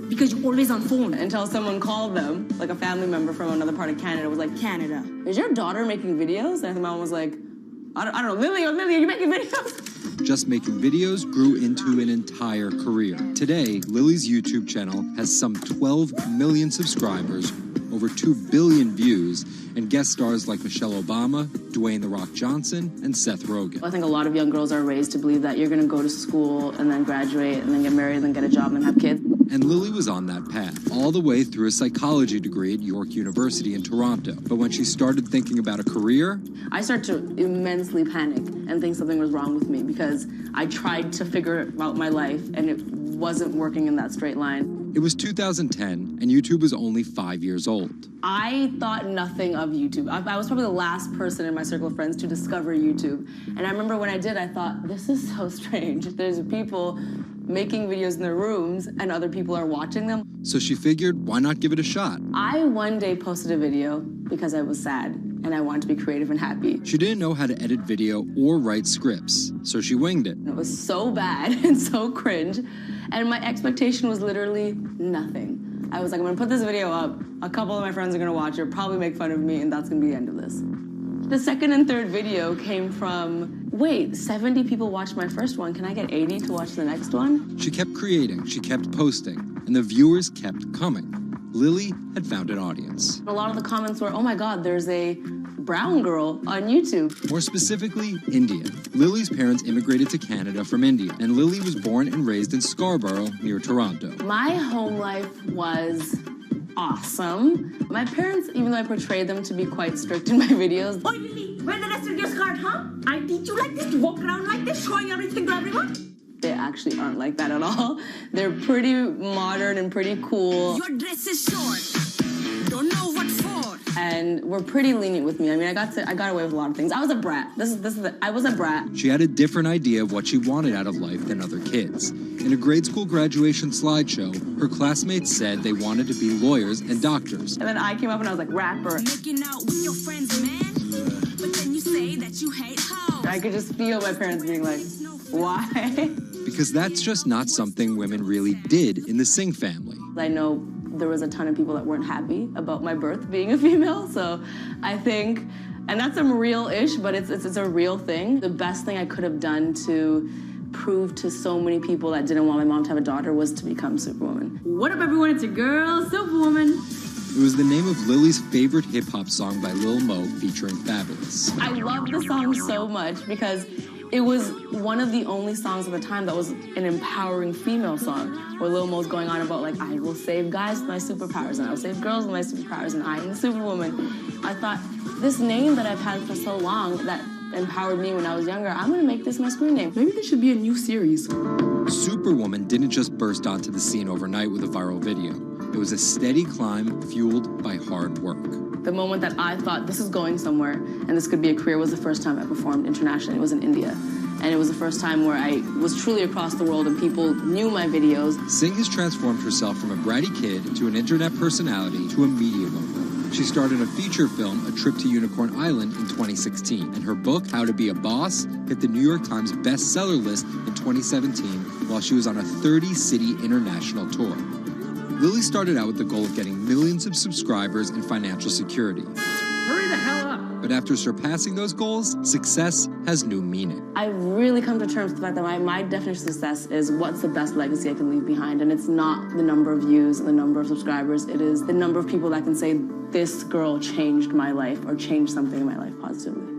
Because you're always on phone. Until someone called them, like a family member from another part of Canada, was like, Canada, is your daughter making videos? And the mom was like, I don't know, Lily, are you making videos? Just making videos grew into an entire career. Today, Lily's YouTube channel has some 12 million subscribers, over 2 billion views, and guest stars like Michelle Obama, Dwayne "The Rock" Johnson, and Seth Rogen. I think a lot of young girls are raised to believe that you're going to go to school and then graduate and then get married and then get a job and have kids. And Lily was on that path, all the way through a psychology degree at York University in Toronto. But when she started thinking about a career, I started to immensely panic and think something was wrong with me because I tried to figure out my life and it wasn't working in that straight line. It was 2010, and YouTube was only 5 years old. I thought nothing of YouTube. I was probably the last person in my circle of friends to discover YouTube. And I remember when I did, I thought, this is so strange. There's people making videos in their rooms, and other people are watching them. So she figured, why not give it a shot? I one day posted a video because I was sad, and I wanted to be creative and happy. She didn't know how to edit video or write scripts, so she winged it. It was so bad and so cringe. And my expectation was literally nothing. I was like, I'm gonna put this video up, a couple of my friends are gonna watch it, probably make fun of me, and that's gonna be the end of this. The second and third video came from, wait, 70 people watched my first one, can I get 80 to watch the next one? She kept creating, she kept posting, and the viewers kept coming. Lily had found an audience. A lot of the comments were, oh my God, there's a brown girl on YouTube. More specifically, Indian. Lily's parents immigrated to Canada from India, and Lily was born and raised in Scarborough, near Toronto. My home life was awesome. My parents, even though I portrayed them to be quite strict in my videos. Oi, Lily, wear the rest of your skirt, huh? I teach you like this, to walk around like this, showing everything to everyone. They actually aren't like that at all. They're pretty modern and pretty cool. Your dress is short. Don't know what for. And were pretty lenient with me. I mean, I got away with a lot of things. I was a brat. I was a brat. She had a different idea of what she wanted out of life than other kids. In a grade school graduation slideshow, her classmates said they wanted to be lawyers and doctors. And then I came up and I was like, rapper. Making out with your friends, man. But then you say that you hate hoes. I could just feel my parents being like, why? Because that's just not something women really did in the Singh family. I know there was a ton of people that weren't happy about my birth being a female, so I think, and that's some real-ish, but it's a real thing. The best thing I could have done to prove to so many people that didn't want my mom to have a daughter was to become Superwoman. What if everyone it's a girl, Superwoman? It was the name of Lily's favorite hip-hop song by Lil Mo featuring Fabulous. I love the song so much because it was one of the only songs at the time that was an empowering female song, where Lil Mo's going on about, like, I will save guys with my superpowers, and I will save girls with my superpowers, and I am the Superwoman. I thought, this name that I've had for so long that empowered me when I was younger, I'm gonna make this my screen name. Maybe there should be a new series. Superwoman didn't just burst onto the scene overnight with a viral video. It was a steady climb fueled by hard work. The moment that I thought this is going somewhere and this could be a career was the first time I performed internationally. It was in India. And it was the first time where I was truly across the world and people knew my videos. Singh has transformed herself from a bratty kid to an internet personality to a media mogul. She starred in a feature film, A Trip to Unicorn Island, in 2016. And her book, How to Be a Boss, hit the New York Times bestseller list in 2017 while she was on a 30-city international tour. Lily started out with the goal of getting millions of subscribers and financial security. Hurry the hell up! But after surpassing those goals, success has new meaning. I've really come to terms with the fact that my definition of success is what's the best legacy I can leave behind. And it's not the number of views and the number of subscribers. It is the number of people that can say, this girl changed my life or changed something in my life positively.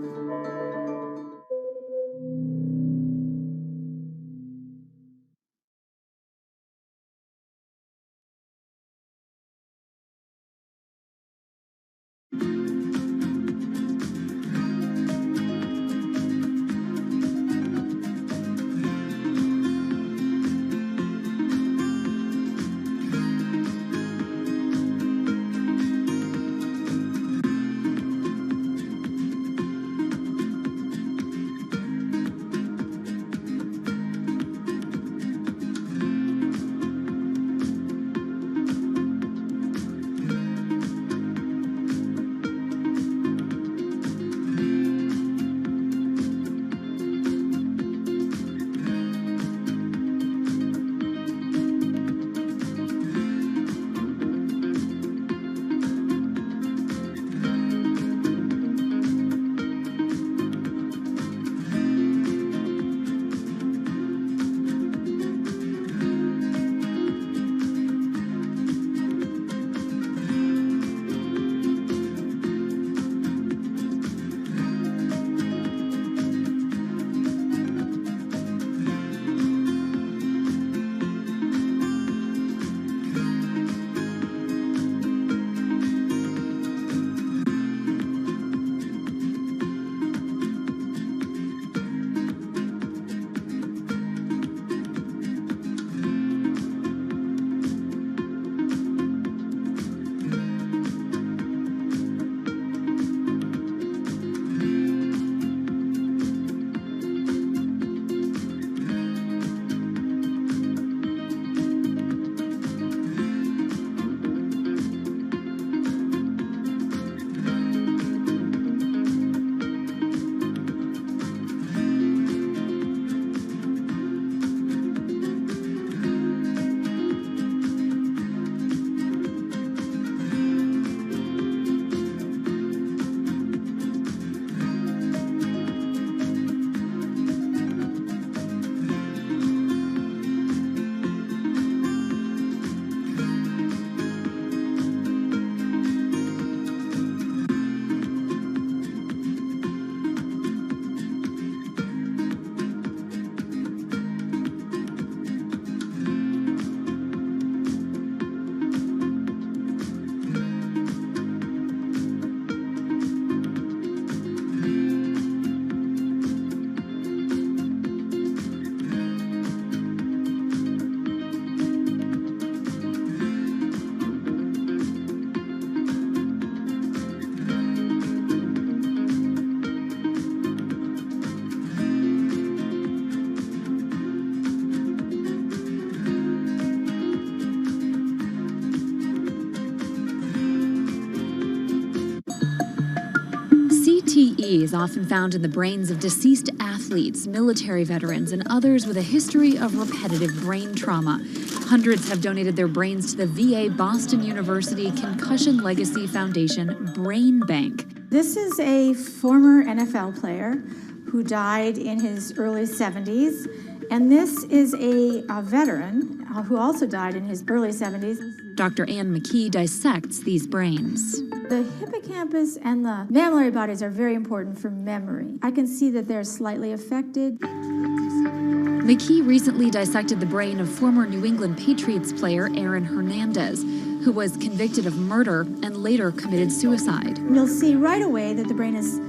CTE is often found in the brains of deceased athletes, military veterans, and others with a history of repetitive brain trauma. Hundreds have donated their brains to the VA Boston University Concussion Legacy Foundation Brain Bank. This is a former NFL player who died in his early 70s, and this is a veteran who also died in his early 70s. Dr. Ann McKee dissects these brains. The hippocampus and the mammillary bodies are very important for memory. I can see that they're slightly affected. McKee recently dissected the brain of former New England Patriots player Aaron Hernandez, who was convicted of murder and later committed suicide. You'll see right away that the brain is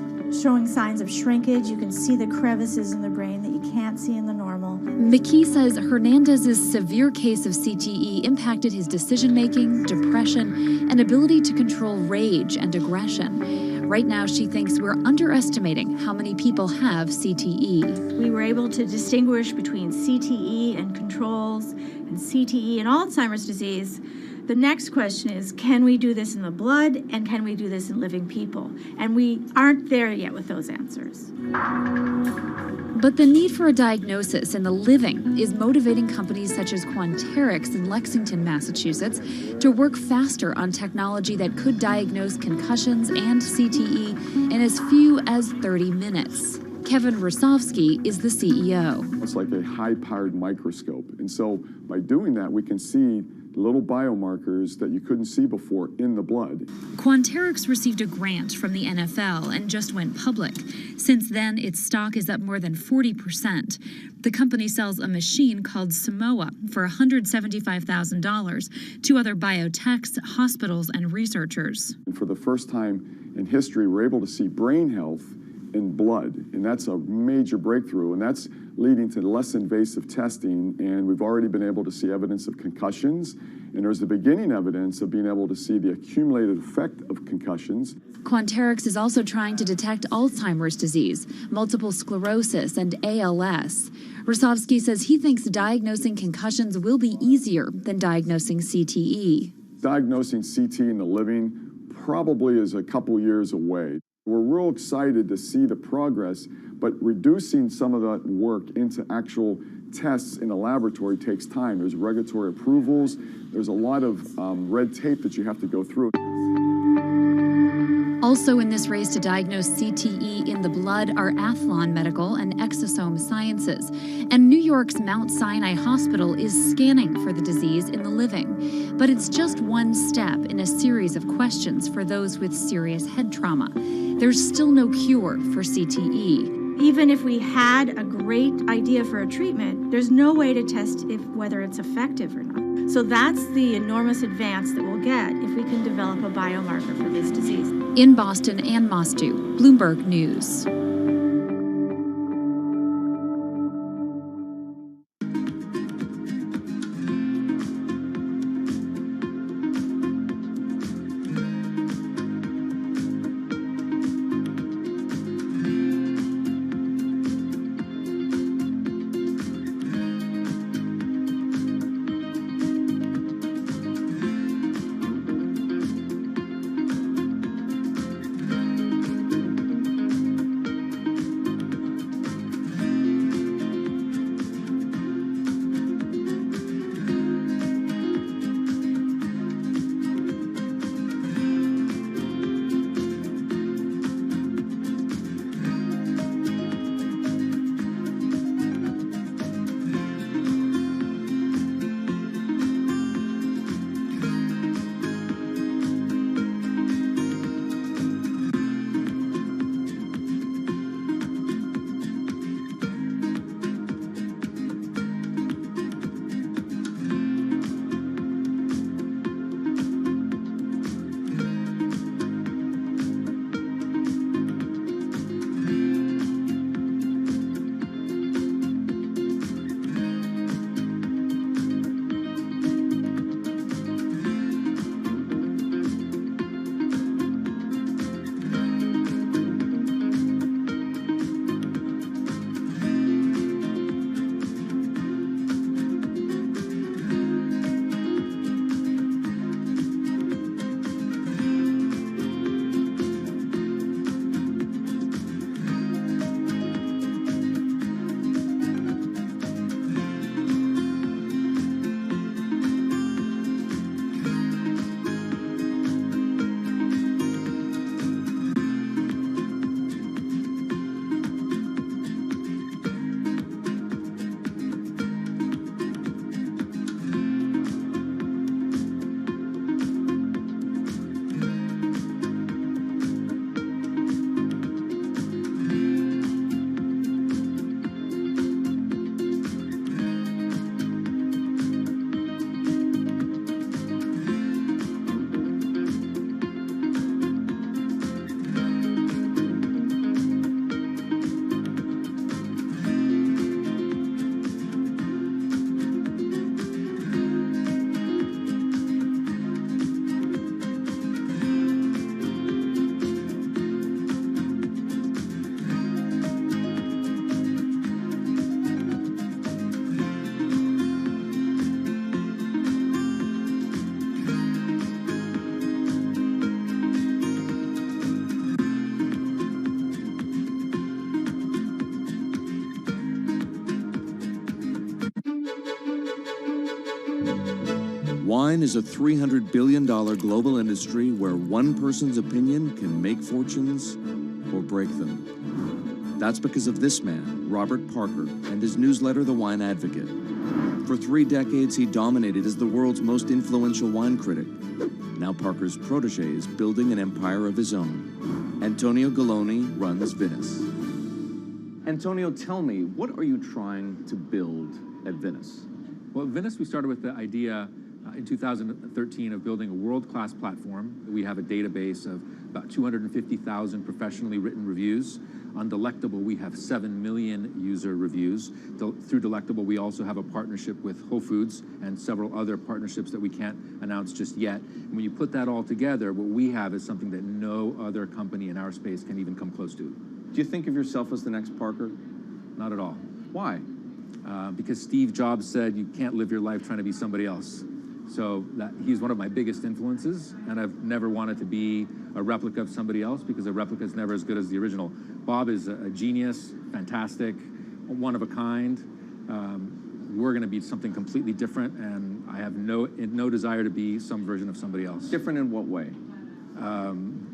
showing signs of shrinkage. You can see the crevices in the brain that you can't see in the normal. McKee says Hernandez's severe case of CTE impacted his decision-making, depression, and ability to control rage and aggression. Right now, she thinks we're underestimating how many people have CTE. We were able to distinguish between CTE and controls and CTE and Alzheimer's disease. The next question is, can we do this in the blood, and can we do this in living people? And we aren't there yet with those answers. But the need for a diagnosis in the living is motivating companies such as Quanterix in Lexington, Massachusetts, to work faster on technology that could diagnose concussions and CTE in as few as 30 minutes. Kevin Rosovsky is the CEO. It's like a high-powered microscope. And so by doing that, we can see little biomarkers that you couldn't see before in the blood. Quanterix received a grant from the NFL and just went public. Since then, its stock is up more than 40%. The company sells a machine called Simoa for $175,000 to other biotechs, hospitals, and researchers. And for the first time in history, we're able to see brain health in blood, and that's a major breakthrough, and that's leading to less invasive testing, and we've already been able to see evidence of concussions, and there's the beginning evidence of being able to see the accumulated effect of concussions. Quanterix is also trying to detect Alzheimer's disease, multiple sclerosis, and ALS. Rosovsky says he thinks diagnosing concussions will be easier than diagnosing CTE. Diagnosing CT in the living probably is a couple years away. We're real excited to see the progress, but reducing some of that work into actual tests in a laboratory takes time. There's regulatory approvals. There's a lot of red tape that you have to go through. Also in this race to diagnose CTE in the blood are Athlon Medical and Exosome Sciences. And New York's Mount Sinai Hospital is scanning for the disease in the living. But it's just one step in a series of questions for those with serious head trauma. There's still no cure for CTE. Even if we had a great idea for a treatment, there's no way to test whether it's effective or not. So that's the enormous advance that we'll get if we can develop a biomarker for this disease. In Boston, Ann Mostu, Bloomberg News. Wine is a $300 billion global industry where one person's opinion can make fortunes or break them. That's because of this man, Robert Parker, and his newsletter, The Wine Advocate. For 3 decades, he dominated as the world's most influential wine critic. Now Parker's protege is building an empire of his own. Antonio Galloni runs Venice. Antonio, tell me, what are you trying to build at Venice? Well, at Venice, we started with the idea in 2013 of building a world-class platform. We have a database of about 250,000 professionally written reviews. On Delectable, we have 7 million user reviews. Through Delectable, we also have a partnership with Whole Foods and several other partnerships that we can't announce just yet. And when you put that all together, what we have is something that no other company in our space can even come close to. Do you think of yourself as the next Parker? Not at all. Why? Because Steve Jobs said you can't live your life trying to be somebody else. So he's one of my biggest influences, and I've never wanted to be a replica of somebody else because a replica is never as good as the original. Bob is a genius, fantastic, one of a kind. We're going to be something completely different, and I have no desire to be some version of somebody else. Different in what way?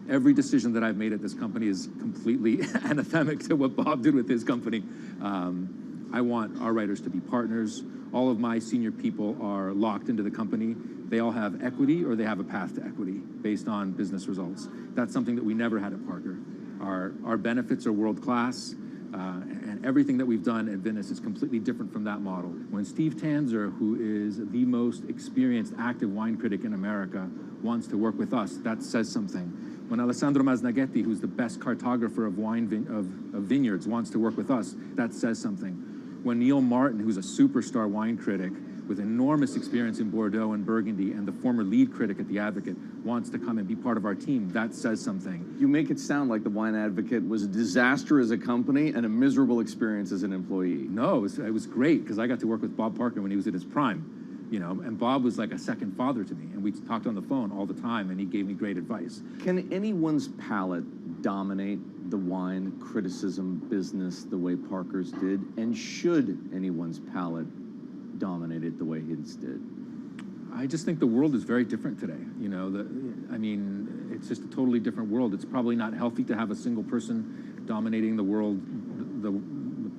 Every decision that I've made at this company is completely anathemic to what Bob did with his company. I want our writers to be partners. All of my senior people are locked into the company. They all have equity or they have a path to equity based on business results. That's something that we never had at Parker. Our benefits are world-class, and everything that we've done at Venice is completely different from that model. When Steve Tanzer, who is the most experienced active wine critic in America, wants to work with us, that says something. When Alessandro Masnaghetti, who's the best cartographer of vineyards, wants to work with us, that says something. When Neil Martin, who's a superstar wine critic with enormous experience in Bordeaux and Burgundy and the former lead critic at The Advocate, wants to come and be part of our team, that says something. You make it sound like The Wine Advocate was a disaster as a company and a miserable experience as an employee. No, it was great because I got to work with Bob Parker when he was at his prime, you know, and Bob was like a second father to me, and we talked on the phone all the time, and he gave me great advice. Can anyone's palate dominate the wine criticism business the way Parker's did? And should anyone's palate dominate it the way his did? I just think the world is very different today. You know, it's just a totally different world. It's probably not healthy to have a single person dominating the world.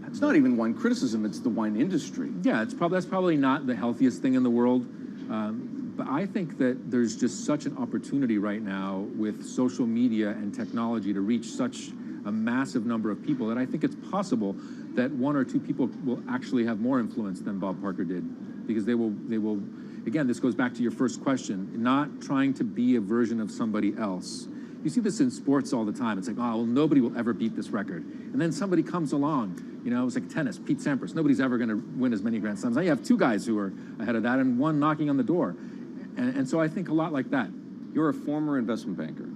It's not even wine criticism, it's the wine industry. Yeah, that's probably not the healthiest thing in the world. But I think that there's just such an opportunity right now with social media and technology to reach such a massive number of people that I think it's possible that 1 or 2 people will actually have more influence than Bob Parker did, because they will, again, this goes back to your first question, not trying to be a version of somebody else. You see this in sports all the time. It's like, oh, well, nobody will ever beat this record. And then somebody comes along, you know, it's like tennis, Pete Sampras. Nobody's ever going to win as many Grand Slams. Now you have 2 guys who are ahead of that and 1 knocking on the door. And so I think a lot like that. You're a former investment banker.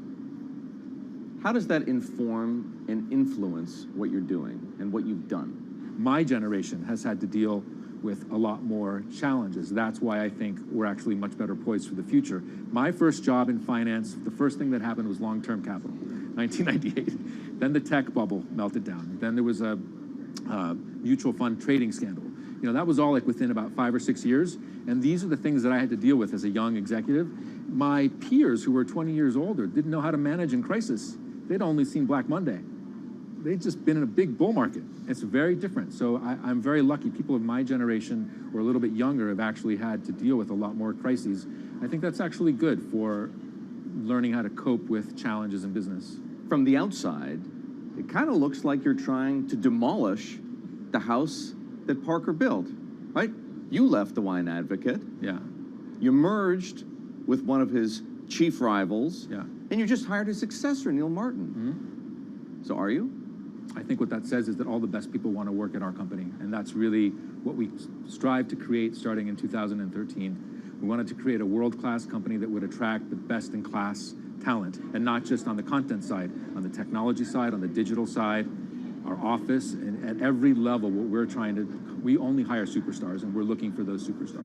How does that inform and influence what you're doing and what you've done? My generation has had to deal with a lot more challenges. That's why I think we're actually much better poised for the future. My first job in finance, the first thing that happened was long-term capital, 1998. Then the tech bubble melted down. Then there was a mutual fund trading scandal. You know, that was all like within about 5 or 6 years. And these are the things that I had to deal with as a young executive. My peers who were 20 years older didn't know how to manage in crisis. They'd only seen Black Monday. They'd just been in a big bull market. It's very different. So I'm very lucky. People of my generation or a little bit younger have actually had to deal with a lot more crises. I think that's actually good for learning how to cope with challenges in business. From the outside, it kind of looks like you're trying to demolish the house that Parker built, right? You left The Wine Advocate. Yeah. You merged with one of his chief rivals. Yeah. And you just hired his successor, Neil Martin. Mm-hmm. So are you? I think what that says is that all the best people want to work at our company. And that's really what we strive to create starting in 2013. We wanted to create a world-class company that would attract the best-in-class talent, and not just on the content side, on the technology side, on the digital side, our office, and at every level, what we're trying to, we only hire superstars, and we're looking for those superstars.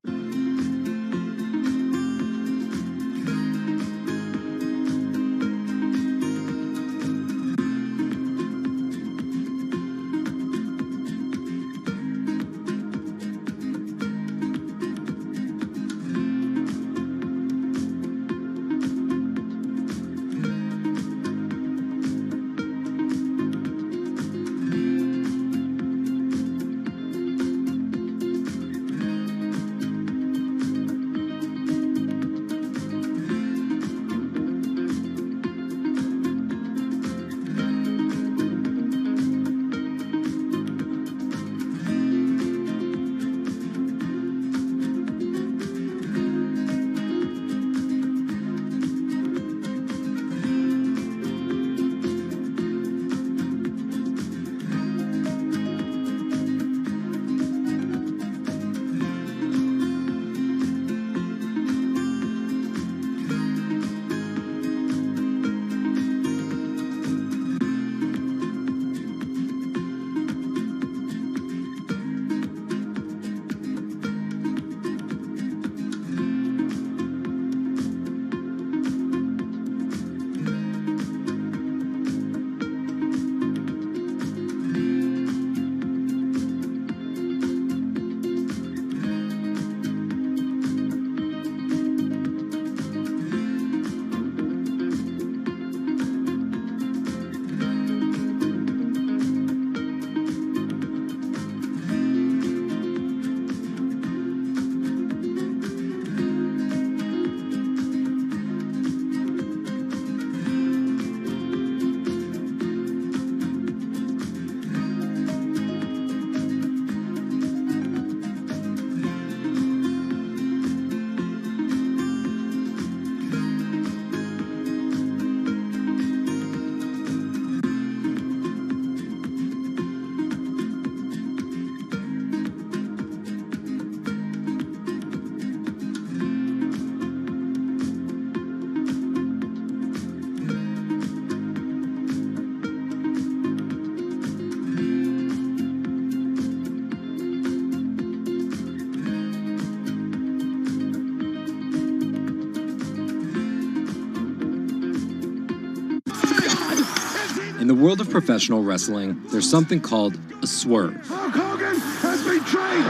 the world of professional wrestling, there's something called a swerve. Hulk Hogan has betrayed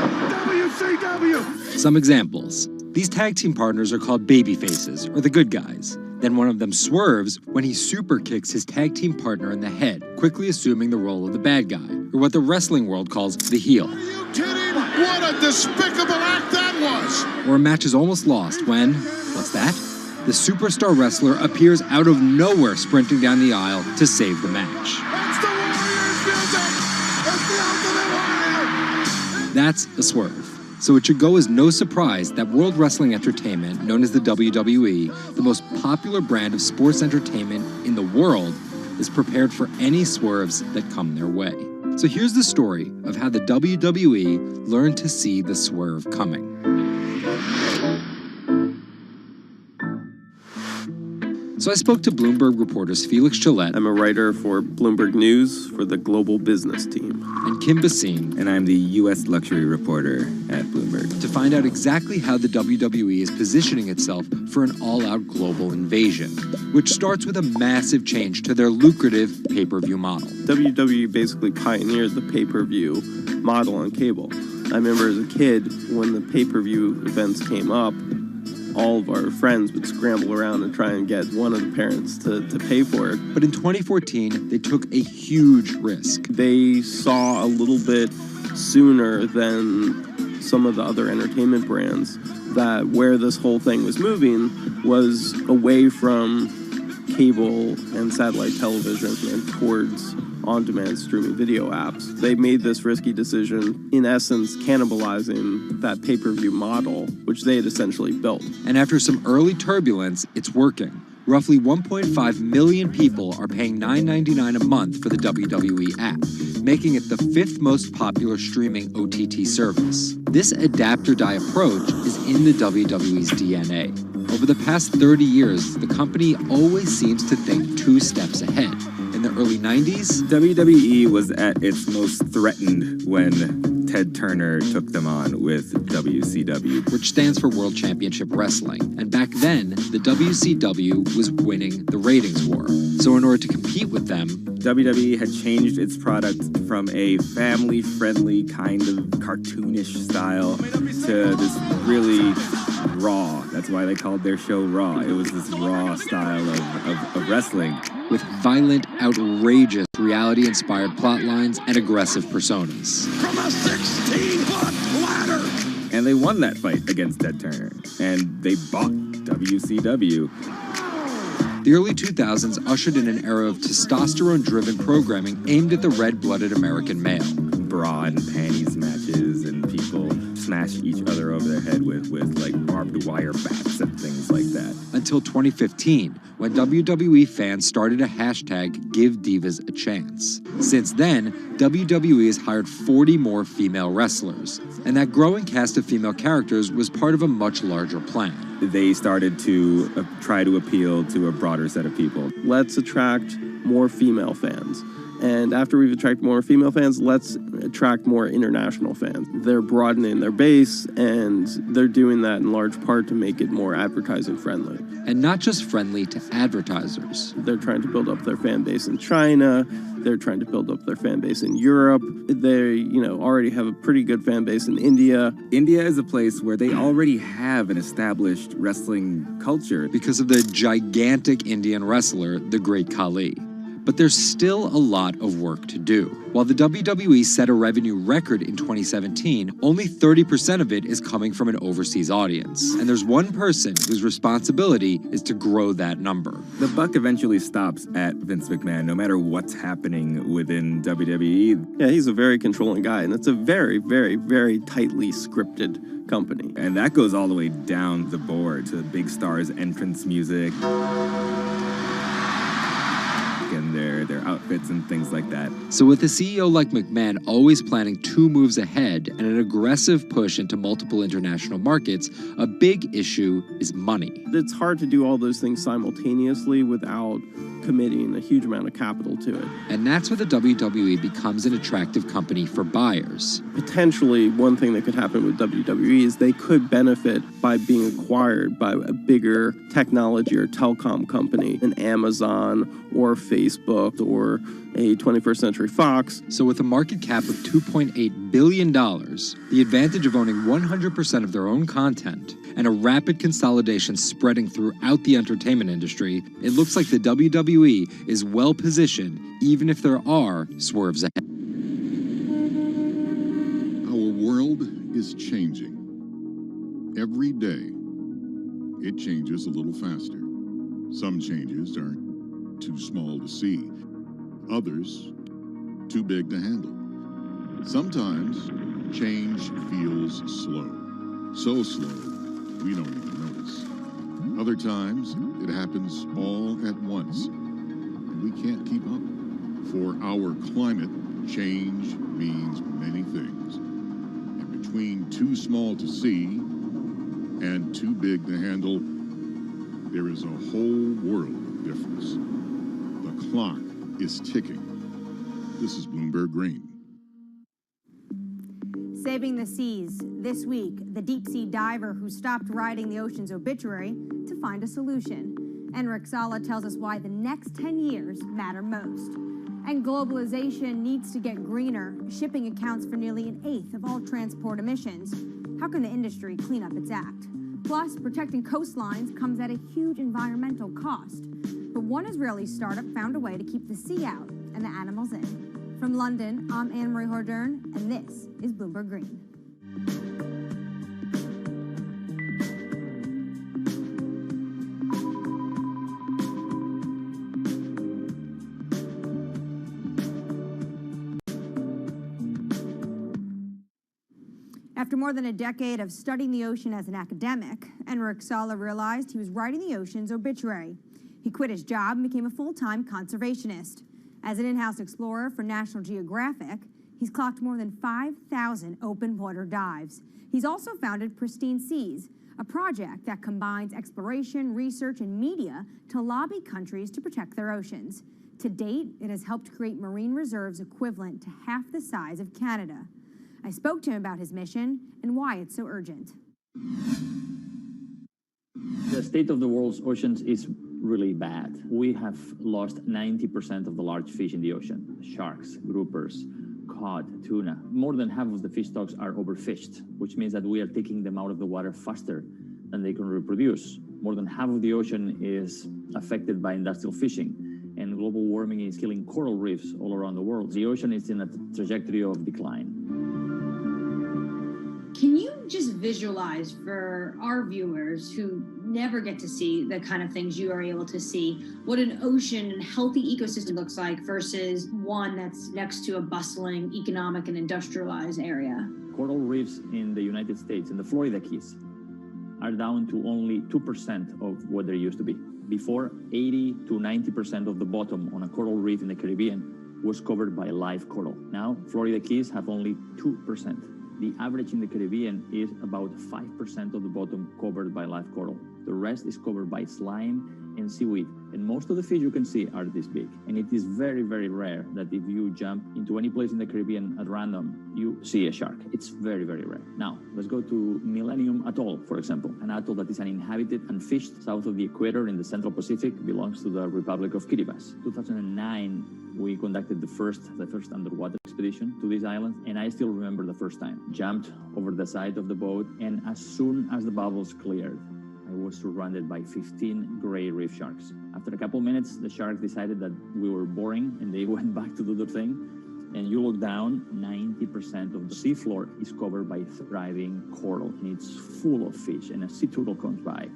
WCW! Some examples. These tag team partners are called babyfaces, or the good guys. Then one of them swerves when he super kicks his tag team partner in the head, quickly assuming the role of the bad guy, or what the wrestling world calls the heel. Are you kidding? What a despicable act that was! Or a match is almost lost when, what's that? The superstar wrestler appears out of nowhere sprinting down the aisle to save the match. That's the Warriors music! That's the Ultimate Warrior! That's a swerve. So it should go as no surprise that World Wrestling Entertainment, known as the WWE, the most popular brand of sports entertainment in the world, is prepared for any swerves that come their way. So here's the story of how the WWE learned to see the swerve coming. So I spoke to Bloomberg reporters Felix Gillette. I'm a writer for Bloomberg News for the global business team. And Kim Basine. And I'm the U.S. luxury reporter at Bloomberg. To find out exactly how the WWE is positioning itself for an all-out global invasion, which starts with a massive change to their lucrative pay-per-view model. WWE basically pioneered the pay-per-view model on cable. I remember as a kid, when the pay-per-view events came up, all of our friends would scramble around and try and get one of the parents to pay for it. But in 2014, they took a huge risk. They saw a little bit sooner than some of the other entertainment brands that where this whole thing was moving was away from cable and satellite television and towards on-demand streaming video apps. They made this risky decision, in essence, cannibalizing that pay-per-view model, which they had essentially built. And after some early turbulence, it's working. Roughly 1.5 million people are paying $9.99 a month for the WWE app, making it the 5th most popular streaming OTT service. This adapt-or-die approach is in the WWE's DNA. Over the past 30 years, the company always seems to think 2 steps ahead. In the early 90s, WWE was at its most threatened when Ted Turner took them on with WCW, which stands for World Championship Wrestling. And back then, the WCW was winning the ratings war. So in order to compete with them, WWE had changed its product from a family-friendly kind of cartoonish style to this really raw. That's why they called their show Raw. It was this raw style of wrestling. With violent, outrageous, reality-inspired plot lines and aggressive personas. From a 16-foot ladder! And they won that fight against Ted Turner. And they bought WCW. The early 2000s ushered in an era of testosterone-driven programming aimed at the red-blooded American male. Bra and panties matches, and people smash each other over their head with like barbed wire bats and things like that. Until 2015, when WWE fans started a hashtag Give Divas a Chance. Since then, WWE has hired 40 more female wrestlers, and that growing cast of female characters was part of a much larger plan. They started to try to appeal to a broader set of people. Let's attract more female fans. And after we've attracted more female fans, let's attract more international fans. They're broadening their base, and they're doing that in large part to make it more advertising friendly. And not just friendly to advertisers. They're trying to build up their fan base in China. They're trying to build up their fan base in Europe. They, already have a pretty good fan base in India. India is a place where they already have an established wrestling culture. Because of the gigantic Indian wrestler, the Great Khali. But there's still a lot of work to do. While the WWE set a revenue record in 2017, only 30% of it is coming from an overseas audience. And there's one person whose responsibility is to grow that number. The buck eventually stops at Vince McMahon, no matter what's happening within WWE. Yeah, he's a very controlling guy, and it's a very, very, very tightly scripted company. And that goes all the way down the board to the big stars' entrance music. And their outfits and things like that. So with a CEO like McMahon always planning 2 moves ahead and an aggressive push into multiple international markets, a big issue is money. It's hard to do all those things simultaneously without committing a huge amount of capital to it. And that's where the WWE becomes an attractive company for buyers. Potentially, one thing that could happen with WWE is they could benefit by being acquired by a bigger technology or telecom company, an Amazon or Facebook Microsoft or a 21st Century Fox. So with a market cap of $2.8 billion, the advantage of owning 100% of their own content, and a rapid consolidation spreading throughout the entertainment industry, it looks like the WWE is well positioned, even if there are swerves ahead. Our world is changing. Every day, it changes a little faster. Some changes are too small to see. Others, too big to handle. Sometimes, change feels slow. So slow, we don't even notice. Other times, it happens all at once, and we can't keep up. For our climate, change means many things. And between too small to see and too big to handle, there is a whole world of difference. The clock is ticking. This is Bloomberg Green. Saving the seas. This week, the deep-sea diver who stopped writing the ocean's obituary to find a solution. Enric Sala tells us why the next 10 years matter most. And globalization needs to get greener. Shipping accounts for nearly an eighth of all transport emissions. How can the industry clean up its act? Plus, protecting coastlines comes at a huge environmental cost. But one Israeli startup found a way to keep the sea out and the animals in. From London, I'm Anne-Marie Hordern, and this is Bloomberg Green. After more than a decade of studying the ocean as an academic, Enric Sala realized he was writing the ocean's obituary. He quit his job and became a full-time conservationist. As an in-house explorer for National Geographic, he's clocked more than 5,000 open water dives. He's also founded Pristine Seas, a project that combines exploration, research, and media to lobby countries to protect their oceans. To date, it has helped create marine reserves equivalent to half the size of Canada. I spoke to him about his mission and why it's so urgent. The state of the world's oceans is really bad. We have lost 90% of the large fish in the ocean. Sharks, groupers, cod, tuna. More than half of the fish stocks are overfished, which means that we are taking them out of the water faster than they can reproduce. More than half of the ocean is affected by industrial fishing, and global warming is killing coral reefs all around the world. The ocean is in a trajectory of decline. Can you just visualize for our viewers who never get to see the kind of things you are able to see, what an ocean and healthy ecosystem looks like versus one that's next to a bustling economic and industrialized area? Coral reefs in the United States, in the Florida Keys, are down to only 2% of what they used to be. Before, 80 to 90% of the bottom on a coral reef in the Caribbean was covered by live coral. Now, Florida Keys have only 2%. The average in the Caribbean is about 5% of the bottom covered by live coral. The rest is covered by slime and seaweed. And most of the fish you can see are this big. And it is very, very rare that if you jump into any place in the Caribbean at random, you see a shark. It's very, very rare. Now, let's go to Millennium Atoll, for example. An atoll that is uninhabited and fished south of the equator in the Central Pacific, belongs to the Republic of Kiribati. 2009, we conducted the first underwater expedition to this island, and I still remember the first time. Jumped over the side of the boat, and as soon as the bubbles cleared, I was surrounded by 15 gray reef sharks. After a couple minutes, the sharks decided that we were boring, and they went back to do their thing. And you look down, 90% of the seafloor is covered by thriving coral, and it's full of fish, and a sea turtle comes by.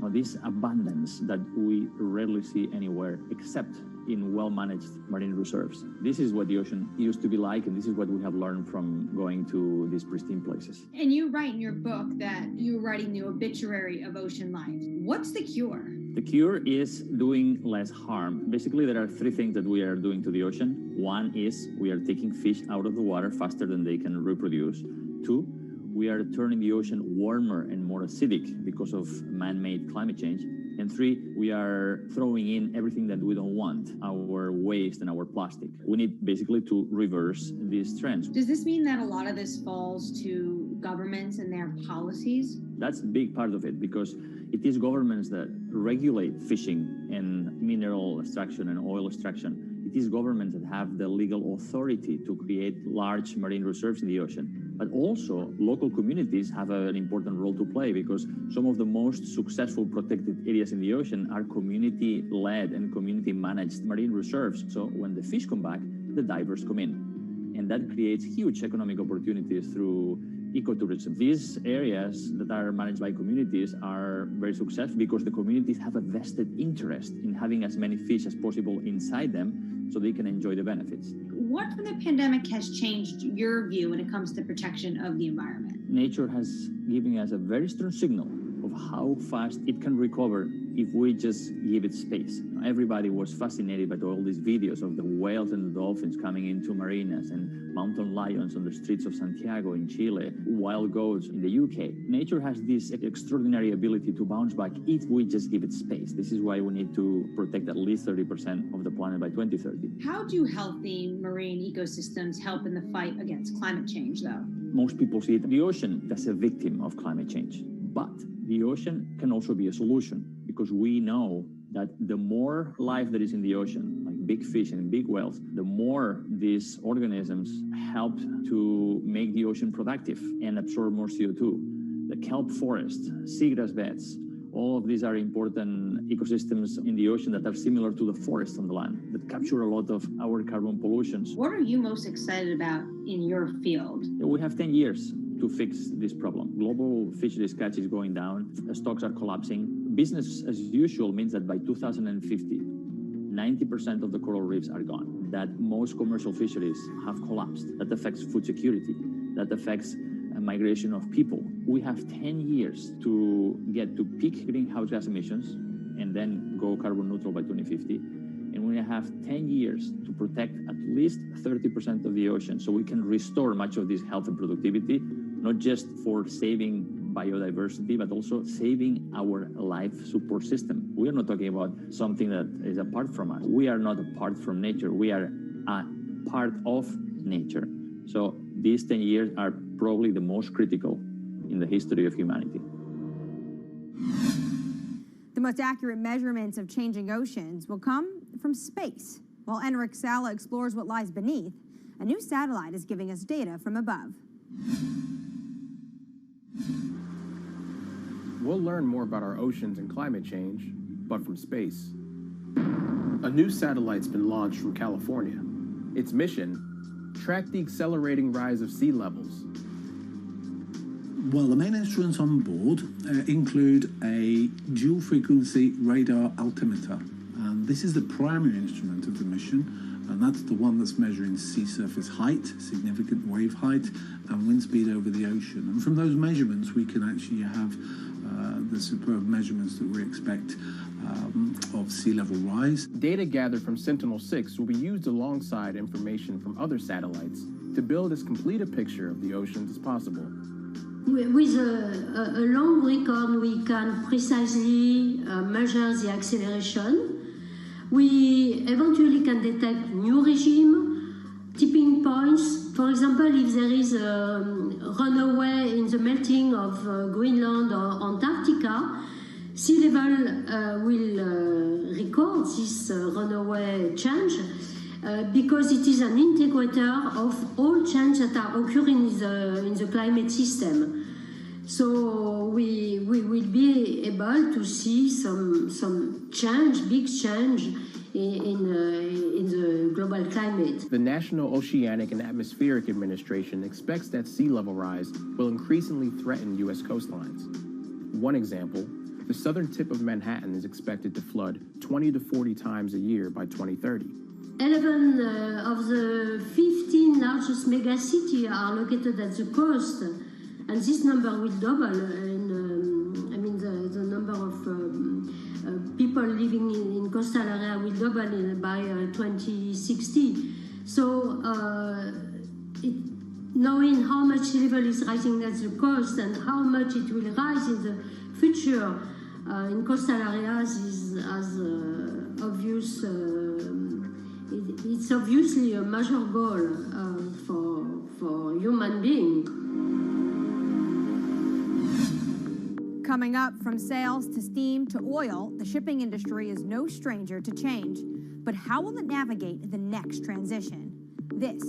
Now, this abundance that we rarely see anywhere except in well-managed marine reserves. This is what the ocean used to be like, and this is what we have learned from going to these pristine places. And you write in your book that you're writing the obituary of ocean life. What's the cure? The cure is doing less harm. Basically, there are three things that we are doing to the ocean. One is we are taking fish out of the water faster than they can reproduce. Two, we are turning the ocean warmer and more acidic because of man-made climate change. And three, we are throwing in everything that we don't want, our waste and our plastic. We need basically to reverse these trends. Does this mean that a lot of this falls to governments and their policies? That's a big part of it, because it is governments that regulate fishing and mineral extraction and oil extraction. It is governments that have the legal authority to create large marine reserves in the ocean. But also, local communities have an important role to play because some of the most successful protected areas in the ocean are community-led and community-managed marine reserves. So when the fish come back, the divers come in. And that creates huge economic opportunities through ecotourism. These areas that are managed by communities are very successful because the communities have a vested interest in having as many fish as possible inside them so they can enjoy the benefits. What from the pandemic has changed your view when it comes to protection of the environment? Nature has given us a very strong signal of how fast it can recover if we just give it space. Everybody was fascinated by all these videos of the whales and the dolphins coming into marinas and mountain lions on the streets of Santiago in Chile, wild goats in the UK. Nature has this extraordinary ability to bounce back if we just give it space. This is why we need to protect at least 30% of the planet by 2030. How do healthy marine ecosystems help in the fight against climate change, though? Most people see the ocean as a victim of climate change, but the ocean can also be a solution because we know that the more life that is in the ocean, like big fish and big whales, the more these organisms help to make the ocean productive and absorb more CO2. The kelp forest, seagrass beds, all of these are important ecosystems in the ocean that are similar to the forests on the land that capture a lot of our carbon pollutions. What are you most excited about in your field? We have 10 years to fix this problem. Global fisheries catch is going down, stocks are collapsing. Business as usual means that by 2050, 90% of the coral reefs are gone, that most commercial fisheries have collapsed. That affects food security, that affects migration of people. We have 10 years to get to peak greenhouse gas emissions and then go carbon neutral by 2050. And we have 10 years to protect at least 30% of the ocean so we can restore much of this health and productivity, not just for saving biodiversity, but also saving our life support system. We are not talking about something that is apart from us. We are not apart from nature. We are a part of nature. So these 10 years are probably the most critical in the history of humanity. The most accurate measurements of changing oceans will come from space. While Enric Sala explores what lies beneath, a new satellite is giving us data from above. We'll learn more about our oceans and climate change, but from space. A new satellite's been launched from California. Its mission: track the accelerating rise of sea levels. Well, the main instruments on board include a dual-frequency radar altimeter. And this is the primary instrument of the mission, and that's the one that's measuring sea surface height, significant wave height, and wind speed over the ocean. And from those measurements, we can actually have the superb measurements that we expect of sea level rise. Data gathered from Sentinel-6 will be used alongside information from other satellites to build as complete a picture of the oceans as possible. With a long record, we can precisely measure the acceleration. We eventually can detect new regime, tipping points. For example, if there is a runaway in the melting of Greenland or Antarctica, sea level will record this runaway change because it is an integrator of all changes that are occurring in the climate system. So we will be able to see some change, big change in the global climate. The National Oceanic and Atmospheric Administration expects that sea level rise will increasingly threaten U.S. coastlines. One example, the southern tip of Manhattan is expected to flood 20 to 40 times a year by 2030. 11 of the 15 largest megacities are located at the coast, and this number will double. The number of people living in coastal area will double by 2060. So, knowing how much sea level is rising at the coast and how much it will rise in the future in coastal areas is as obvious. It's obviously a major goal for human beings. Coming up, from sails to steam to oil, the shipping industry is no stranger to change. But how will it navigate the next transition? This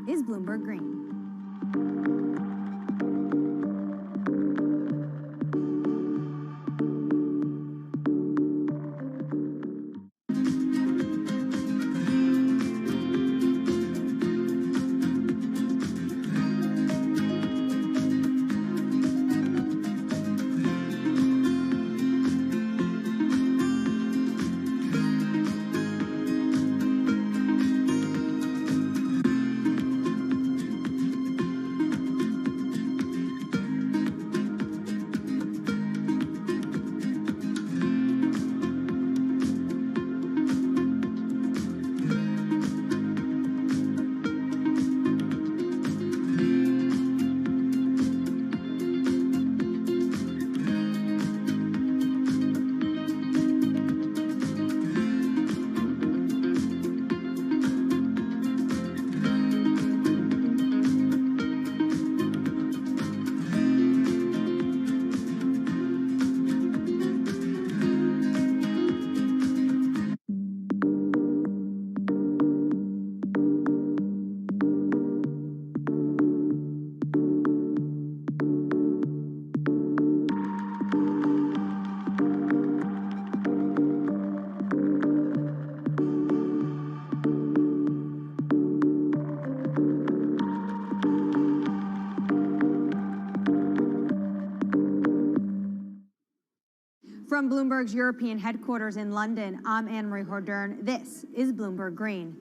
is Bloomberg Green. From Bloomberg's European headquarters in London, I'm Anne-Marie Hordern. This is Bloomberg Green.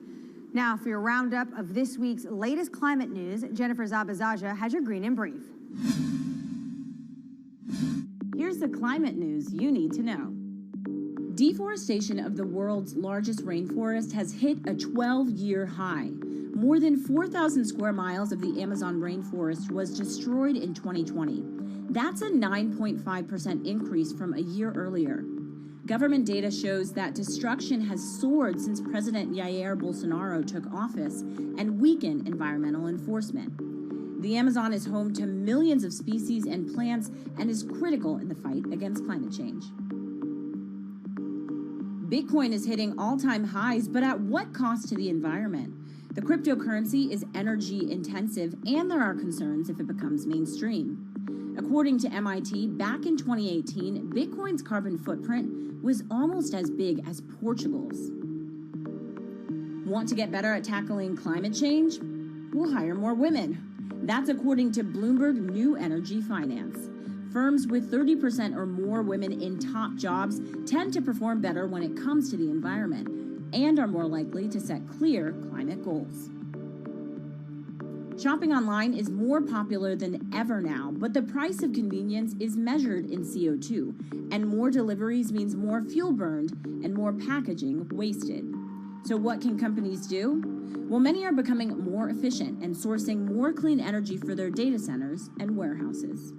Now, for your roundup of this week's latest climate news, Jennifer Zabazaja has your Green in Brief. Here's the climate news you need to know. Deforestation of the world's largest rainforest has hit a 12-year high. More than 4,000 square miles of the Amazon rainforest was destroyed in 2020. That's a 9.5% increase from a year earlier. Government data shows that destruction has soared since President Jair Bolsonaro took office and weakened environmental enforcement. The Amazon is home to millions of species and plants and is critical in the fight against climate change. Bitcoin is hitting all-time highs, but at what cost to the environment? The cryptocurrency is energy intensive, and there are concerns if it becomes mainstream. According to MIT, back in 2018, Bitcoin's carbon footprint was almost as big as Portugal's. Want to get better at tackling climate change? We'll hire more women. That's according to Bloomberg New Energy Finance. Firms with 30% or more women in top jobs tend to perform better when it comes to the environment and are more likely to set clear climate goals. Shopping online is more popular than ever now, but the price of convenience is measured in CO2, and more deliveries means more fuel burned and more packaging wasted. So what can companies do? Well, many are becoming more efficient and sourcing more clean energy for their data centers and warehouses.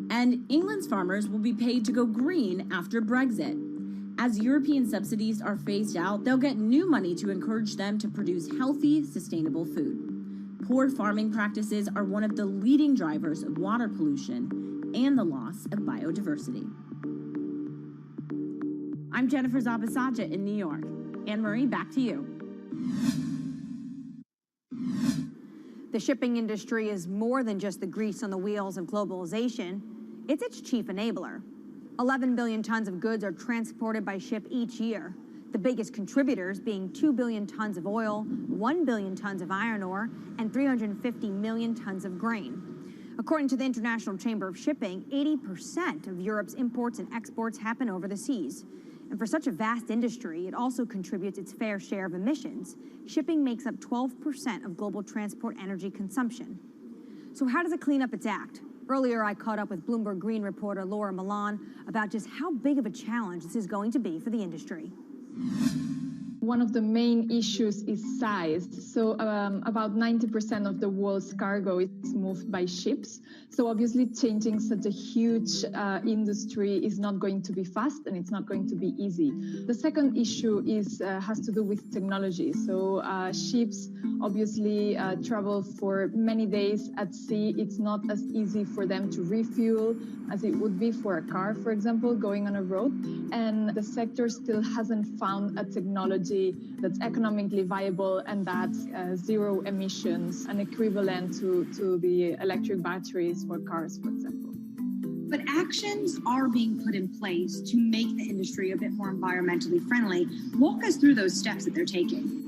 And England's farmers will be paid to go green after Brexit. As European subsidies are phased out, they'll get new money to encourage them to produce healthy, sustainable food. Poor farming practices are one of the leading drivers of water pollution and the loss of biodiversity. I'm Jennifer Zabasaja in New York. Anne-Marie, back to you. The shipping industry is more than just the grease on the wheels of globalization. It's its chief enabler. 11 billion tons of goods are transported by ship each year, the biggest contributors being 2 billion tons of oil, 1 billion tons of iron ore, and 350 million tons of grain. According to the International Chamber of Shipping, 80% of Europe's imports and exports happen over the seas. And for such a vast industry, it also contributes its fair share of emissions. Shipping makes up 12% of global transport energy consumption. So how does it clean up its act? Earlier, I caught up with Bloomberg Green reporter Laura Milan about just how big of a challenge this is going to be for the industry. One of the main issues is size. So about 90% of the world's cargo is moved by ships. So obviously changing such a huge industry is not going to be fast and it's not going to be easy. The second issue has to do with technology. So ships obviously travel for many days at sea. It's not as easy for them to refuel as it would be for a car, for example, going on a road. And the sector still hasn't found a technology that's economically viable and that's zero emissions and equivalent to the electric batteries for cars, for example. But actions are being put in place to make the industry a bit more environmentally friendly. Walk us through those steps that they're taking.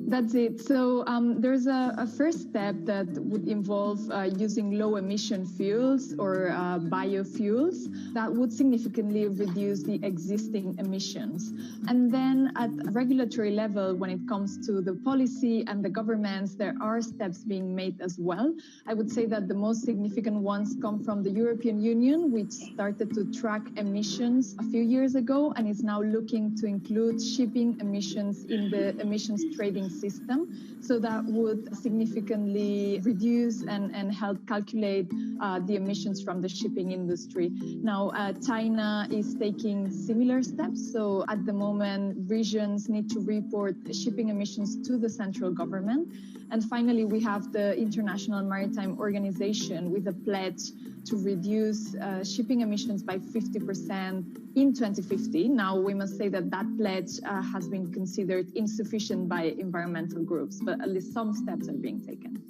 That's it. So there's a first step that would involve using low emission fuels or biofuels that would significantly reduce the existing emissions. And then at a regulatory level, when it comes to the policy and the governments, there are steps being made as well. I would say that the most significant ones come from the European Union, which started to track emissions a few years ago and is now looking to include shipping emissions in the emissions trading system. So that would significantly reduce and help calculate the emissions from the shipping industry. Now, China is taking similar steps. So at the moment, regions need to report shipping emissions to the central government. And finally, we have the International Maritime Organization with a pledge to reduce shipping emissions by 50% in 2050. Now, we must say that that pledge has been considered insufficient by environmental groups, but at least some steps are being taken.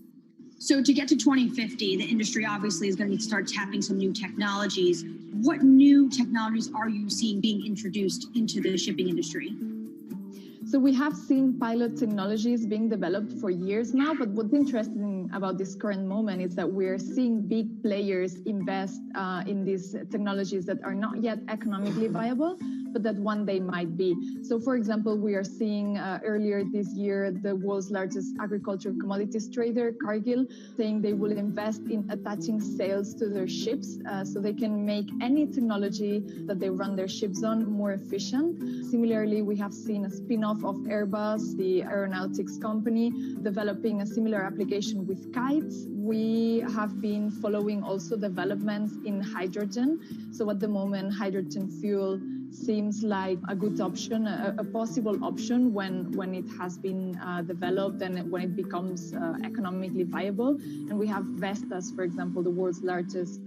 So to get to 2050, the industry obviously is going to need to start tapping some new technologies. What new technologies are you seeing being introduced into the shipping industry? So we have seen pilot technologies being developed for years now, but what's interesting about this current moment is that we're seeing big players invest in these technologies that are not yet economically viable, but that one day might be. So for example, we are seeing earlier this year, the world's largest agricultural commodities trader, Cargill, saying they will invest in attaching sails to their ships so they can make any technology that they run their ships on more efficient. Similarly, we have seen a spin-off of Airbus, the aeronautics company, developing a similar application with kites. We have been following also developments in hydrogen. So at the moment, hydrogen fuel seems like a good option, a possible option when it has been developed and when it becomes economically viable. And we have Vestas, for example, the world's largest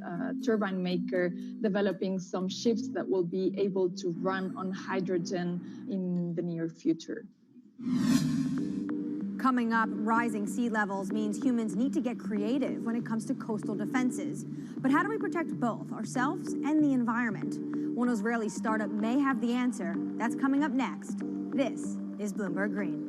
turbine maker, developing some ships that will be able to run on hydrogen in the near future. Coming up, rising sea levels means humans need to get creative when it comes to coastal defenses. But how do we protect both ourselves and the environment? One Israeli startup may have the answer. That's coming up next. This is Bloomberg Green.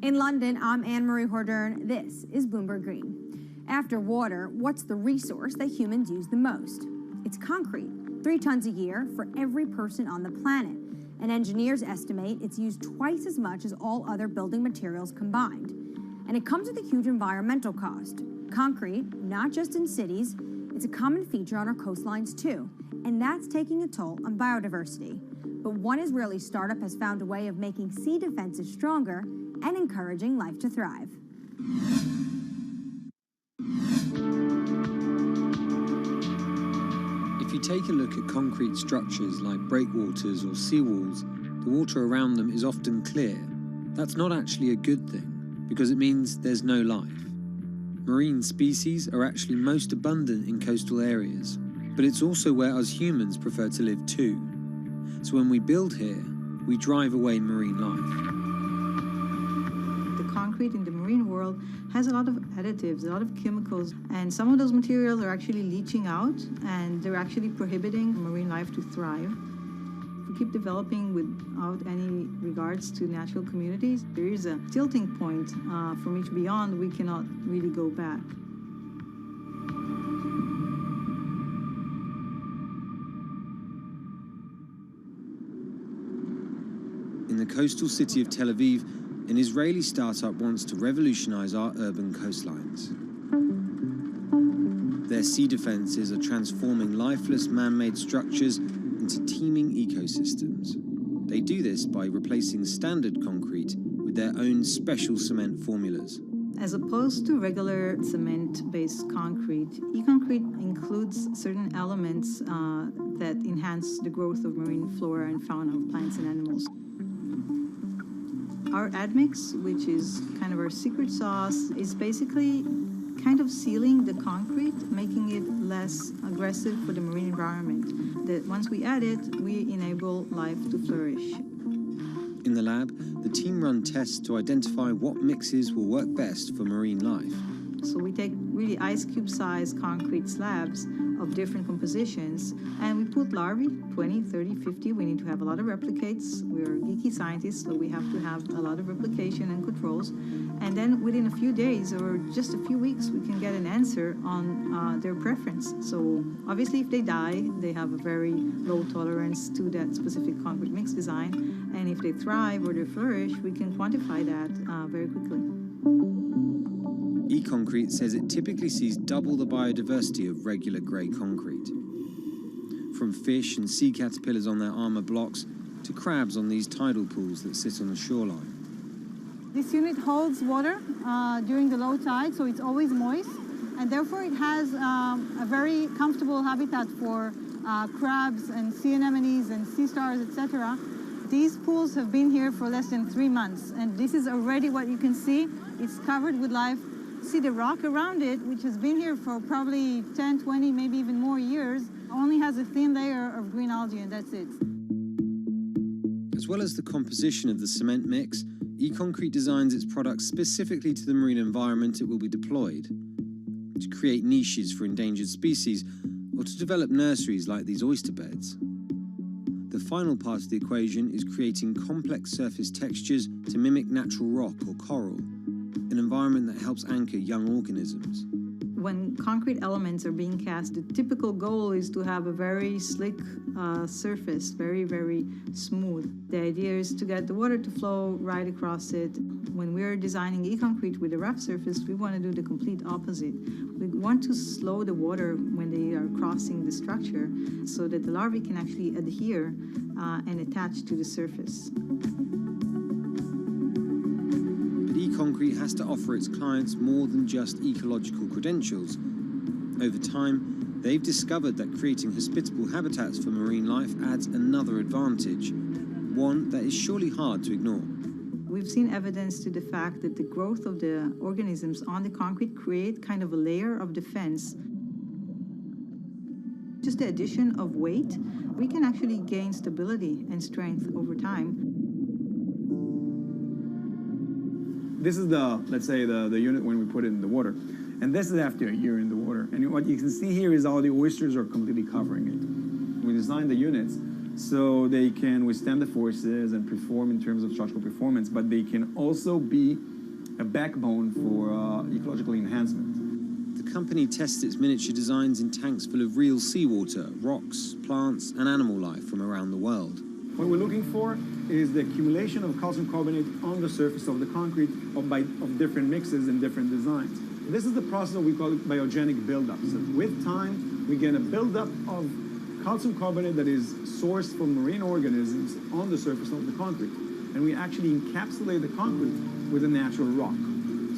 In London, I'm Anne-Marie Hordern. This is Bloomberg Green. After water, what's the resource that humans use the most? It's concrete, 3 tons a year for every person on the planet. And engineers estimate it's used twice as much as all other building materials combined. And it comes with a huge environmental cost. Concrete, not just in cities, it's a common feature on our coastlines too. And that's taking a toll on biodiversity. But one Israeli startup has found a way of making sea defenses stronger and encouraging life to thrive. If you take a look at concrete structures like breakwaters or seawalls, the water around them is often clear. That's not actually a good thing, because it means there's no life. Marine species are actually most abundant in coastal areas, but it's also where us humans prefer to live too. So when we build here, we drive away marine life. The concrete in the marine world has a lot of additives, a lot of chemicals, and some of those materials are actually leaching out, and they're actually prohibiting marine life to thrive. If we keep developing without any regards to natural communities, there is a tilting point from which beyond we cannot really go back. In the coastal city of Tel Aviv, an Israeli startup wants to revolutionize our urban coastlines. Their sea defenses are transforming lifeless man-made structures into teeming ecosystems. They do this by replacing standard concrete with their own special cement formulas. As opposed to regular cement-based concrete, e-concrete includes certain elements that enhance the growth of marine flora and fauna of plants and animals. Our admix, which is kind of our secret sauce, is basically kind of sealing the concrete, making it less aggressive for the marine environment. That once we add it, we enable life to flourish. In the lab, the team run tests to identify what mixes will work best for marine life. So we take really ice cube-sized concrete slabs of different compositions, and we put larvae, 20, 30, 50. We need to have a lot of replicates. We're geeky scientists, so we have to have a lot of replication and controls. And then within a few days or just a few weeks, we can get an answer on their preference. So obviously, if they die, they have a very low tolerance to that specific concrete mix design. And if they thrive or they flourish, we can quantify that very quickly. E-concrete says it typically sees double the biodiversity of regular grey concrete. From fish and sea caterpillars on their armour blocks to crabs on these tidal pools that sit on the shoreline. This unit holds water during the low tide, so it's always moist, and therefore it has a very comfortable habitat for crabs and sea anemones and sea stars, etc. These pools have been here for less than 3 months, and this is already what you can see. It's covered with life. See the rock around it, which has been here for probably 10, 20, maybe even more years, only has a thin layer of green algae, and that's it. As well as the composition of the cement mix, E-concrete designs its products specifically to the marine environment it will be deployed, to create niches for endangered species, or to develop nurseries like these oyster beds. The final part of the equation is creating complex surface textures to mimic natural rock or coral, an environment that helps anchor young organisms. When concrete elements are being cast, the typical goal is to have a very slick surface, very, very smooth. The idea is to get the water to flow right across it. When we're designing e-concrete with a rough surface, we want to do the complete opposite. We want to slow the water when they are crossing the structure so that the larvae can actually adhere and attach to the surface. E-concrete has to offer its clients more than just ecological credentials. Over time, they've discovered that creating hospitable habitats for marine life adds another advantage, one that is surely hard to ignore. We've seen evidence to the fact that the growth of the organisms on the concrete create kind of a layer of defense. Just the addition of weight, we can actually gain stability and strength over time. This is let's say the unit when we put it in the water. And this is after a year in the water. And what you can see here is all the oysters are completely covering it. We designed the units so they can withstand the forces and perform in terms of structural performance, but they can also be a backbone for ecological enhancement. The company tests its miniature designs in tanks full of real seawater, rocks, plants, and animal life from around the world. What we're looking for is the accumulation of calcium carbonate on the surface of the concrete of different mixes and different designs. This is the process that we call biogenic buildup. So with time, we get a buildup of calcium carbonate that is sourced from marine organisms on the surface of the concrete. And we actually encapsulate the concrete with a natural rock.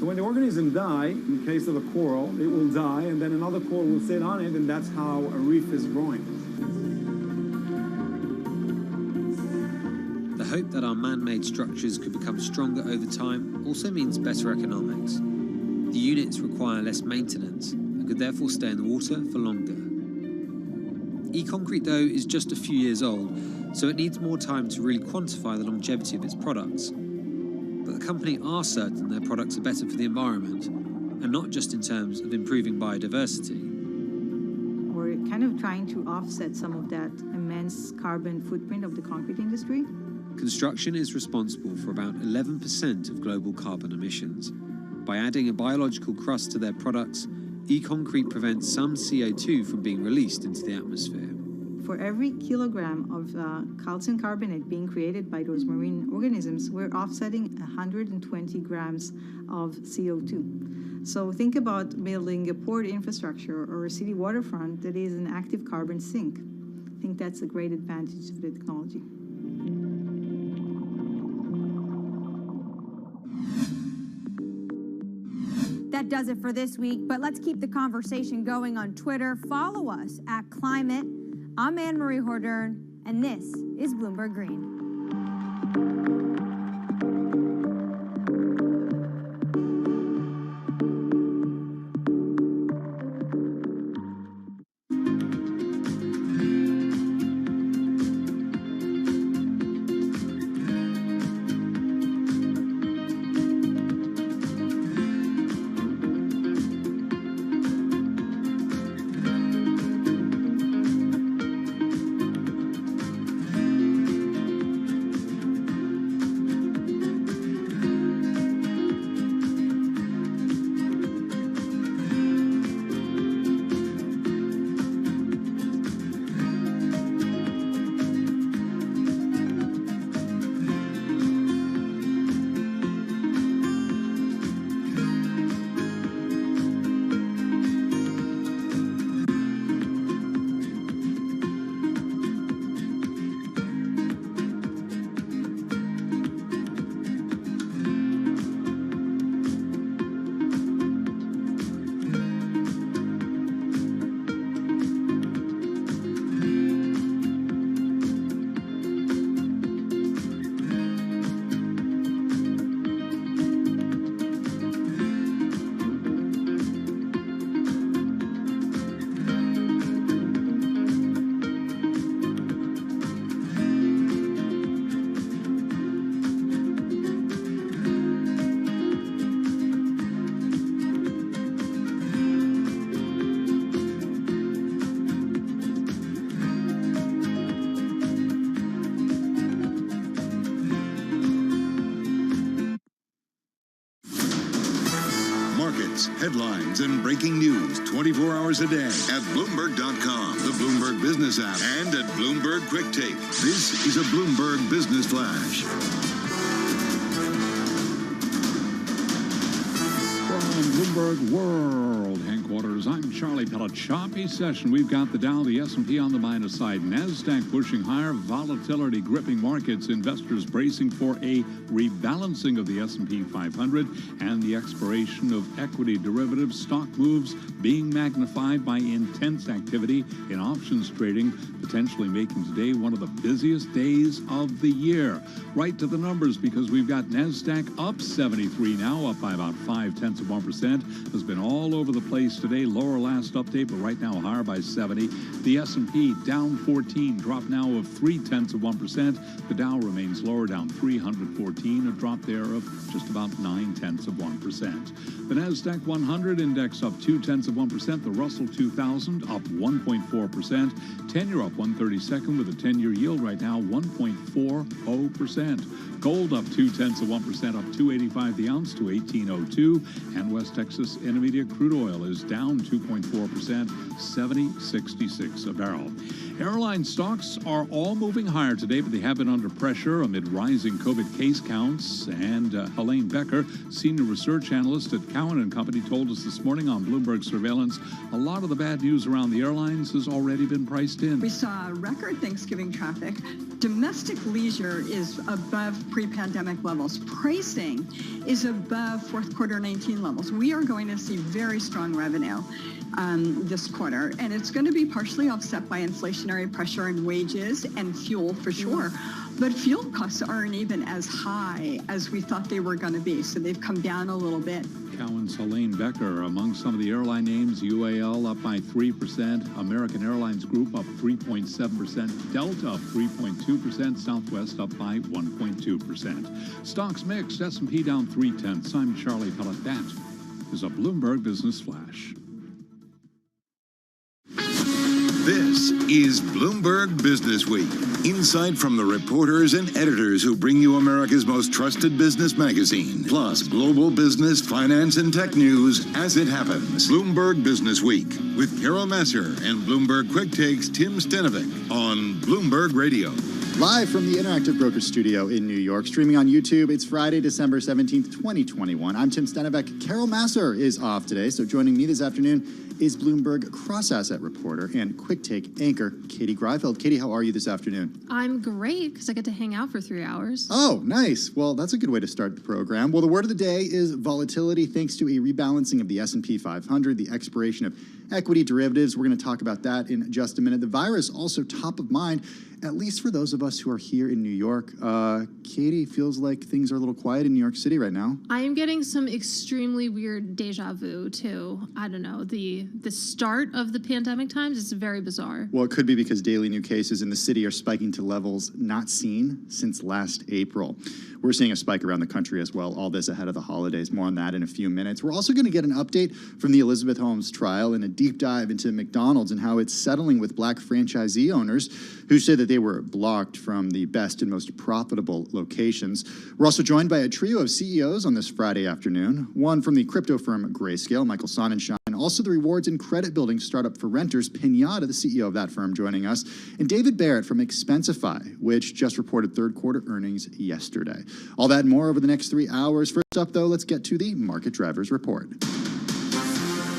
So when the organism dies, in the case of a coral, it will die, and then another coral will sit on it, and that's how a reef is growing. The hope that our man-made structures could become stronger over time also means better economics. The units require less maintenance and could therefore stay in the water for longer. E-concrete, though, is just a few years old, so it needs more time to really quantify the longevity of its products. But the company are certain their products are better for the environment, and not just in terms of improving biodiversity. We're kind of trying to offset some of that immense carbon footprint of the concrete industry. Construction is responsible for about 11% of global carbon emissions. By adding a biological crust to their products, e-concrete prevents some CO2 from being released into the atmosphere. For every kilogram of calcium carbonate being created by those marine organisms, we're offsetting 120 grams of CO2. So think about building a port infrastructure or a city waterfront that is an active carbon sink. I think that's a great advantage of the technology. That does it for this week, but let's keep the conversation going on Twitter. Follow us at Climate. I'm Anne-Marie Hordern, and this is Bloomberg Green. Headlines and breaking news 24 hours a day at Bloomberg.com, the Bloomberg Business app, and at Bloomberg Quick Take. This is a Bloomberg Business Flash. From Bloomberg World headquarters, I'm Charlie Pellet. Choppy session. We've got the Dow, the S&P on the minus side. NASDAQ pushing higher. Volatility gripping markets. Investors bracing for a rebalancing of the S&P 500 and the expiration of equity derivatives. Stock moves being magnified by intense activity in options trading, potentially making today one of the busiest days of the year. Right to the numbers, because we've got NASDAQ up 73 now, up by about 0.5%. Has been all over the place today. Lower last update, but right now higher by 70. The S&P down 14, drop now of 0.3%. The Dow remains lower, down 314, a drop there of just about 0.9%. The Nasdaq 100 index up 0.2%. The Russell 2000 up 1.4%. 10-year up 1/32 with a 10-year yield right now 1.40%. Gold up 0.2%, up $2.85 the ounce to $18.02. And West Texas Intermediate crude oil is down 2.4%, $70.66 a barrel. Airline stocks are all moving higher today, but they have been under pressure amid rising COVID case counts. And Helene Becker, senior research analyst at Cowen & Company, told us this morning on Bloomberg Surveillance, a lot of the bad news around the airlines has already been priced in. We saw record Thanksgiving traffic. Domestic leisure is above pre-pandemic levels. Pricing is above fourth quarter 19 levels. We are going to see very strong revenue this quarter, and it's going to be partially offset by inflationary pressure in wages and fuel for sure. But fuel costs aren't even as high as we thought they were going to be, so they've come down a little bit. Cowen's Helene Becker. Among some of the airline names, UAL up by 3%, American Airlines Group up 3.7%, Delta up 3.2%, Southwest up by 1.2%. Stocks mixed, S&P down 0.3. I'm Charlie Pellet. That is a Bloomberg Business Flash. This is Bloomberg Business Week. Insight from the reporters and editors who bring you America's most trusted business magazine. Plus, global business, finance, and tech news as it happens. Bloomberg Business Week with Carol Masser and Bloomberg Quick Takes Tim Stenovic on Bloomberg Radio. Live from the Interactive Brokers Studio in New York, streaming on YouTube. It's Friday, December 17th, 2021. I'm Tim Stenovic. Carol Masser is off today, so joining me this afternoon is Bloomberg cross-asset reporter and Quick Take anchor, Katie Greifeld. Katie, how are you this afternoon? I'm great, because I get to hang out for 3 hours. Oh, nice. Well, that's a good way to start the program. Well, the word of the day is volatility, thanks to a rebalancing of the S&P 500, the expiration of equity derivatives. We're going to talk about that in just a minute. The virus also top of mind, at least for those of us who are here in New York. Katie, feels like things are a little quiet in New York City right now. I am getting some extremely weird deja vu, too. I don't know, the start of the pandemic times is very bizarre. Well, it could be because daily new cases in the city are spiking to levels not seen since last April. We're seeing a spike around the country as well, all this ahead of the holidays. More on that in a few minutes. We're also going to get an update from the Elizabeth Holmes trial and a deep dive into McDonald's and how it's settling with black franchisee owners who say that they were blocked from the best and most profitable locations. We're also joined by a trio of CEOs on this Friday afternoon. One from the crypto firm Grayscale, Michael Sonnenschein. Also the rewards and credit building startup for renters, Pinata, the CEO of that firm, joining us. And David Barrett from Expensify, which just reported third quarter earnings yesterday. All that and more over the next 3 hours. First up, though, let's get to the Market Drivers Report.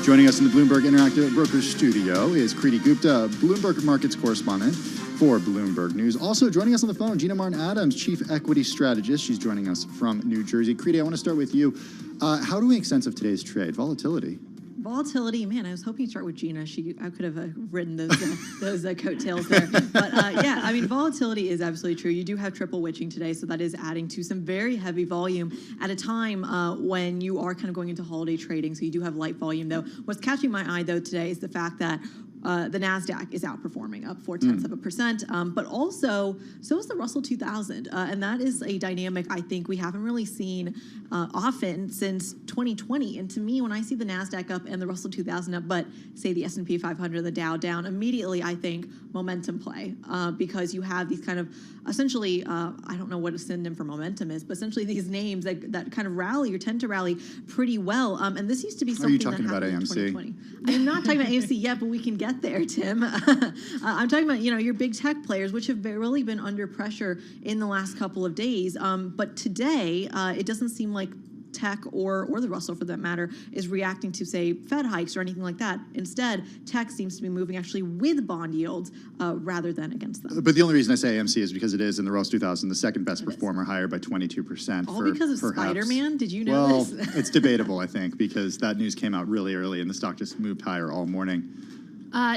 Joining us in the Bloomberg Interactive Brokers Studio is Kriti Gupta, Bloomberg Markets correspondent for Bloomberg News. Also joining us on the phone, Gina Martin-Adams, Chief Equity Strategist. She's joining us from New Jersey. Kriti, I want to start with you. How do we make sense of today's trade? Volatility. Volatility, man, I was hoping to start with Gina. I could have ridden those coattails there. But yeah, I mean, volatility is absolutely true. You do have triple witching today, so that is adding to some very heavy volume at a time when you are kind of going into holiday trading. So you do have light volume, though. What's catching my eye, though, today is the fact that the NASDAQ is outperforming, up 0.4%, but also so is the Russell 2000. And that is a dynamic I think we haven't really seen often since 2020. And to me, when I see the NASDAQ up and the Russell 2000 up, but say the S&P 500, the Dow down, immediately I think momentum play because you have these kind of essentially, I don't know what a synonym for momentum is, but essentially these names that kind of rally or tend to rally pretty well. And this used to be something that happened in 2020. I am not talking about AMC yet, but we can get there, Tim. I'm talking about, your big tech players, which have really been under pressure in the last couple of days. But today, it doesn't seem like tech or the Russell, for that matter, is reacting to, say, Fed hikes or anything like that. Instead, tech seems to be moving actually with bond yields rather than against them. But the only reason I say AMC is because it is in the Russell 2000, the second best performer, higher by 22%. All because of Spider-Man? Did you know this? Well, it's debatable, I think, because that news came out really early and the stock just moved higher all morning.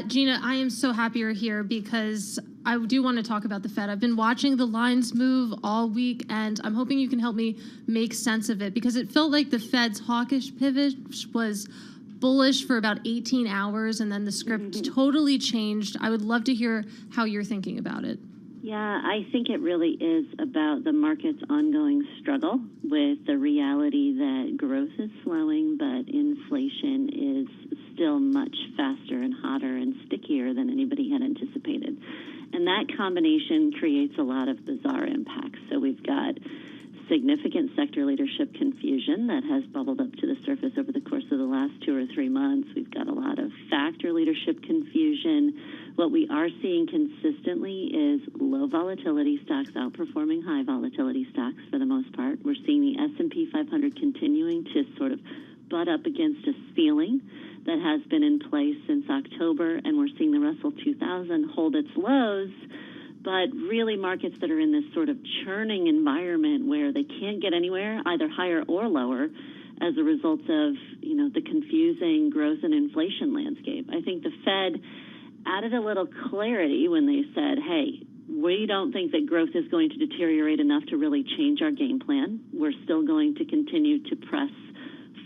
Gina, I am so happy you're here because I do want to talk about the Fed. I've been watching the lines move all week, and I'm hoping you can help me make sense of it because it felt like the Fed's hawkish pivot was bullish for about 18 hours, and then the script totally changed. I would love to hear how you're thinking about it. Yeah, I think it really is about the market's ongoing struggle with the reality that growth is slowing, but inflation is still much faster and hotter and stickier than anybody had anticipated. And that combination creates a lot of bizarre impacts. So we've got significant sector leadership confusion that has bubbled up to the surface over the course of the last 2 or 3 months. We've got a lot of factor leadership confusion. What we are seeing consistently is low volatility stocks outperforming high volatility stocks for the most part. We're seeing the S&P 500 continuing to sort of butt up against a ceiling that has been in place since October, and we're seeing the Russell 2000 hold its lows. But really markets that are in this sort of churning environment where they can't get anywhere, either higher or lower, as a result of, the confusing growth and inflation landscape. I think the Fed added a little clarity when they said, hey, We don't think that growth is going to deteriorate enough to really change our game plan. We're still going to continue to press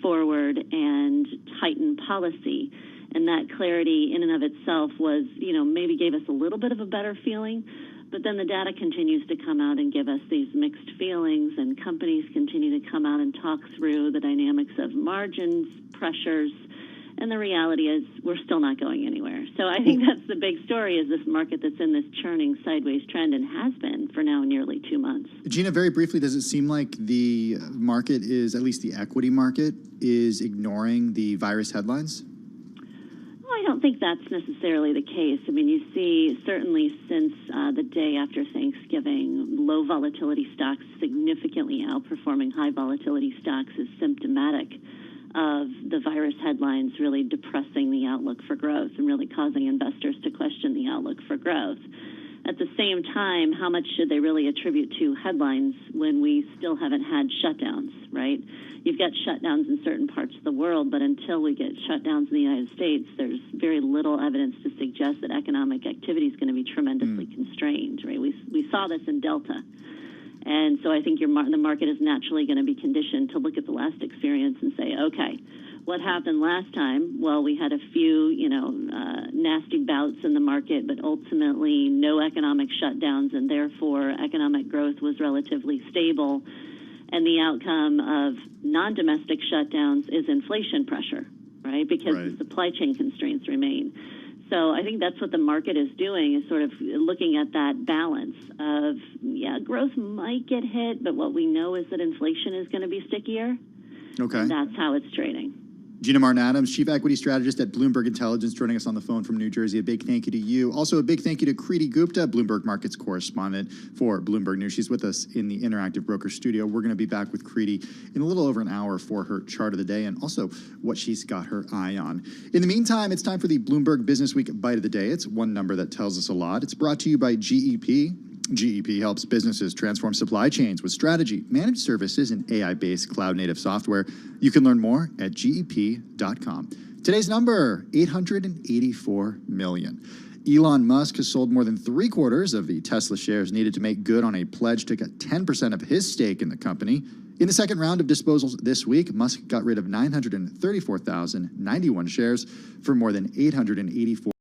forward and tighten policy. And that clarity in and of itself was, maybe gave us a little bit of a better feeling. But then the data continues to come out and give us these mixed feelings, and companies continue to come out and talk through the dynamics of margins, pressures, and the reality is we're still not going anywhere. So I think that's the big story, is this market that's in this churning sideways trend and has been for now nearly 2 months. Gina, very briefly, does it seem like the market is, at least the equity market, is ignoring the virus headlines? I don't think that's necessarily the case. I mean, you see, certainly since the day after Thanksgiving, low volatility stocks significantly outperforming high volatility stocks is symptomatic of the virus headlines really depressing the outlook for growth and really causing investors to question the outlook for growth. At the same time, how much should they really attribute to headlines when we still haven't had shutdowns, right? You've got shutdowns in certain parts of the world, but until we get shutdowns in the United States, there's very little evidence to suggest that economic activity is going to be tremendously constrained, right? We saw this in Delta. And so I think the market is naturally going to be conditioned to look at the last experience and say, okay, what happened last time? Well, we had a few, nasty bouts in the market, but ultimately no economic shutdowns, and therefore economic growth was relatively stable. And the outcome of non-domestic shutdowns is inflation pressure, right? Because the supply chain constraints remain. So I think that's what the market is doing, is sort of looking at that balance of, growth might get hit, but what we know is that inflation is going to be stickier. Okay. And that's how it's trading. Gina Martin-Adams, Chief Equity Strategist at Bloomberg Intelligence, joining us on the phone from New Jersey. A big thank you to you. Also, a big thank you to Kriti Gupta, Bloomberg Markets correspondent for Bloomberg News. She's with us in the Interactive Broker studio. We're going to be back with Kriti in a little over an hour for her chart of the day and also what she's got her eye on. In the meantime, it's time for the Bloomberg Business Week Bite of the Day. It's one number that tells us a lot. It's brought to you by GEP. GEP helps businesses transform supply chains with strategy, managed services, and AI-based cloud-native software. You can learn more at GEP.com. Today's number, 884 million. Elon Musk has sold more than 3/4 of the Tesla shares needed to make good on a pledge to get 10% of his stake in the company. In the second round of disposals this week, Musk got rid of 934,091 shares for more than $884